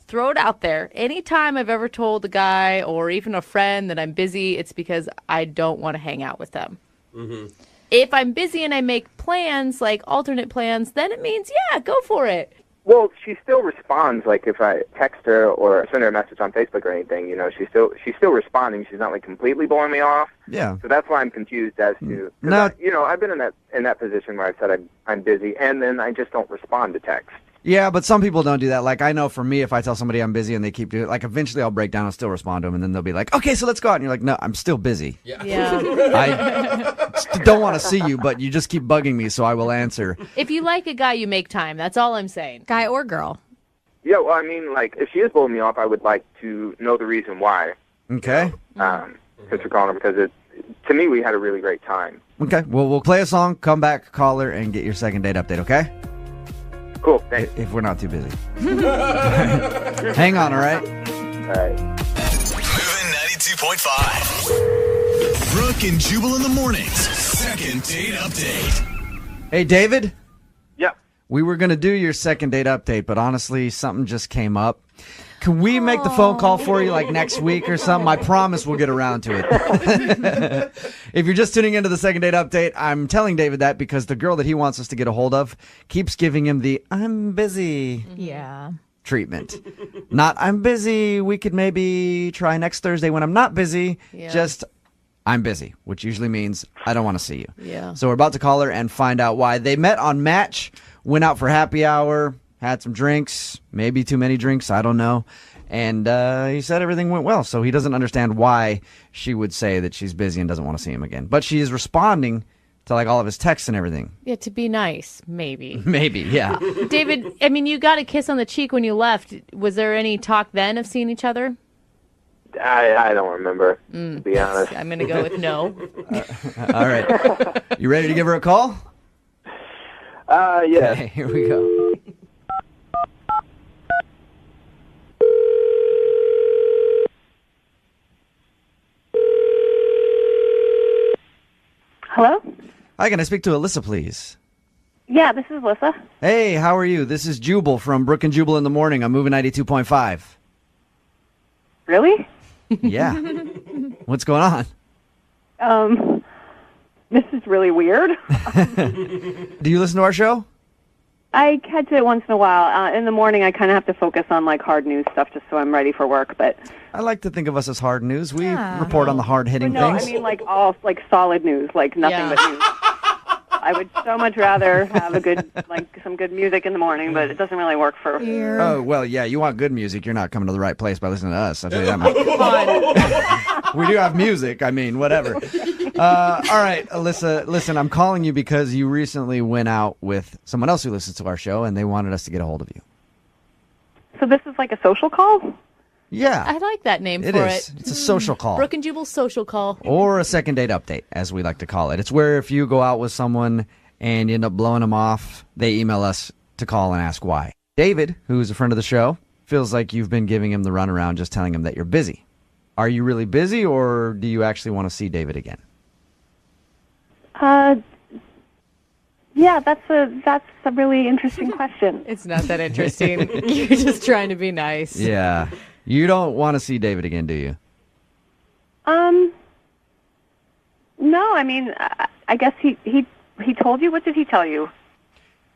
throw it out there. Anytime I've ever told a guy or even a friend that I'm busy, it's because I don't want to hang out with them. Mm-hmm. If I'm busy and I make plans, alternate plans, then it means, yeah, go for it. Well, she still responds. If I text her or send her a message on Facebook or anything, she's still responding. She's not completely blowing me off. Yeah. So that's why I'm confused as to. No. I've been in that position where I said I'm busy, and then I just don't respond to text. Yeah, but some people don't do that. I know for me, if I tell somebody I'm busy and they keep doing it, eventually I'll break down and still respond to them, and then they'll be like, okay, so let's go out. And you're like, no, I'm still busy. Yeah. I don't want to see you, but you just keep bugging me, so I will answer. If you like a guy, you make time. That's all I'm saying. Guy or girl? Yeah, well, if she is blowing me off, I would like to know the reason why. Okay. Since we're calling her, because to me, we had a really great time. Okay, well, we'll play a song, come back, call her, and get your second date update, okay? Cool, thanks. If we're not too busy. Hang on, all right? All right. Moving 92.5. Brooke and Jubal in the mornings. Second date update. Hey, David? Yeah. We were going to do your second date update, but honestly, something just came up. Can we make the phone call for you next week or something? I promise we'll get around to it. If you're just tuning into the second date update, I'm telling David that because the girl that he wants us to get a hold of keeps giving him the I'm busy treatment. Not I'm busy, we could maybe try next Thursday when I'm not busy. Yeah. Just I'm busy, which usually means I don't want to see you. Yeah. So we're about to call her and find out why. They met on Match, went out for happy hour, had some drinks, maybe too many drinks, I don't know. And he said everything went well, so he doesn't understand why she would say that she's busy and doesn't want to see him again. But she is responding to all of his texts and everything. Yeah, to be nice, maybe. Maybe, yeah. David, you got a kiss on the cheek when you left. Was there any talk then of seeing each other? I don't remember, to be honest. I'm going to go with no. All right. You ready to give her a call? Yeah. Okay, here we go. Hello? Hi, can I speak to Alyssa, please? Yeah, this is Alyssa. Hey, how are you? This is Jubal from Brooke and Jubal in the Morning. I'm moving 92.5. Really? Yeah. What's going on? This is really weird. Do you listen to our show? I catch it once in a while. In the morning, I kind of have to focus on like hard news stuff just so I'm ready for work. But I like to think of us as hard news. We report on the hard-hitting no, things. I mean like all like solid news, like nothing but news. I would so much rather have a good some good music in the morning, but it doesn't really work for. Oh, well, yeah, you want good music. You're not coming to the right place by listening to us. I'll tell you that much. We do have music. I mean, whatever. All right, Alyssa, listen, I'm calling you because you recently went out with someone else who listens to our show, and they wanted us to get a hold of you. So this is like a social call? Yeah. I like that name It for is. it. It's a social call. Brooke and Jubal's social call. Or a second date update, as we like to call it. It's where if you go out with someone and you end up blowing them off, they email us to call and ask why. David, who's a friend of the show, feels like you've been giving him the runaround just telling him that you're busy. Are you really busy, or do you actually want to see David again? Yeah, that's a really interesting question. It's not that interesting. You're just trying to be nice. Yeah. You don't want to see David again, do you? No, I mean, I guess he told you. What did he tell you?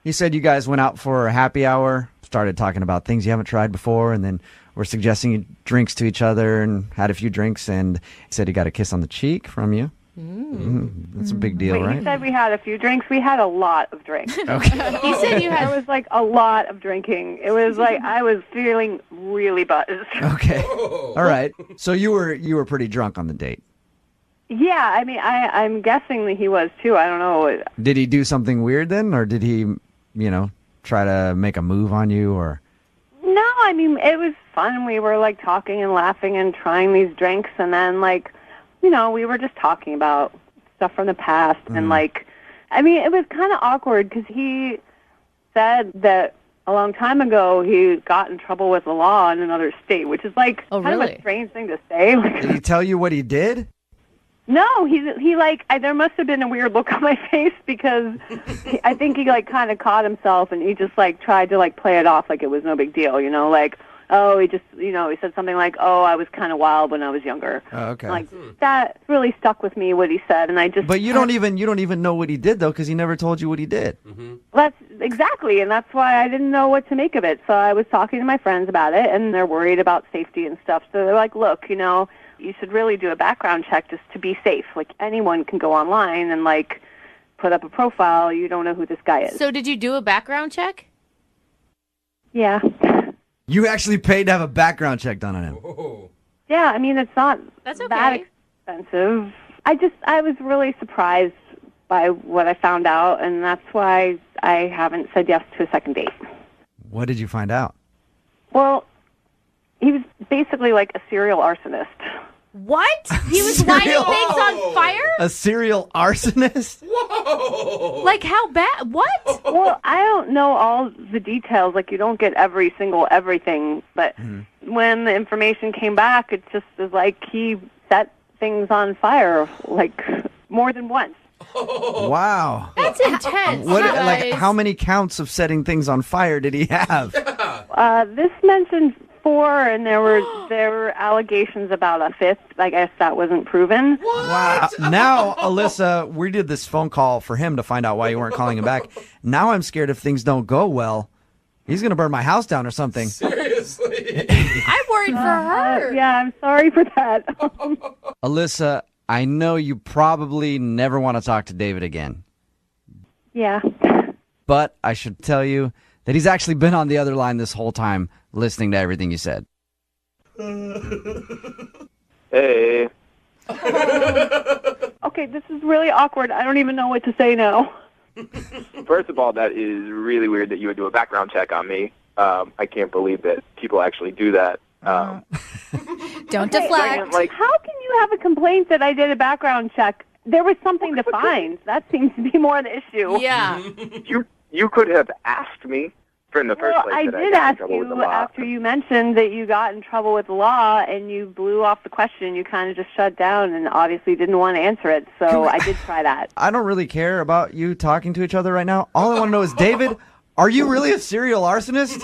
He said you guys went out for a happy hour, started talking about things you haven't tried before, and then were suggesting drinks to each other and had a few drinks, and he said he got a kiss on the cheek from you. That's a big deal, Wait, right? he said we had a few drinks. We had a lot of drinks. Okay. He said you had... It was like a lot of drinking. It was like I was feeling really buzzed. Okay. All right. So you were pretty drunk on the date. Yeah, I mean, I'm guessing that he was too. I don't know. Did he do something weird then, or did he, try to make a move on you, or? No, I mean, it was fun. We were like talking and laughing and trying these drinks, and then we were just talking about stuff from the past, and it was kind of awkward because he said that a long time ago he got in trouble with the law in another state, which is kind of a strange thing to say. Did he tell you what he did? No, there must have been a weird look on my face because I think he kind of caught himself and he just tried to play it off like it was no big deal, oh, he just, he said something like, oh, I was kind of wild when I was younger. Oh, okay. That really stuck with me, what he said, and I just... But you don't even know what he did, though, because he never told you what he did. Mm-hmm. That's exactly, and that's why I didn't know what to make of it. So I was talking to my friends about it, and they're worried about safety and stuff. So they're like, look, you should really do a background check just to be safe. Anyone can go online and, put up a profile. You don't know who this guy is. So did you do a background check? Yeah. You actually paid to have a background check done on him. Yeah, I mean, it's not That's okay. that expensive. I was really surprised by what I found out, and that's why I haven't said yes to a second date. What did you find out? Well, he was basically like a serial arsonist. What? He was lighting things on fire? A serial arsonist? Whoa! Like how bad? What? Well, I don't know all the details. You don't get every single everything. But when the information came back, it just was like he set things on fire, more than once. Wow. That's intense. How many counts of setting things on fire did he have? This mentioned 4, and there were allegations about a 5th. I guess that wasn't proven. What? Wow. Now, Alyssa, we did this phone call for him to find out why you weren't calling him back. Now I'm scared if things don't go well, he's going to burn my house down or something. Seriously? I'm worried for her. Yeah, I'm sorry for that. Alyssa, I know you probably never want to talk to David again. Yeah. But I should tell you that he's actually been on the other line this whole time listening to everything you said. Hey. Okay, this is really awkward. I don't even know what to say now. First of all, that is really weird that you would do a background check on me. I can't believe that people actually do that. Don't deflect. Like, how can you have a complaint that I did a background check? There was something to find. That seems to be more the issue. Yeah. You could have asked me in the first place. I did ask you after you mentioned that you got in trouble with the law and you blew off the question. You kind of just shut down and obviously didn't want to answer it. So I did try that. I don't really care about you talking to each other right now. All I want to know is, David, are you really a serial arsonist?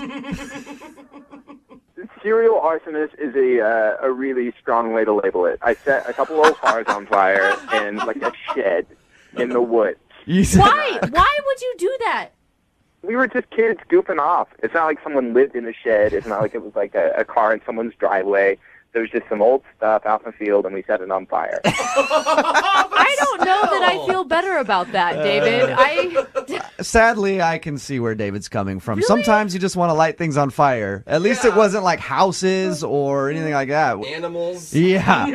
Serial arsonist is a really strong way to label it. I set a couple old cars on fire in like a shed in the woods. Why? Why would you do that? We were just kids goofing off. It's not like someone lived in the shed. It's not like it was like a car in someone's driveway. There was just some old stuff out in the field, and we set it on fire. I don't know that I feel better about that, David. Sadly, I can see where David's coming from. Really? Sometimes you just want to light things on fire. At least it wasn't like houses or anything like that. Animals. Yeah.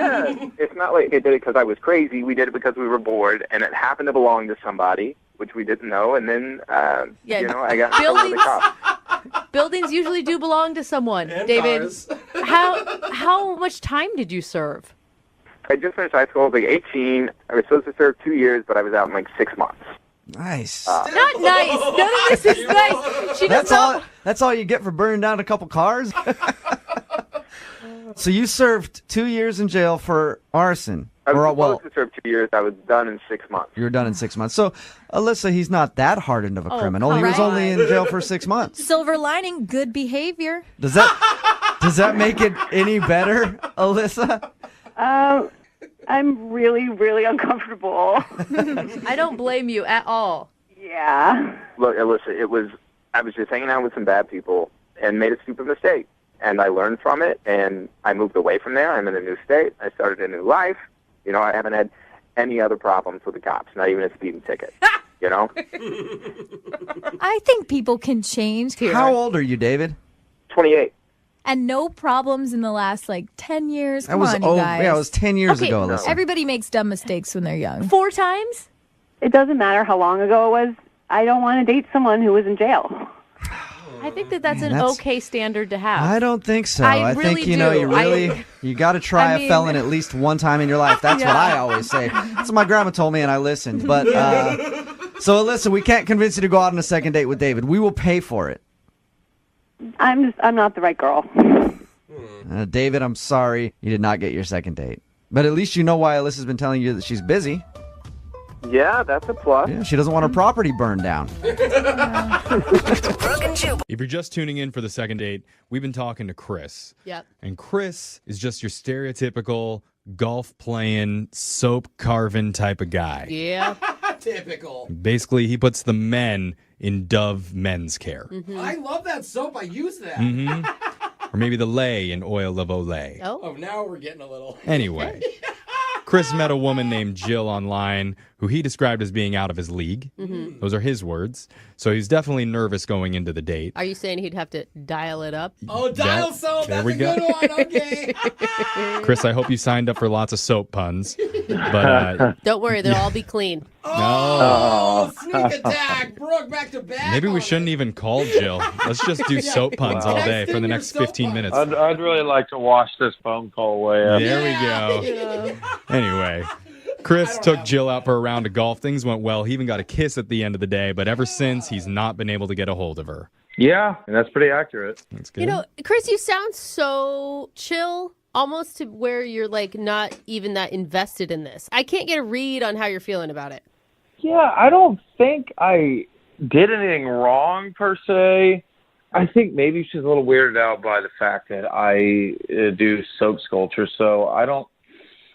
It's not like I did it because I was crazy. We did it because we were bored, and it happened to belong to somebody, which we didn't know. And then, I got in trouble with the cops. Buildings usually do belong to someone, And David. cars. How much time did you serve? I just finished high school. I was like 18. I was supposed to serve 2 years, but I was out in like 6 months. Nice. Not nice. None of this is nice. She does not. That's all you get for burning down a couple cars? So you served 2 years in jail for arson. I was supposed to serve 2 years. I was done in 6 months. You were done in 6 months. So, Alyssa, he's not that hardened of a criminal. He was right. only in jail for 6 months. Silver lining, good behavior. Does that make it any better, Alyssa? I'm really, really uncomfortable. I don't blame you at all. Yeah. Look, Alyssa, I was just hanging out with some bad people and made a stupid mistake. And I learned from it, and I moved away from there. I'm in a new state. I started a new life. I haven't had any other problems with the cops, not even a speeding ticket. I think people can change. How old are you, David? 28. And no problems in the last 10 years. Come on, you guys. Yeah, it was 10 years ago, Alyssa. Everybody makes dumb mistakes when they're young. 4 times? It doesn't matter how long ago it was. I don't want to date someone who was in jail. I think that's an okay standard to have. I don't think so. I think really do. you got to try a felon at least one time in your life. That's what I always say. That's what my grandma told me, and I listened. But so Alyssa, we can't convince you to go out on a second date with David. We will pay for it. I'm not the right girl. David, I'm sorry you did not get your second date. But at least you know why Alyssa's been telling you that she's busy. Yeah, that's a plus. Yeah, she doesn't want her property burned down. Brooke and Jubal. If you're just tuning in for the second date, we've been talking to Chris. Yep. And Chris is just your stereotypical golf playing, soap carving type of guy. Yeah. Typical. Basically, he puts the men in Dove men's care. Mm-hmm. I love that soap. I use that. Or maybe the lay in Oil of Olay. Oh, now we're getting a little. Anyway, Chris met a woman named Jill online who he described as being out of his league. Mm-hmm. Those are his words. So he's definitely nervous going into the date. Are you saying he'd have to dial it up? Oh, dial soap. There That's we a go. good one. Okay. Chris, I hope you signed up for lots of soap puns. But Don't worry, they'll all be clean. Oh, sneak attack. Brooke, back to back. maybe we shouldn't even call Jill. Let's just do soap puns all day for the next 15 minutes. I'd really like to wash this phone call away. There we go. Anyway, Chris took Jill out for a round of golf. Things went well. He even got a kiss at the end of the day, but ever since, he's not been able to get a hold of her. Yeah, and that's pretty accurate. That's good. Chris, you sound so chill, almost to where you're not even that invested in this. I can't get a read on how you're feeling about it. Yeah, I don't think I did anything wrong per se. I think maybe she's a little weirded out by the fact that I do soap sculpture, so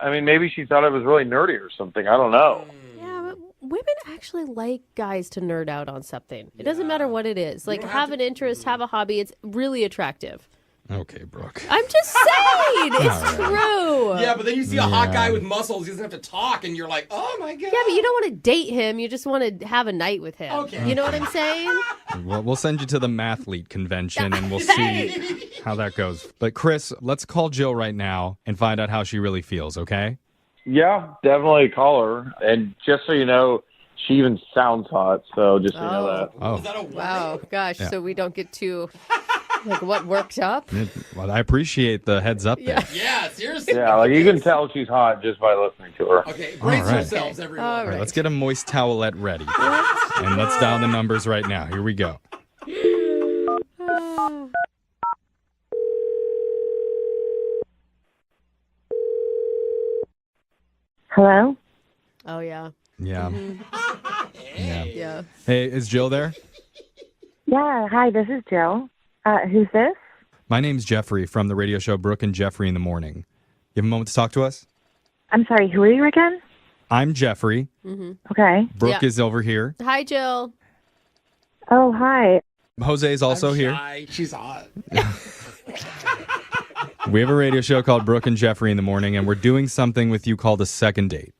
maybe she thought I was really nerdy or something. I don't know. Yeah, but women actually like guys to nerd out on something. It doesn't matter what it is. Have an interest, have a hobby. It's really attractive. Okay, Brooke. I'm just saying. It's true. Yeah, but then you see a hot guy with muscles. He doesn't have to talk, and you're like, oh, my God. Yeah, but you don't want to date him. You just want to have a night with him. Okay. You know what I'm saying? Well, we'll send you to the mathlete convention, and we'll see how that goes. But, Chris, let's call Jill right now and find out how she really feels, okay? Yeah, definitely call her. And just so you know, she even sounds hot, so just so you know that. Oh. Wow, gosh, Yeah. so we don't get too Like what worked up? Well, I appreciate the heads up there. Yeah, seriously. Yeah, like you can tell she's hot just by listening to her. Okay, brace All right. yourselves, everyone. All right, let's get a moist towelette ready. And let's dial the numbers right now. Here we go. Hello? Oh, yeah. Yeah. Yeah. Yeah. Hey, is Jill there? Yeah, hi, this is Jill. Who's this? My name's Jeffrey from the radio show Brooke and Jeffrey in the Morning. You have a moment to talk to us? I'm sorry, who are you again? I'm Jeffrey. Okay. Brooke is over here. Hi, Jill. Oh, hi. Jose is also here. She's hot. We have a radio show called Brooke and Jeffrey in the Morning, and we're doing something with you called a second date.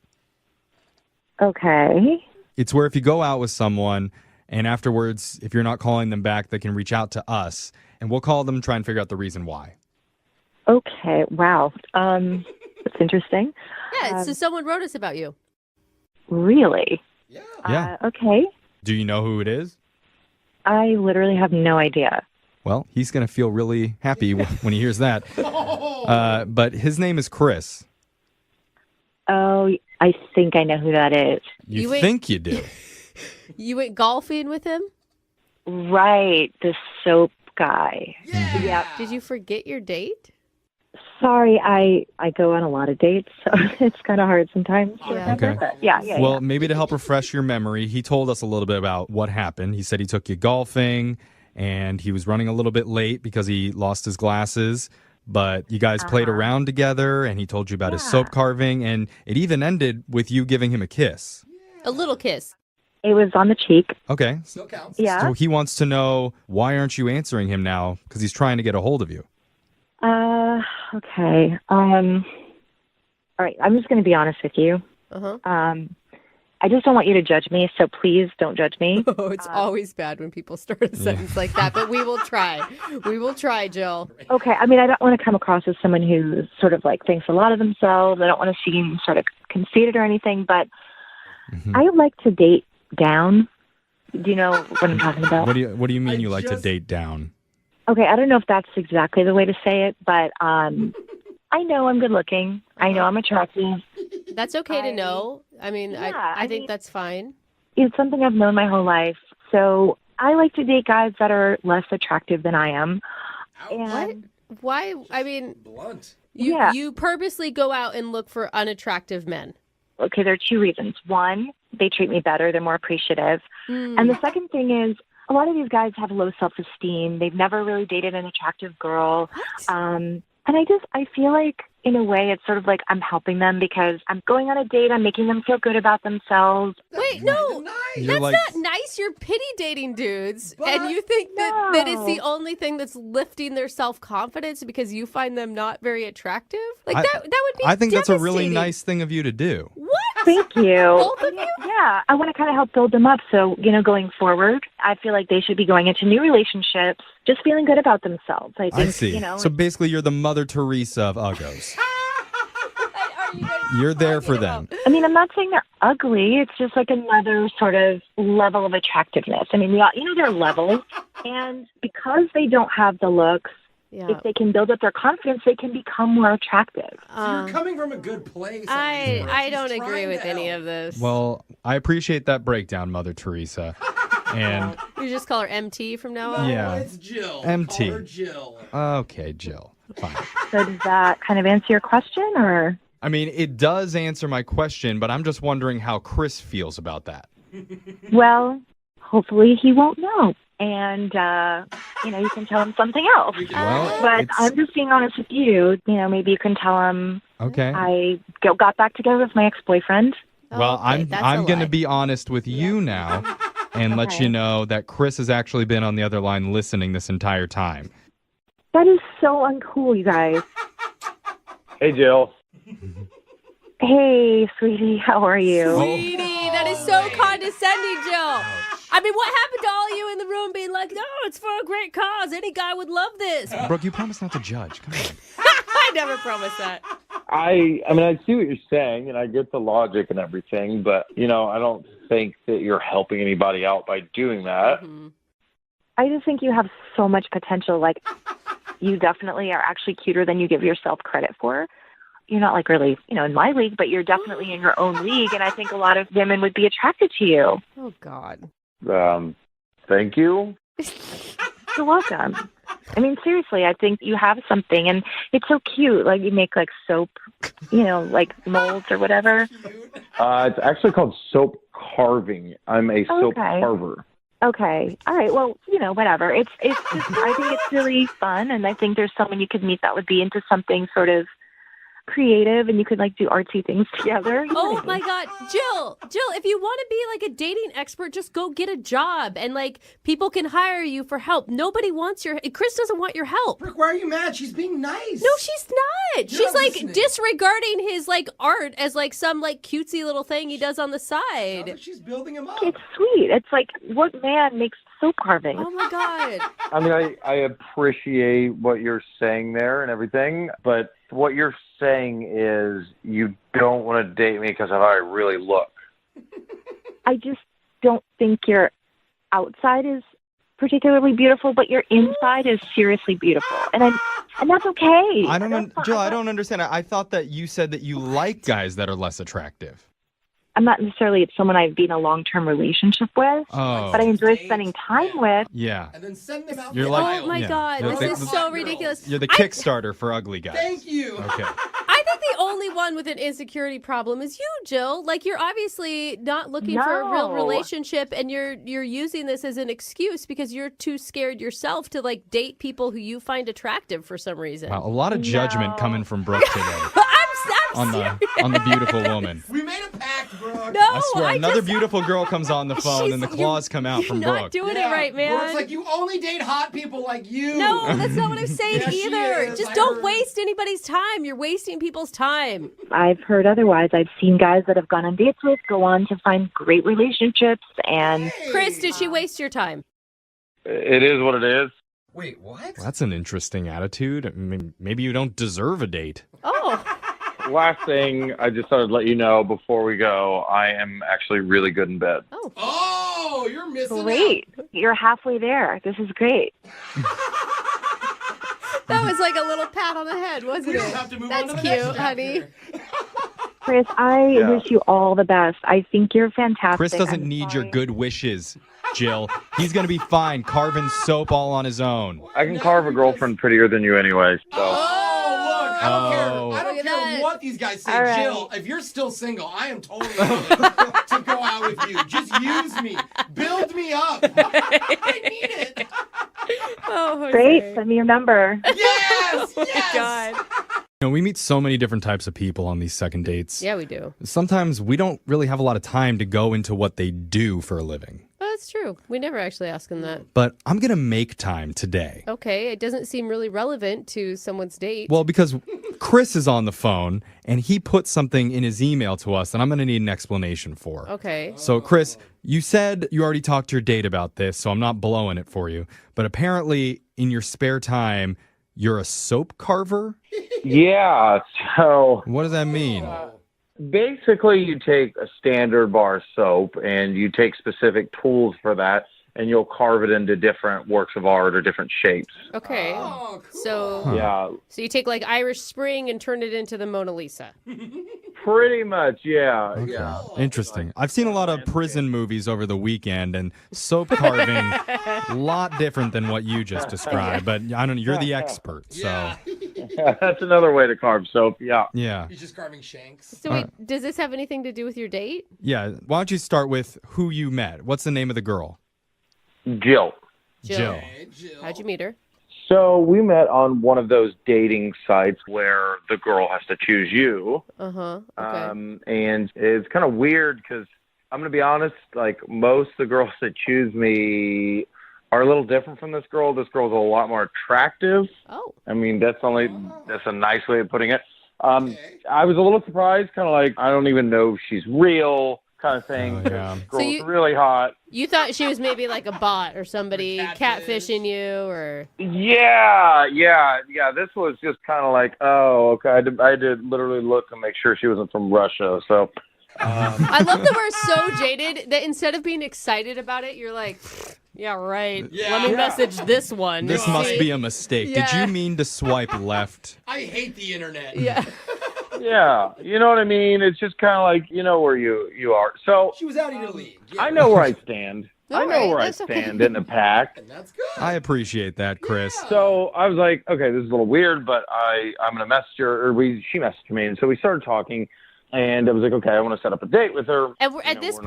Okay. It's where if you go out with someone and afterwards, if you're not calling them back, they can reach out to us and we'll call them and try and figure out the reason why. Okay, wow. That's interesting. Yeah, so someone wrote us about you. Really? Yeah. Okay. Do you know who it is? I literally have no idea. Well, he's going to feel really happy when he hears that. But his name is Chris. Oh, I think I know who that is. You think you do? You went golfing with him? Right, the soap guy. Yeah. Did you forget your date? Sorry, I go on a lot of dates, so it's kind of hard sometimes. to remember, Okay. but yeah. Well, maybe to help refresh your memory, he told us a little bit about what happened. He said he took you golfing and he was running a little bit late because he lost his glasses. But you guys played around together and he told you about his soap carving. And it even ended with you giving him a kiss. A little kiss. It was on the cheek. Okay. Still counts. Yeah. So he wants to know, why aren't you answering him now? Because he's trying to get a hold of you. Okay. All right, I'm just going to be honest with you. Uh-huh. I just don't want you to judge me, so please don't judge me. Oh, it's always bad when people start a sentence like that, but we will try. We will try, Jill. Okay, I mean, I don't want to come across as someone who sort of like thinks a lot of themselves. I don't want to seem sort of conceited or anything, but I like to date down. Do you know what I'm talking about? What do you mean you like to date down? Okay, I don't know if that's exactly the way to say it, but I know I'm good looking. I know I'm attractive. That's okay to know. I mean, I think that's fine. It's something I've known my whole life. So I like to date guys that are less attractive than I am. What? Why? I mean, blunt. You purposely go out and look for unattractive men. Okay, there are two reasons. One, they treat me better. They're more appreciative. And the second thing is, a lot of these guys have low self-esteem. They've never really dated an attractive girl. And I feel like, in a way, it's sort of like I'm helping them because I'm going on a date. I'm making them feel good about themselves. Wait, no. That's not nice. You're pity dating dudes. And you think that it's the only thing that's lifting their self-confidence because you find them not very attractive? Like, that would be I think that's a really devastating. nice thing of you to do. What? Thank you. Both of you? Yeah, I want to kind of help build them up. So, going forward, I feel like they should be going into new relationships just feeling good about themselves. I think, I see. So basically, you're the Mother Teresa of uggos. You're there for them. I mean, I'm not saying they're ugly. It's just like another sort of level of attractiveness. I mean, there are levels. And because they don't have the looks, if they can build up their confidence, they can become more attractive. You're coming from a good place. I don't agree with any of this. Well, I appreciate that breakdown, Mother Teresa. And You just call her MT from now on? yeah, It's Jill. MT. Call her Jill. Okay, Jill. Fine. So does that kind of answer your question, or? I mean, it does answer my question, but I'm just wondering how Chris feels about that. Well, hopefully he won't know. And, you can tell him something else. Well, but it's- I'm just being honest with you. Maybe you can tell him Okay. I got back together with my ex-boyfriend. Well, I'm going to be honest with you now and let you know that Chris has actually been on the other line listening this entire time. That is so uncool, you guys. Hey, Jill. Hey, sweetie, how are you? Sweetie, that is so condescending, Jill. I mean, what happened to all you in the room being like, no, it's for a great cause. Any guy would love this. Brooke, you promised not to judge. Come on. I never promised that. I mean, I see what you're saying, and I get the logic and everything, but, I don't think that you're helping anybody out by doing that. I just think you have so much potential. Like, you definitely are actually cuter than you give yourself credit for. You're not like really, in my league, but you're definitely in your own league. And I think a lot of women would be attracted to you. Oh, God. Thank you. You're welcome. I mean, seriously, I think you have something, and it's so cute. Like, you make, like, soap, like molds or whatever. It's actually called soap carving. I'm a soap carver. Okay. All right. Well, whatever. It's just, I think it's really fun, and I think there's someone you could meet that would be into something sort of creative, and you could like do artsy things together. Oh my God, Jill, if you want to be like a dating expert, just go get a job, and like people can hire you for help. Nobody wants your. Chris doesn't want your help. Brooke, why are you mad? She's being nice. No, she's not. You're She's not like listening. disregarding his like art as like some like cutesy little thing he does on the side. Like she's building him up. It's sweet. It's like, what man makes soap carving? Oh my God. I mean, I appreciate what you're saying there and everything, but what you're saying is you don't want to date me because of how I really look. I just don't think your outside is particularly beautiful, but your inside is seriously beautiful, and that's okay. Jill, I don't understand. I thought that you said that you like guys that are less attractive. I'm not necessarily someone I've been in a long-term relationship with, but I enjoy spending time with. Yeah. And then send them out. You're like, oh my God, this is so ridiculous. You're the Kickstarter for ugly guys. Thank you. Okay. I think the only one with an insecurity problem is you, Jill. Like, you're obviously not looking for a real relationship, and you're using this as an excuse because you're too scared yourself to like date people who you find attractive for some reason. Wow, a lot of judgment coming from Brooke today. I'm on the beautiful woman. We made a pact, Brooke. No, I swear, another beautiful girl comes on the phone and the claws come out from You're not Brooke. doing it right, man. Brooke's like, you only date hot people like you. No, that's not what I'm saying Yeah, she either. is. Just I don't heard. waste anybody's time. You're wasting people's time. I've heard otherwise. I've seen guys that have gone on dates with go on to find great relationships, and Chris, did she waste your time? It is what it is. Wait, what? That's an interesting attitude. I mean, maybe you don't deserve a date. Oh. Last thing, I just thought I'd let you know before we go, I am actually really good in bed. Oh, you're missing great. You're halfway there. This is great. That was like a little pat on the head, wasn't We it? don't have to move That's on to the cute, next honey. Chris, I wish you all the best. I think you're fantastic. Chris doesn't need your good wishes, Jill. He's going to be fine carving soap all on his own. I can carve a girlfriend prettier than you anyway, so. Oh, look, I don't care. I don't Look at care that. what these guys say. All right. Jill, if you're still single, I am totally willing to go out with you. Just use me. Build me up. I need it. Oh, Jose. Great. Send me your number. Yes, Oh my yes. God. You know, we meet so many different types of people on these second dates. Yeah, we do. Sometimes we don't really have a lot of time to go into what they do for a living. Oh, that's true. We never actually ask him that. But I'm going to make time today. Okay, it doesn't seem really relevant to someone's date. Well, because Chris is on the phone and he put something in his email to us that I'm going to need an explanation for. Okay. So, Chris, you said you already talked to your date about this, so I'm not blowing it for you. But apparently, in your spare time, you're a soap carver? Yeah, so What does that mean? basically you take a standard bar soap and you take specific tools for that and you'll carve it into different works of art or different shapes. Okay. Oh, cool. So, Yeah, so you take like Irish Spring and turn it into the Mona Lisa. pretty much, yeah. Okay. Yeah. Interesting. I've seen a lot of prison movies over the weekend, and soap carving, a lot different than what you just described. But I don't know, you're the expert, so Yeah. That's another way to carve soap, yeah. yeah. He's just carving shanks. So wait, does this have anything to do with your date? Yeah. Why don't you start with who you met? What's the name of the girl? Jill. Jill. Hey, Jill. How'd you meet her? So we met on one of those dating sites where the girl has to choose you. Uh-huh. Okay. And it's kind of weird because I'm going to be honest, like most of the girls that choose me are a little different from this girl. This girl's a lot more attractive. Oh. I mean, that's a nice way of putting it. I was a little surprised, kind of like, I don't even know if she's real kind of thing. Oh, yeah. This girl's So you- really hot. You thought she was maybe like a bot or somebody catfishing you or... Yeah. This was just kind of like, oh, okay. I had to literally look and make sure she wasn't from Russia. So, I love that we're so jaded that instead of being excited about it, you're like, Yeah, right. Yeah. Let me Yeah. message this one. This must be a mistake. Yeah. Did you mean to swipe left? I hate the internet. Yeah. Yeah, you know what I mean? It's just kind of like, you know where you are. So She was out of your league. Yeah. I know where I stand. I All know right, where I that's okay. stand in the pack. And that's good. I appreciate that, Chris. So I was like, okay, this is a little weird, but I'm gonna message her, or she messaged me, and so we started talking, and I was like, okay, I want to set up a date with her. And at this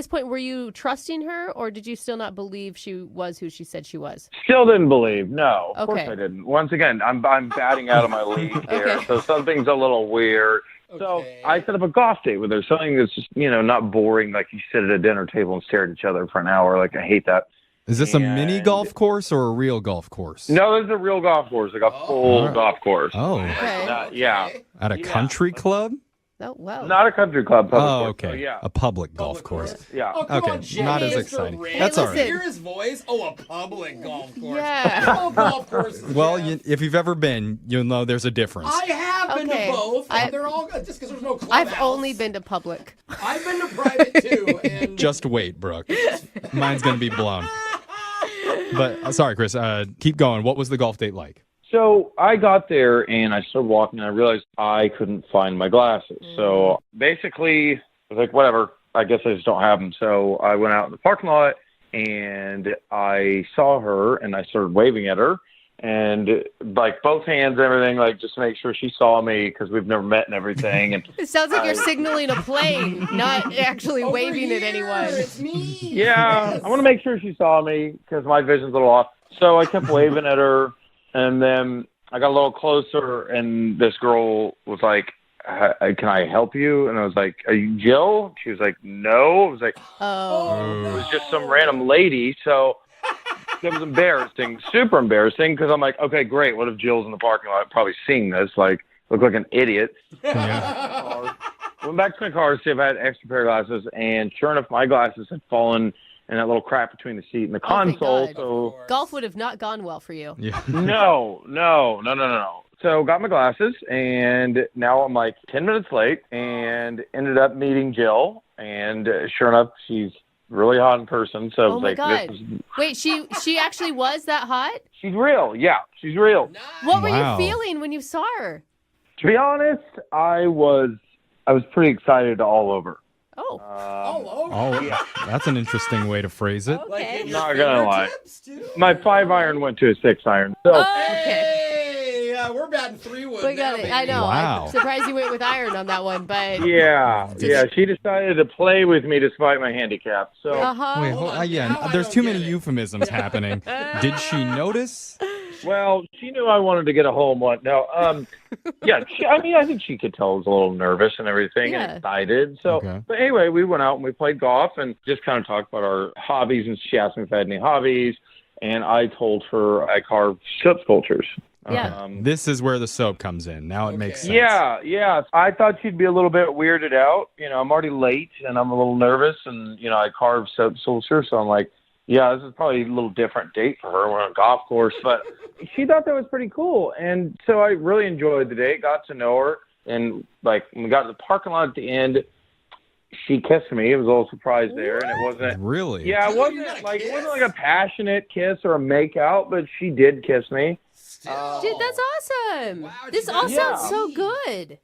point, were you trusting her, or did you still not believe she was who she said she was? Still didn't believe. No, of course Okay. I didn't. Once again, I'm batting out of my league here, so something's a little weird. So I set up a golf date with her, something that's just, not boring, like you sit at a dinner table and stare at each other for an hour. Like, I hate that. Is this a mini golf course or a real golf course? No, this is a real golf course, like a full golf course. Oh. Yeah. At a country club? Oh, wow. Not a country club. public Oh, course. okay. So, yeah. A public golf course. Yeah. Oh, come Okay, on, Jimmy, not as Mr. exciting. Ray. That's all Let's right. hear his voice. Oh, a public golf course. Yeah. Oh, golf courses. Well, if you've ever been, you'll know there's a difference. I have been to both. And they're all good just because there's no clubhouse. I've only been to public. I've been to private too. And Just wait, Brooke. Mine's going to be blown. But sorry, Chris, keep going. What was the golf date like? So I got there and I started walking and I realized I couldn't find my glasses. So basically, I was like, whatever, I guess I just don't have them. So I went out in the parking lot and I saw her and I started waving at her and like both hands and everything, like just to make sure she saw me because we've never met and everything. And It sounds like you're signaling a plane, not actually waving at anyone. It's me. yeah, I want to make sure she saw me because my vision's a little off. So I kept waving at her. And then I got a little closer, and this girl was like, can I help you? And I was like, are you Jill? She was like, no. I was like, it was just some random lady. So it was embarrassing, super embarrassing, because I'm like, okay, great. What if Jill's in the parking lot probably seeing this? Like, look like an idiot. Went back to my car to see if I had an extra pair of glasses, and sure enough, my glasses had fallen in that little crap between the seat and the console. So Golf would have not gone well for you. Yeah. No. So got my glasses, and now I'm like 10 minutes late, and ended up meeting Jill, and sure enough, she's really hot in person. So I Oh was my like, God. this is, Wait, she actually was that hot? she's real. Yeah, she's real. What were Wow. you feeling when you saw her? To be honest, I was pretty excited all over. Oh. Oh, that's an interesting way to phrase it. Okay. Not gonna lie, my 5-iron went to a 6-iron. So Hey, we're batting 3 wood. We got now, it. I baby. know. Wow. I'm surprised you went with iron on that one, but yeah, she decided to play with me despite my handicap. So Wait, there's too many euphemisms happening. Did she notice? well, she knew I wanted to get a home run. No, yeah, I think she could tell I was a little nervous and everything Yeah. and excited. So, Okay. but anyway, we went out and we played golf and just kind of talked about our hobbies. And she asked me if I had any hobbies, and I told her I carved soap sculptures. Yeah. This is where the soap comes in. Now it makes sense. Yeah. I thought she'd be a little bit weirded out. I'm already late and I'm a little nervous, and I carved soap sculptures, so I'm like, yeah, this is probably a little different date for her. We're on a golf course, but she thought that was pretty cool. And so I really enjoyed the date, got to know her. And like when we got to the parking lot at the end, she kissed me. It was a little surprise there. And it wasn't Really? Yeah, it wasn't like a passionate kiss or a make out, but she did kiss me. dude, that's awesome. This all sounds so good.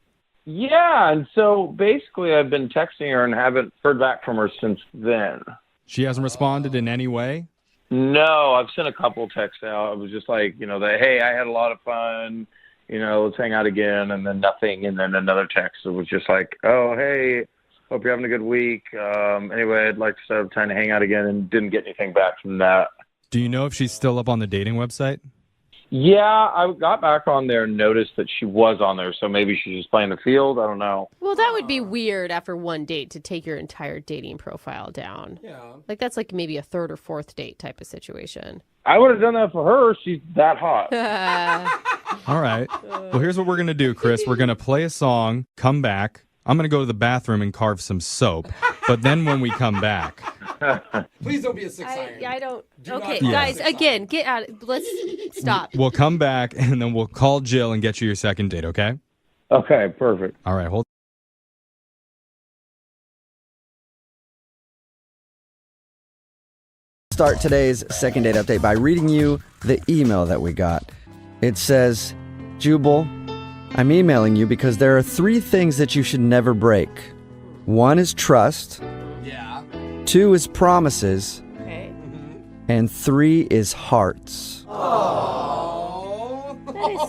Yeah, and so basically I've been texting her and haven't heard back from her since then. She hasn't responded in any way? No, I've sent a couple texts out. It was just like, that, hey, I had a lot of fun, let's hang out again, and then nothing. And then another text that was just like, oh, hey, hope you're having a good week. Anyway, I'd like to set up time to hang out again, and didn't get anything back from that. Do you know if she's still up on the dating website? Yeah, I got back on there and noticed that she was on there, so maybe she's just playing the field. I don't know. Well, that would be weird after one date to take your entire dating profile down. Yeah. Like that's like maybe a third or fourth date type of situation. I would have done that for her. She's that hot. All right. Well, here's what we're going to do, Chris. We're going to play a song, come back. I'm going to go to the bathroom and carve some soap. But then when we come back... Please don't be a 6-iron. I don't. Do Okay, not- guys, again, get out. Let's stop. We'll come back, and then we'll call Jill and get you your second date, okay? Okay, perfect. All right, hold. start today's second date update by reading you the email that we got. It says, Jubal, I'm emailing you because there are 3 things that you should never break. 1 is trust. Yeah. 2 is promises. Okay. And 3 is hearts. Oh.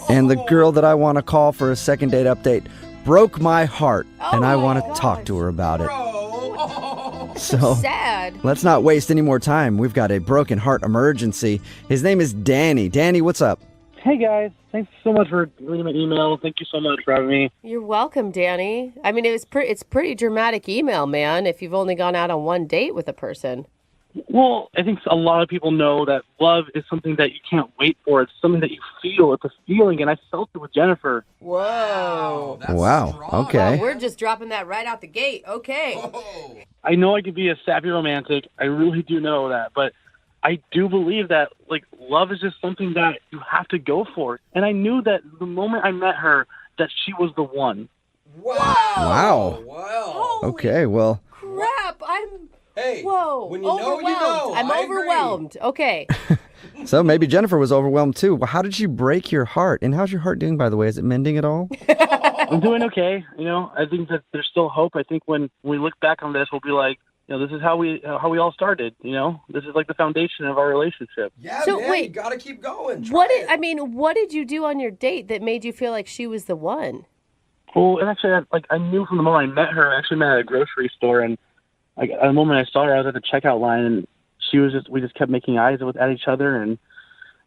And the girl that I want to call for a second date update broke my heart, and I want to talk to her about it. So sad. Let's not waste any more time. We've got a broken heart emergency. His name is Danny. Danny, what's up? Hey guys, thanks so much for reading my email. Thank you so much for having me. You're welcome, Danny. I mean, it's pretty dramatic email, man, if you've only gone out on one date with a person. Well, I think a lot of people know that love is something that you can't wait for. It's something that you feel. It's a feeling, and I felt it with Jennifer. Whoa. Wow. Okay. Wow, we're just dropping that right out the gate. Okay. I know I can be a sappy romantic. I really do know that, but I do believe that, like, love is just something that you have to go for. And I knew that the moment I met her, that she was the one. Wow. Wow. Okay, well, Crap, Hey, whoa. when you know, you know. I'm I agree. overwhelmed. Okay. so maybe Jennifer was overwhelmed too. Well, how did she break your heart? And how's your heart doing, by the way? Is it mending at all? I'm doing okay. You know, I think that there's still hope. I think when we look back on this, we'll be like, you know, this is how we all started. You know, this is like the foundation of our relationship. Yeah, So, man, wait. you gotta keep going. What did you do on your date that made you feel like she was the one? Well, and actually, I knew from the moment I met her. I actually met at a grocery store, and at the moment I saw her, I was at the checkout line, and we just kept making eyes at each other, and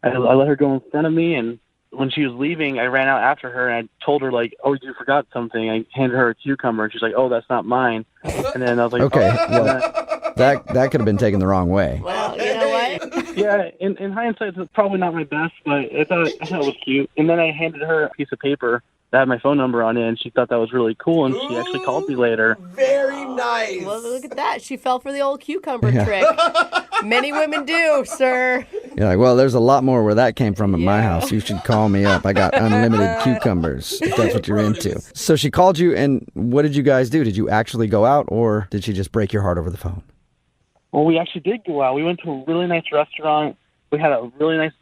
I let her go in front of me, and when she was leaving, I ran out after her, and I told her, like, oh, you forgot something. I handed her a cucumber, and she's like, oh, that's not mine. And then I was like, Okay, oh. well, that could have been taken the wrong way. Well, you know what? Yeah, in hindsight, it's probably not my best, but I thought it was cute. And then I handed her a piece of paper that had my phone number on it, and she thought that was really cool, and she actually called me later. Very nice. Well, look at that. She fell for the old cucumber trick. Many women do, sir. You're like, well, there's a lot more where that came from at my house. You should call me up. I got unlimited cucumbers, if that's what you're into. So she called you, and what did you guys do? Did you actually go out, or did she just break your heart over the phone? Well, we actually did go out. We went to a really nice restaurant. We had a really nice,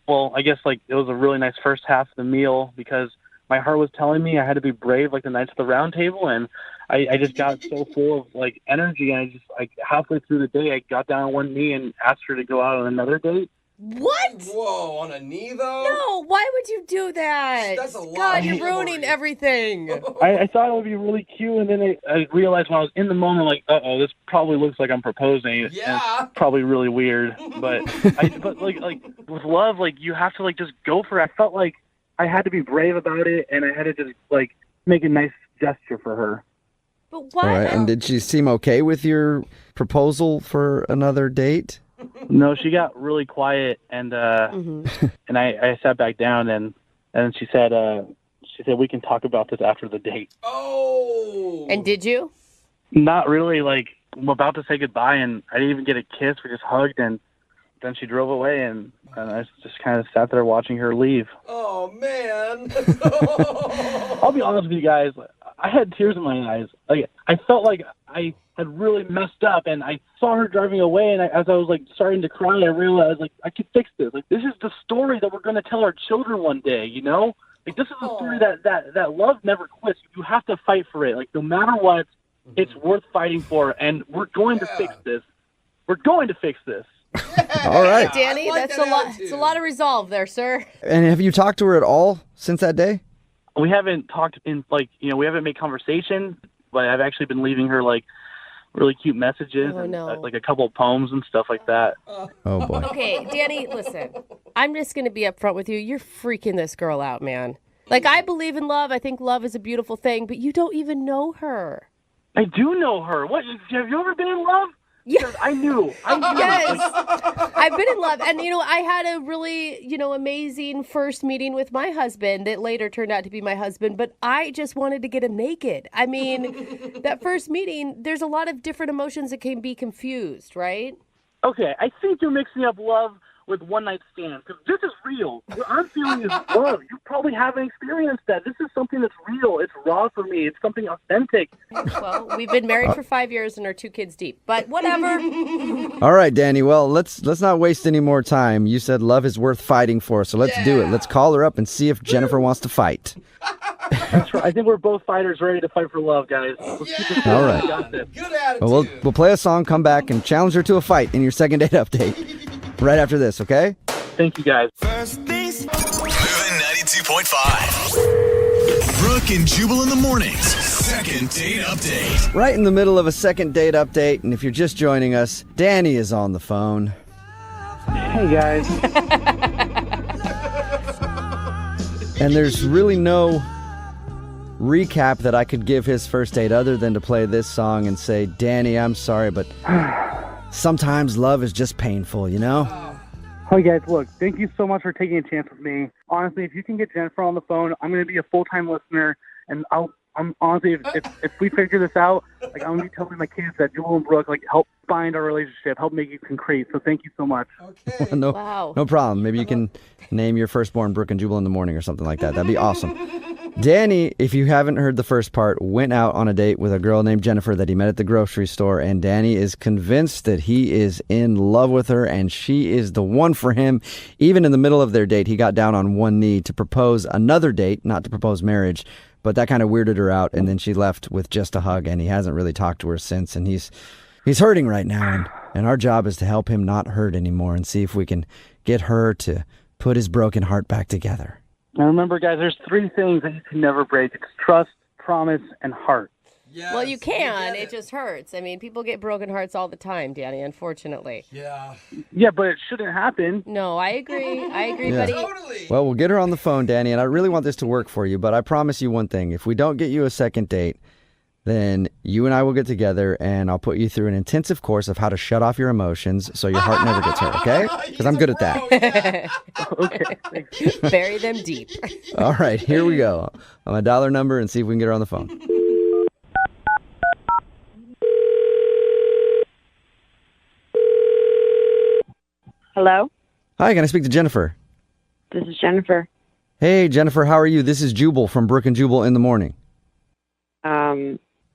well, I guess like it was a really nice first half of the meal because my heart was telling me I had to be brave like the Knights of the Round Table, and I just got so full of like energy, and I just like halfway through the day I got down on one knee and asked her to go out on another date. What? Whoa, on a knee though? No, why would you do that? That's a lot. God, you're ruining everything. I thought it would be really cute, and then I realized when I was in the moment, like, uh-oh, this probably looks like I'm proposing. Yeah. And it's probably really weird, but but like with love, like you have to like just go for it. I felt like I had to be brave about it, and I had to just like make a nice gesture for her. But why? All right, and did she seem okay with your proposal for another date? No, she got really quiet, and and I sat back down, and she said we can talk about this after the date. Oh. And did you? Not really. Like I'm about to say goodbye, and I didn't even get a kiss. We just hugged, and then she drove away, and I just kind of sat there watching her leave. Oh man. I'll be honest with you guys. I had tears in my eyes. Like I felt like I had really messed up, and I saw her driving away, and as I was like starting to cry, I realized like I could fix this. Like this is the story that we're going to tell our children one day. You know, like this is a story that love never quits. You have to fight for it. Like no matter what, it's worth fighting for, and we're going to fix this. We're going to fix this. All right. Danny, that's a lot. It's a lot of resolve there, sir. And have you talked to her at all since that day? We haven't talked in we haven't made conversation, but I've actually been leaving her like really cute messages and like a couple of poems and stuff like that. Oh boy. Okay, Danny, listen. I'm just going to be upfront with you. You're freaking this girl out, man. Like, I believe in love. I think love is a beautiful thing, but you don't even know her. I do know her. What? Have you ever been in love? Yeah. I knew. Yes. I've been in love. And, I had a really, amazing first meeting with my husband that later turned out to be my husband, but I just wanted to get him naked. I mean, that first meeting, there's a lot of different emotions that can be confused, right? Okay, I think you're mixing up love with one-night stands, because this is real. What I'm feeling is love. You probably haven't experienced that. This is something that's real. It's raw for me. It's something authentic. Well, we've been married for 5 years and are 2 kids deep, but whatever. All right, Danny. Well, let's not waste any more time. You said love is worth fighting for, so let's do it. Let's call her up and see if Jennifer wants to fight. That's right. I think we're both fighters ready to fight for love, guys. Let's keep it All going. right. We got this. Good attitude. Well, we'll play a song, come back, and challenge her to a fight in your second date update right after this, okay? Thank you, guys. Moving 92.5. Brooke and Jubal in the mornings. Second date update. Right in the middle of a second date update, and if you're just joining us, Danny is on the phone. Hey, guys. And there's really no recap that I could give his first date other than to play this song and say, Danny, I'm sorry, but sometimes love is just painful, you know? Hey, guys, look, thank you so much for taking a chance with me. Honestly, if you can get Jennifer on the phone, I'm going to be a full-time listener, and I'm honestly, if we figure this out, like, I'm going to be telling my kids that Jewel and Brooke, like, help find our relationship, help make it concrete. So thank you so much. Okay. No problem. Maybe you can name your firstborn Brooke and Jubal in the morning or something like that. That'd be awesome. Danny, if you haven't heard the first part, went out on a date with a girl named Jennifer that he met at the grocery store, and Danny is convinced that he is in love with her and she is the one for him. Even in the middle of their date, he got down on one knee to propose another date, not to propose marriage, but that kind of weirded her out, and then she left with just a hug, and he hasn't really talked to her since, and he's hurting right now, and our job is to help him not hurt anymore and see if we can get her to put his broken heart back together. And remember, guys, there's 3 things that you can never break. It's trust, promise, and heart. Yes, Well, you can. It just hurts. I mean, people get broken hearts all the time, Danny, unfortunately. Yeah. Yeah, but it shouldn't happen. No, I agree. Yeah. buddy. Totally. Well, we'll get her on the phone, Danny, and I really want this to work for you, but I promise you one thing. If we don't get you a second date, then you and I will get together, and I'll put you through an intensive course of how to shut off your emotions so your heart never gets hurt, okay? Because I'm good at that. Okay. Thanks. Bury them deep. All right, here we go. I'm going to dial her number and see if we can get her on the phone. Hello? Hi, can I speak to Jennifer? This is Jennifer. Hey, Jennifer, how are you? This is Jubal from Brooke and Jubal in the morning.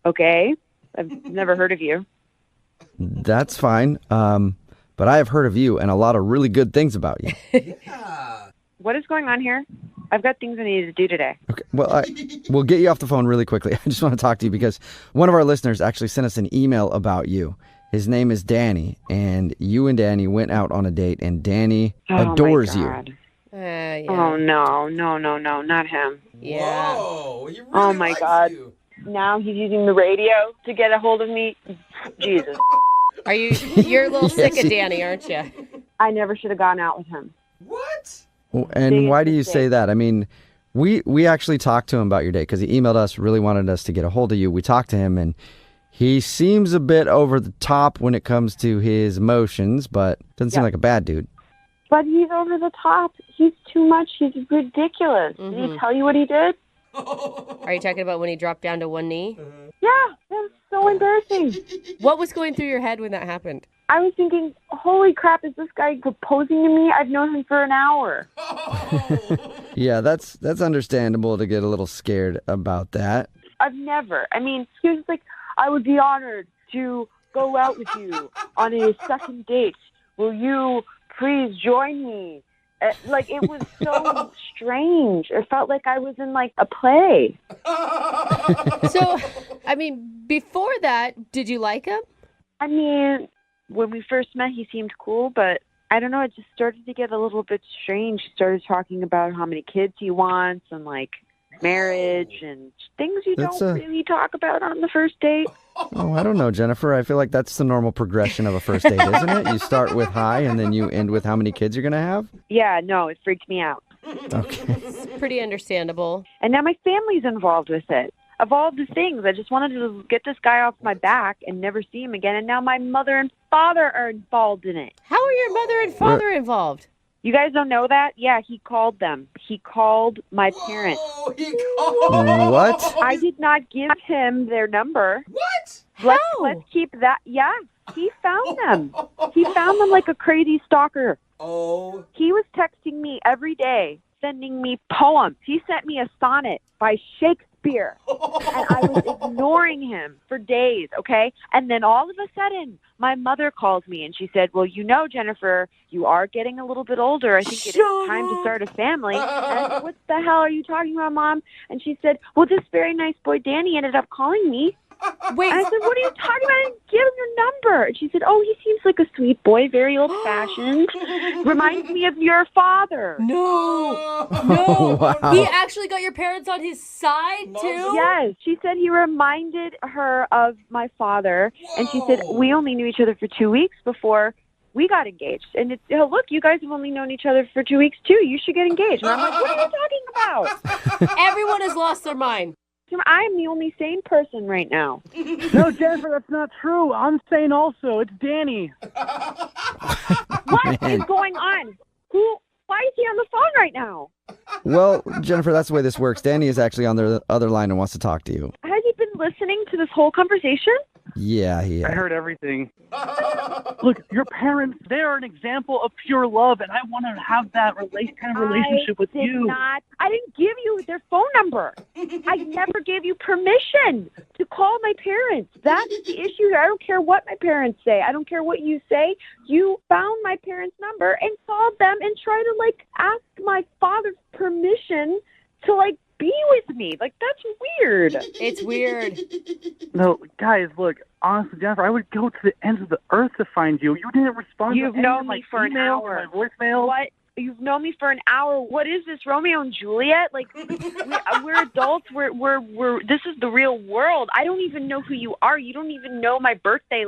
Okay. I've never heard of you. That's fine. But I have heard of you and a lot of really good things about you. What is going on here? I've got things I need to do today. Okay. Well, we'll get you off the phone really quickly. I just want to talk to you because one of our listeners actually sent us an email about you. His name is Danny, and you and Danny went out on a date, and Danny adores you. Yeah. Oh, no, not him. Yeah. Whoa, he really Oh, my likes God. you. Now he's using the radio to get a hold of me. Jesus. You're a little sick of Danny, aren't you? I never should have gone out with him. What? Well, and Biggest why do you mistake. say that? I mean, we actually talked to him about your date because he emailed us, really wanted us to get a hold of you. We talked to him, and he seems a bit over the top when it comes to his emotions, but doesn't seem like a bad dude. But he's over the top. He's too much. He's ridiculous. Did he tell you what he did? Are you talking about when he dropped down to one knee? Yeah, that was so embarrassing. What was going through your head when that happened? I was thinking, holy crap, is this guy proposing to me? I've known him for an hour. Yeah, that's understandable to get a little scared about that. I've never. I mean, he was like, I would be honored to go out with you on a second date. Will you please join me? Like, it was so strange. It felt like I was in, like, a play. So, I mean, before that, did you like him? I mean, when we first met, he seemed cool, but I don't know, it just started to get a little bit strange. He started talking about how many kids he wants and, like, marriage and things you don't really talk about on the first date. Oh, I don't know, Jennifer. I feel like that's the normal progression of a first date, isn't it? You start with hi, and then you end with how many kids you're going to have? Yeah, no, it freaked me out. Okay. It's pretty understandable. And now my family's involved with it. Of all the things, I just wanted to get this guy off my back and never see him again, and now my mother and father are involved in it. How are your mother and father involved? You guys don't know that? Yeah, he called them. He called my parents. Oh, he called. What? I did not give him their number. What? Let's keep that. Yeah, he found them. He found them like a crazy stalker. Oh. He was texting me every day, sending me poems. He sent me a sonnet by Shakespeare, and I was ignoring him for days, okay? And then all of a sudden, my mother calls me, and she said, well, you know, Jennifer, you are getting a little bit older. I think it is time to start a family. And I said, what the hell are you talking about, Mom? And she said, well, this very nice boy, Danny, ended up calling me. Wait. And I said, what are you talking about? I didn't give him your number. And she said, oh, he seems like a sweet boy, very old-fashioned. Reminds me of your father. No. Wow. He actually got your parents on his side, too? Yes. She said he reminded her of my father. And she said, we only knew each other for 2 weeks before we got engaged. And it's, oh, look, you guys have only known each other for 2 weeks, too. You should get engaged. And I'm like, what are you talking about? Everyone has lost their mind. I'm the only sane person right now. No, Jennifer, that's not true. I'm sane also. It's Danny. What is going on? Why is he on the phone right now? Well, Jennifer, that's the way this works. Danny is actually on the other line and wants to talk to you. Has he been listening to this whole conversation? Yeah, he I is. heard everything. Look, your parents, they are an example of pure love, and I want to have that kind of relationship with you. I didn't give you their phone number. I never gave you permission to call my parents. That's the issue. I don't care what my parents say. I don't care what you say. You found my parents' number and called them and tried to, ask my father's permission to, be with me. That's weird. It's weird. No, guys, look, honestly, Jennifer, I would go to the ends of the earth to find you. You didn't respond You've to any known of my me for an emails hour. or my voicemail. What? You've known me for an hour. What is this, Romeo and Juliet? We're adults. We're. This is the real world. I don't even know who you are. You don't even know my birthday.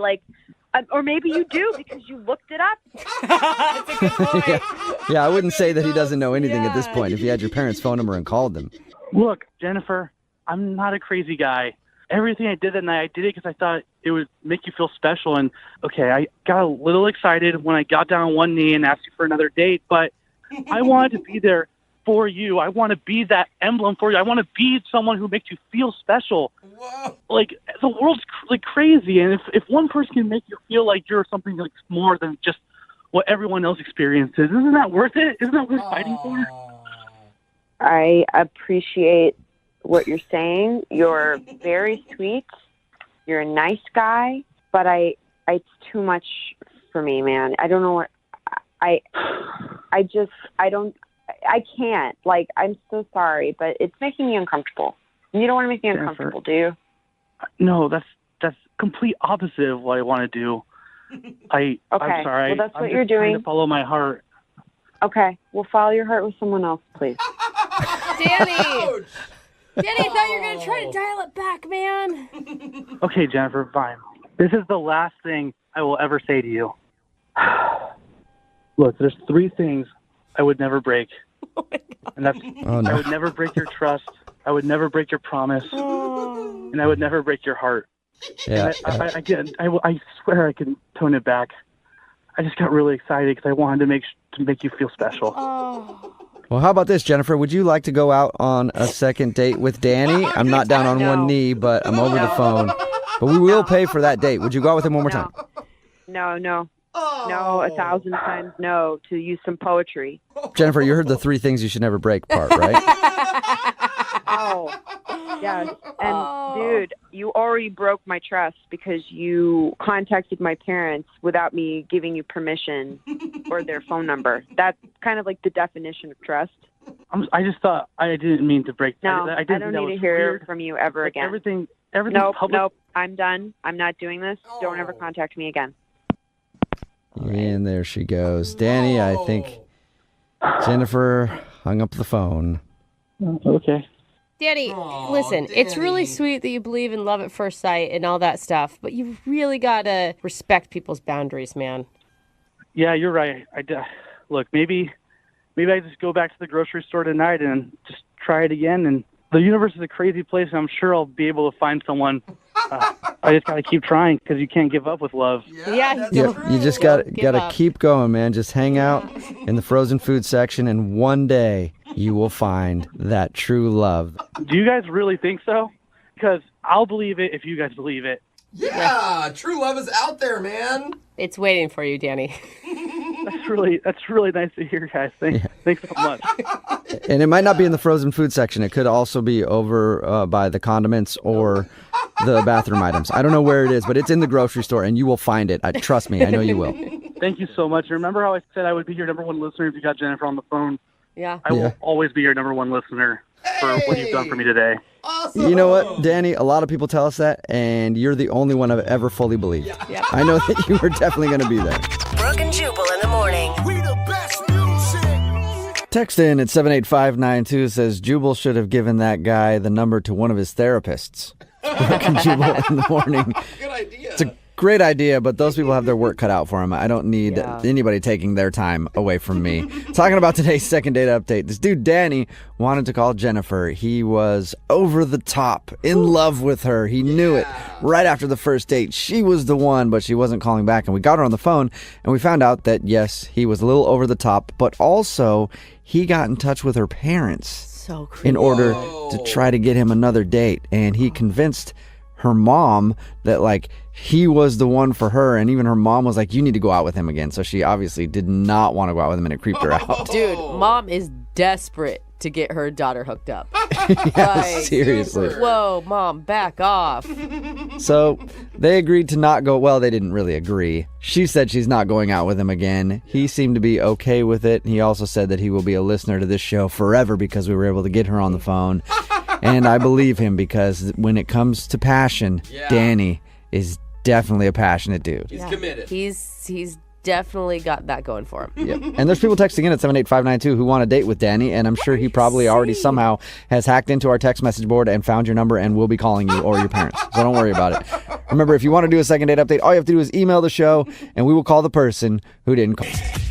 Or maybe you do because you looked it up. That's a good point. Yeah, I wouldn't say that he doesn't know anything at this point if he had your parents' phone number and called them. Look, Jennifer, I'm not a crazy guy. Everything I did that night, I did it because I thought it would make you feel special. And, okay, I got a little excited when I got down on one knee and asked you for another date, but I wanted to be there for you. I want to be that emblem for you. I want to be someone who makes you feel special. Whoa. The world's crazy, and if one person can make you feel like you're something more than just what everyone else experiences, isn't that worth it? Isn't that worth fighting for? I appreciate what you're saying. You're very sweet. You're a nice guy, but it's too much for me, man. I don't know what I can't. I'm so sorry, but it's making me uncomfortable. You don't want to make me uncomfortable, do you? No, that's complete opposite of what I want to do. I'm sorry. Well, that's I'm what just you're doing. trying to follow my heart. Okay, well, follow your heart with someone else, please. Danny! Danny, I thought you were going to try to dial it back, man. Okay, Jennifer, fine. This is the last thing I will ever say to you. Look, there's 3 things I would never break. And that's I would never break your trust. I would never break your promise. And I would never break your heart. Yeah. I swear I can tone it back. I just got really excited because I wanted to make you feel special. Well, how about this, Jennifer? Would you like to go out on a second date with Danny? I'm not down on one knee, but I'm over the phone. But we will pay for that date. Would you go out with him one more time? No. No, 1,000 times no to use some poetry. Jennifer, you heard the 3 things you should never break part, right? Oh, yes. And, dude, you already broke my trust because you contacted my parents without me giving you permission or their phone number. That's kind of like the definition of trust. I just thought I didn't mean to break. No, I don't need to hear from you ever again. Everything. Nope. I'm done. I'm not doing this. Don't ever contact me again. And there she goes. Danny, I think Jennifer hung up the phone. Okay. Danny, listen, it's really sweet that you believe in love at first sight and all that stuff, but you really got to respect people's boundaries, man. Yeah, you're right. Look, maybe I just go back to the grocery store tonight and just try it again. And the universe is a crazy place, and I'm sure I'll be able to find someone. I just got to keep trying because you can't give up with love. Yeah, you just got to keep going, man. Just hang out in the frozen food section, and one day you will find that true love. Do you guys really think so? Because I'll believe it if you guys believe it. Yeah, true love is out there, man. It's waiting for you, Danny. That's really nice to hear, guys. Thanks so much. And it might not be in the frozen food section. It could also be over by the condiments or the bathroom items. I don't know where it is, but it's in the grocery store, and you will find it. Trust me, I know you will. Thank you so much. Remember how I said I would be your number one listener if you got Jennifer on the phone? Yeah. I will always be your number one listener for what you've done for me today. Awesome. You know what, Danny? A lot of people tell us that, and you're the only one I've ever fully believed. Yep. I know that you were definitely going to be there. Brooke and Jubal in the morning. We the best music. Text in at 78592 says Jubal should have given that guy the number to one of his therapists. Brooke and Jubal in the morning. Good idea. It's a great idea, but those people have their work cut out for them. I don't need anybody taking their time away from me. Talking about today's second date update. This dude, Danny, wanted to call Jennifer. He was over the top, in love with her. He knew it right after the first date. She was the one, but she wasn't calling back. And we got her on the phone, and we found out that, yes, he was a little over the top, but also he got in touch with her parents So creepy. in order to try to get him another date. And he convinced her mom that, like, he was the one for her, and even her mom was like, you need to go out with him again. So she obviously did not want to go out with him, and it creeped her out. Dude, mom is desperate to get her daughter hooked up. Seriously. Whoa, mom, back off. So they agreed to not go. Well, they didn't really agree. She said she's not going out with him again. He seemed to be okay with it. He also said that he will be a listener to this show forever because we were able to get her on the phone. And I believe him, because when it comes to passion, Danny is definitely a passionate dude. He's committed. He's definitely got that going for him. Yep. And there's people texting in at 78592 who want a date with Danny, and I'm sure he probably already somehow has hacked into our text message board and found your number and will be calling you or your parents. So don't worry about it. Remember, if you want to do a second date update, all you have to do is email the show, and we will call the person who didn't call.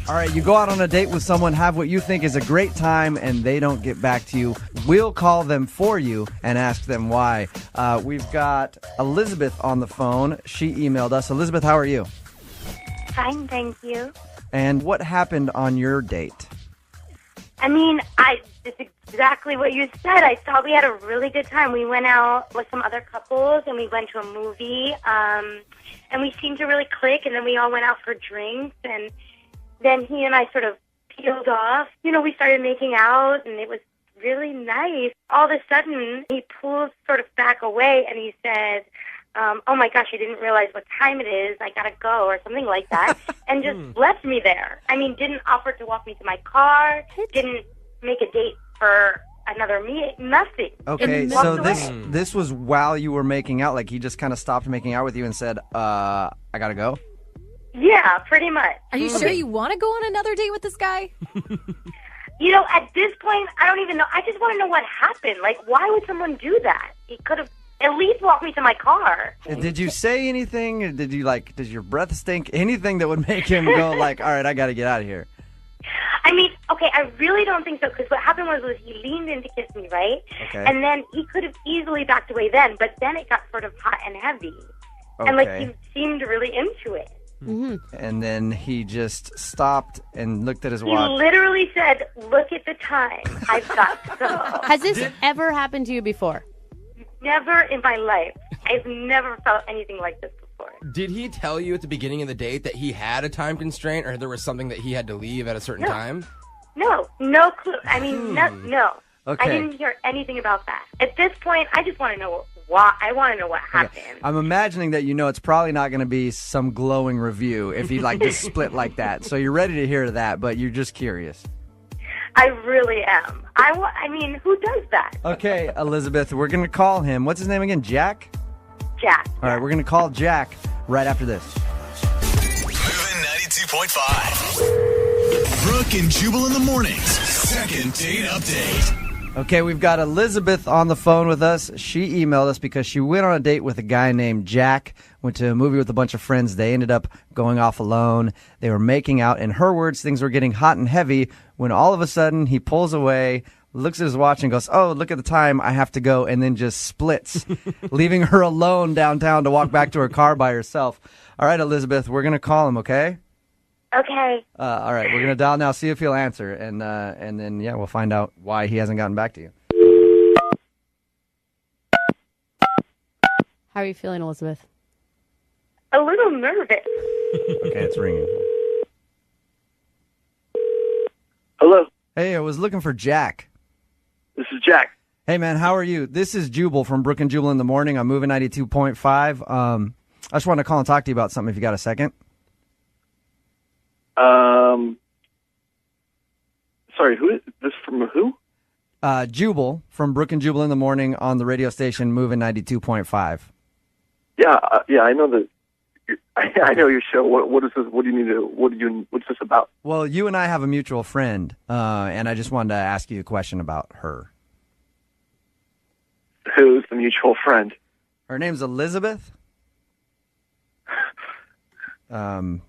All right, you go out on a date with someone, have what you think is a great time, and they don't get back to you. We'll call them for you and ask them why. We've got Elizabeth on the phone. She emailed us. Elizabeth, how are you? Fine, thank you. And what happened on your date? I mean, it's exactly what you said. I thought we had a really good time. We went out with some other couples, and we went to a movie, and we seemed to really click, and then we all went out for drinks, and then he and I sort of peeled off. You know, we started making out, and it was really nice. All of a sudden, he pulled sort of back away, and he said, oh my gosh, I didn't realize what time it is. I gotta go, or something like that, and just left me there. I mean, didn't offer to walk me to my car, didn't make a date for another meeting, nothing. Okay, Just so walked away. this was while you were making out. Like, he just kind of stopped making out with you and said, I gotta go? Yeah, pretty much. Are you sure you want to go on another date with this guy? You know, at this point, I don't even know. I just want to know what happened. Like, why would someone do that? He could have at least walked me to my car. Did you say anything? Did you, like, does your breath stink? Anything that would make him go, like, all right, I gotta get out of here? I mean, okay, I really don't think so, because what happened was he leaned in to kiss me, right? Okay. And then he could have easily backed away then, but then it got sort of hot and heavy. And, like, Okay. he seemed really into it. And then he just stopped and looked at his He watch. literally said, look at the time. I've got to go. Has this ever happened to you before? Never in my life. I've never felt anything like this before. Did he tell you at the beginning of the date that he had a time constraint, or there was something that he had to leave at a certain time? No clue. I mean, no. Okay. I didn't hear anything about that. At this point, I just want to know why. I want to know what happened. I'm imagining that it's probably not going to be some glowing review if he, like, just split like that. So you're ready to hear that, but you're just curious. I really am. I mean, who does that? Okay, Elizabeth, we're going to call him. What's his name again? Jack? Jack. All right, we're going to call Jack right after this. Moving 92.5. Brooke and Jubal in the mornings. Second date update. Okay, we've got Elizabeth on the phone with us. She emailed us because she went on a date with a guy named Jack, went to a movie with a bunch of friends. They ended up going off alone. They were making out. In her words, things were getting hot and heavy when all of a sudden he pulls away, looks at his watch and goes, oh, look at the time, I have to go, and then just splits, leaving her alone downtown to walk back to her car by herself. All right, Elizabeth, we're going to call him, okay? Okay. All right, we're going to dial now, see if he'll answer, and then, we'll find out why he hasn't gotten back to you. How are you feeling, Elizabeth? A little nervous. Okay, it's ringing. Hello. Hey, I was looking for Jack. This is Jack. Hey, man, how are you? This is Jubal from Brooke and Jubal in the morning. I'm moving 92.5. I just wanted to call and talk to you about something if you got a second. Sorry, who is this from who? Jubal from Brooke and Jubal in the morning on the radio station moving 92.5. Yeah, I know that. I know your show. What is this? What do you need to? What's this about? Well, you and I have a mutual friend, and I just wanted to ask you a question about her. Who's the mutual friend? Her name's Elizabeth. Wait,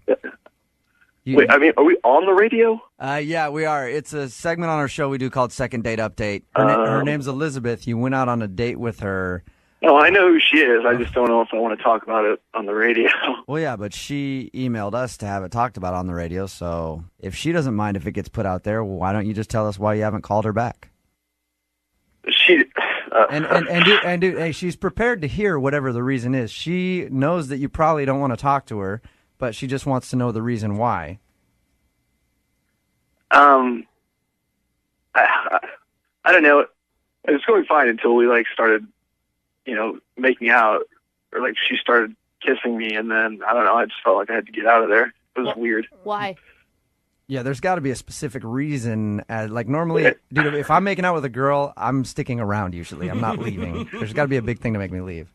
I mean, are we on the radio? Yeah, we are. It's a segment on our show we do called Second Date Update. Her name's Elizabeth. You went out on a date with her. No, I know who she is. I just don't know if I want to talk about it on the radio. Well, yeah, but she emailed us to have it talked about on the radio. So if she doesn't mind if it gets put out there, why don't you just tell us why you haven't called her back? She dude, hey, she's prepared to hear whatever the reason is. She knows that you probably don't want to talk to her, but she just wants to know the reason why. I don't know. It was going fine until we started, making out, or she started kissing me, and then I don't know. I just felt like I had to get out of there. It was weird. Why? Yeah, there's got to be a specific reason. Normally, dude, if I'm making out with a girl, I'm sticking around usually. I'm not leaving. There's got to be a big thing to make me leave.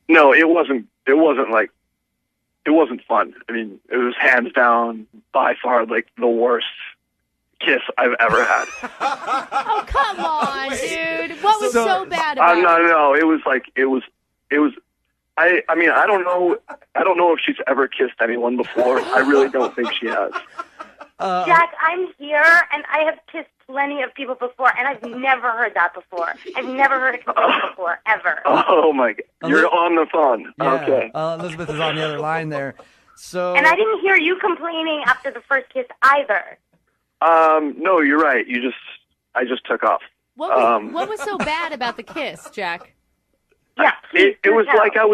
No, it wasn't. It wasn't fun. I mean, it was hands down by far the worst kiss I've ever had. Oh, come on, dude. What was so bad about it? No, it was. I mean, I don't know if she's ever kissed anyone before. I really don't think she has. Jack, I'm here, and I have kissed plenty of people before, and I've never heard that before. I've never heard a complaint before, ever. Oh, my God. You're on the phone. Yeah, okay. Elizabeth is on the other line there. So. And I didn't hear you complaining after the first kiss either. No, you're right. I just took off. What was so bad about the kiss, Jack? Yeah, it was like I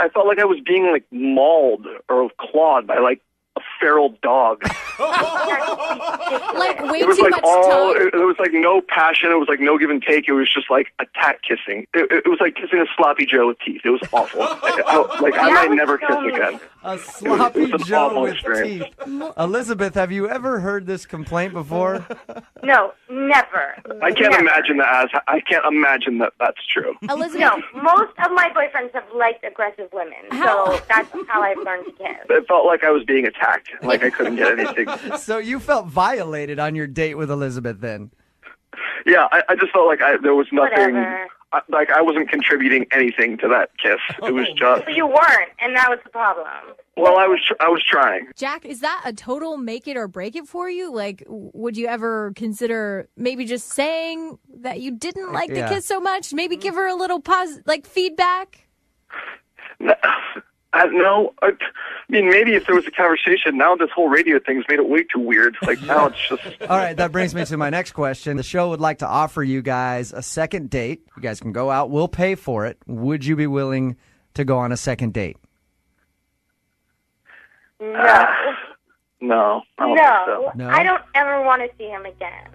felt like I was being mauled or clawed by a feral dog. Way it was too much tongue? There was no passion. It was no give and take. It was just attack kissing. It was like kissing a sloppy Joe with teeth. It was awful. I might never kiss again. A sloppy Joe with experience. teeth. Elizabeth, have you ever heard this complaint before? No, never. I can't imagine that. I can't imagine that that's true. Elizabeth, no, most of my boyfriends have liked aggressive women, so that's how I've learned to kiss. It felt like I was being attacked. Like I couldn't get anything. So you felt violated on your date with Elizabeth then? Yeah, I just felt like there was nothing. Whatever. I wasn't contributing anything to that kiss. It was just. But you weren't, and that was the problem. Well, I was trying. Jack, is that a total make it or break it for you? Would you ever consider maybe just saying that you didn't like the kiss so much? Maybe give her a little feedback? No, I mean, maybe if there was a conversation. Now this whole radio thing's made it way too weird. Now it's just... All right, that brings me to my next question. The show would like to offer you guys a second date. You guys can go out. We'll pay for it. Would you be willing to go on a second date? No. No. I don't think so. I don't ever want to see him again.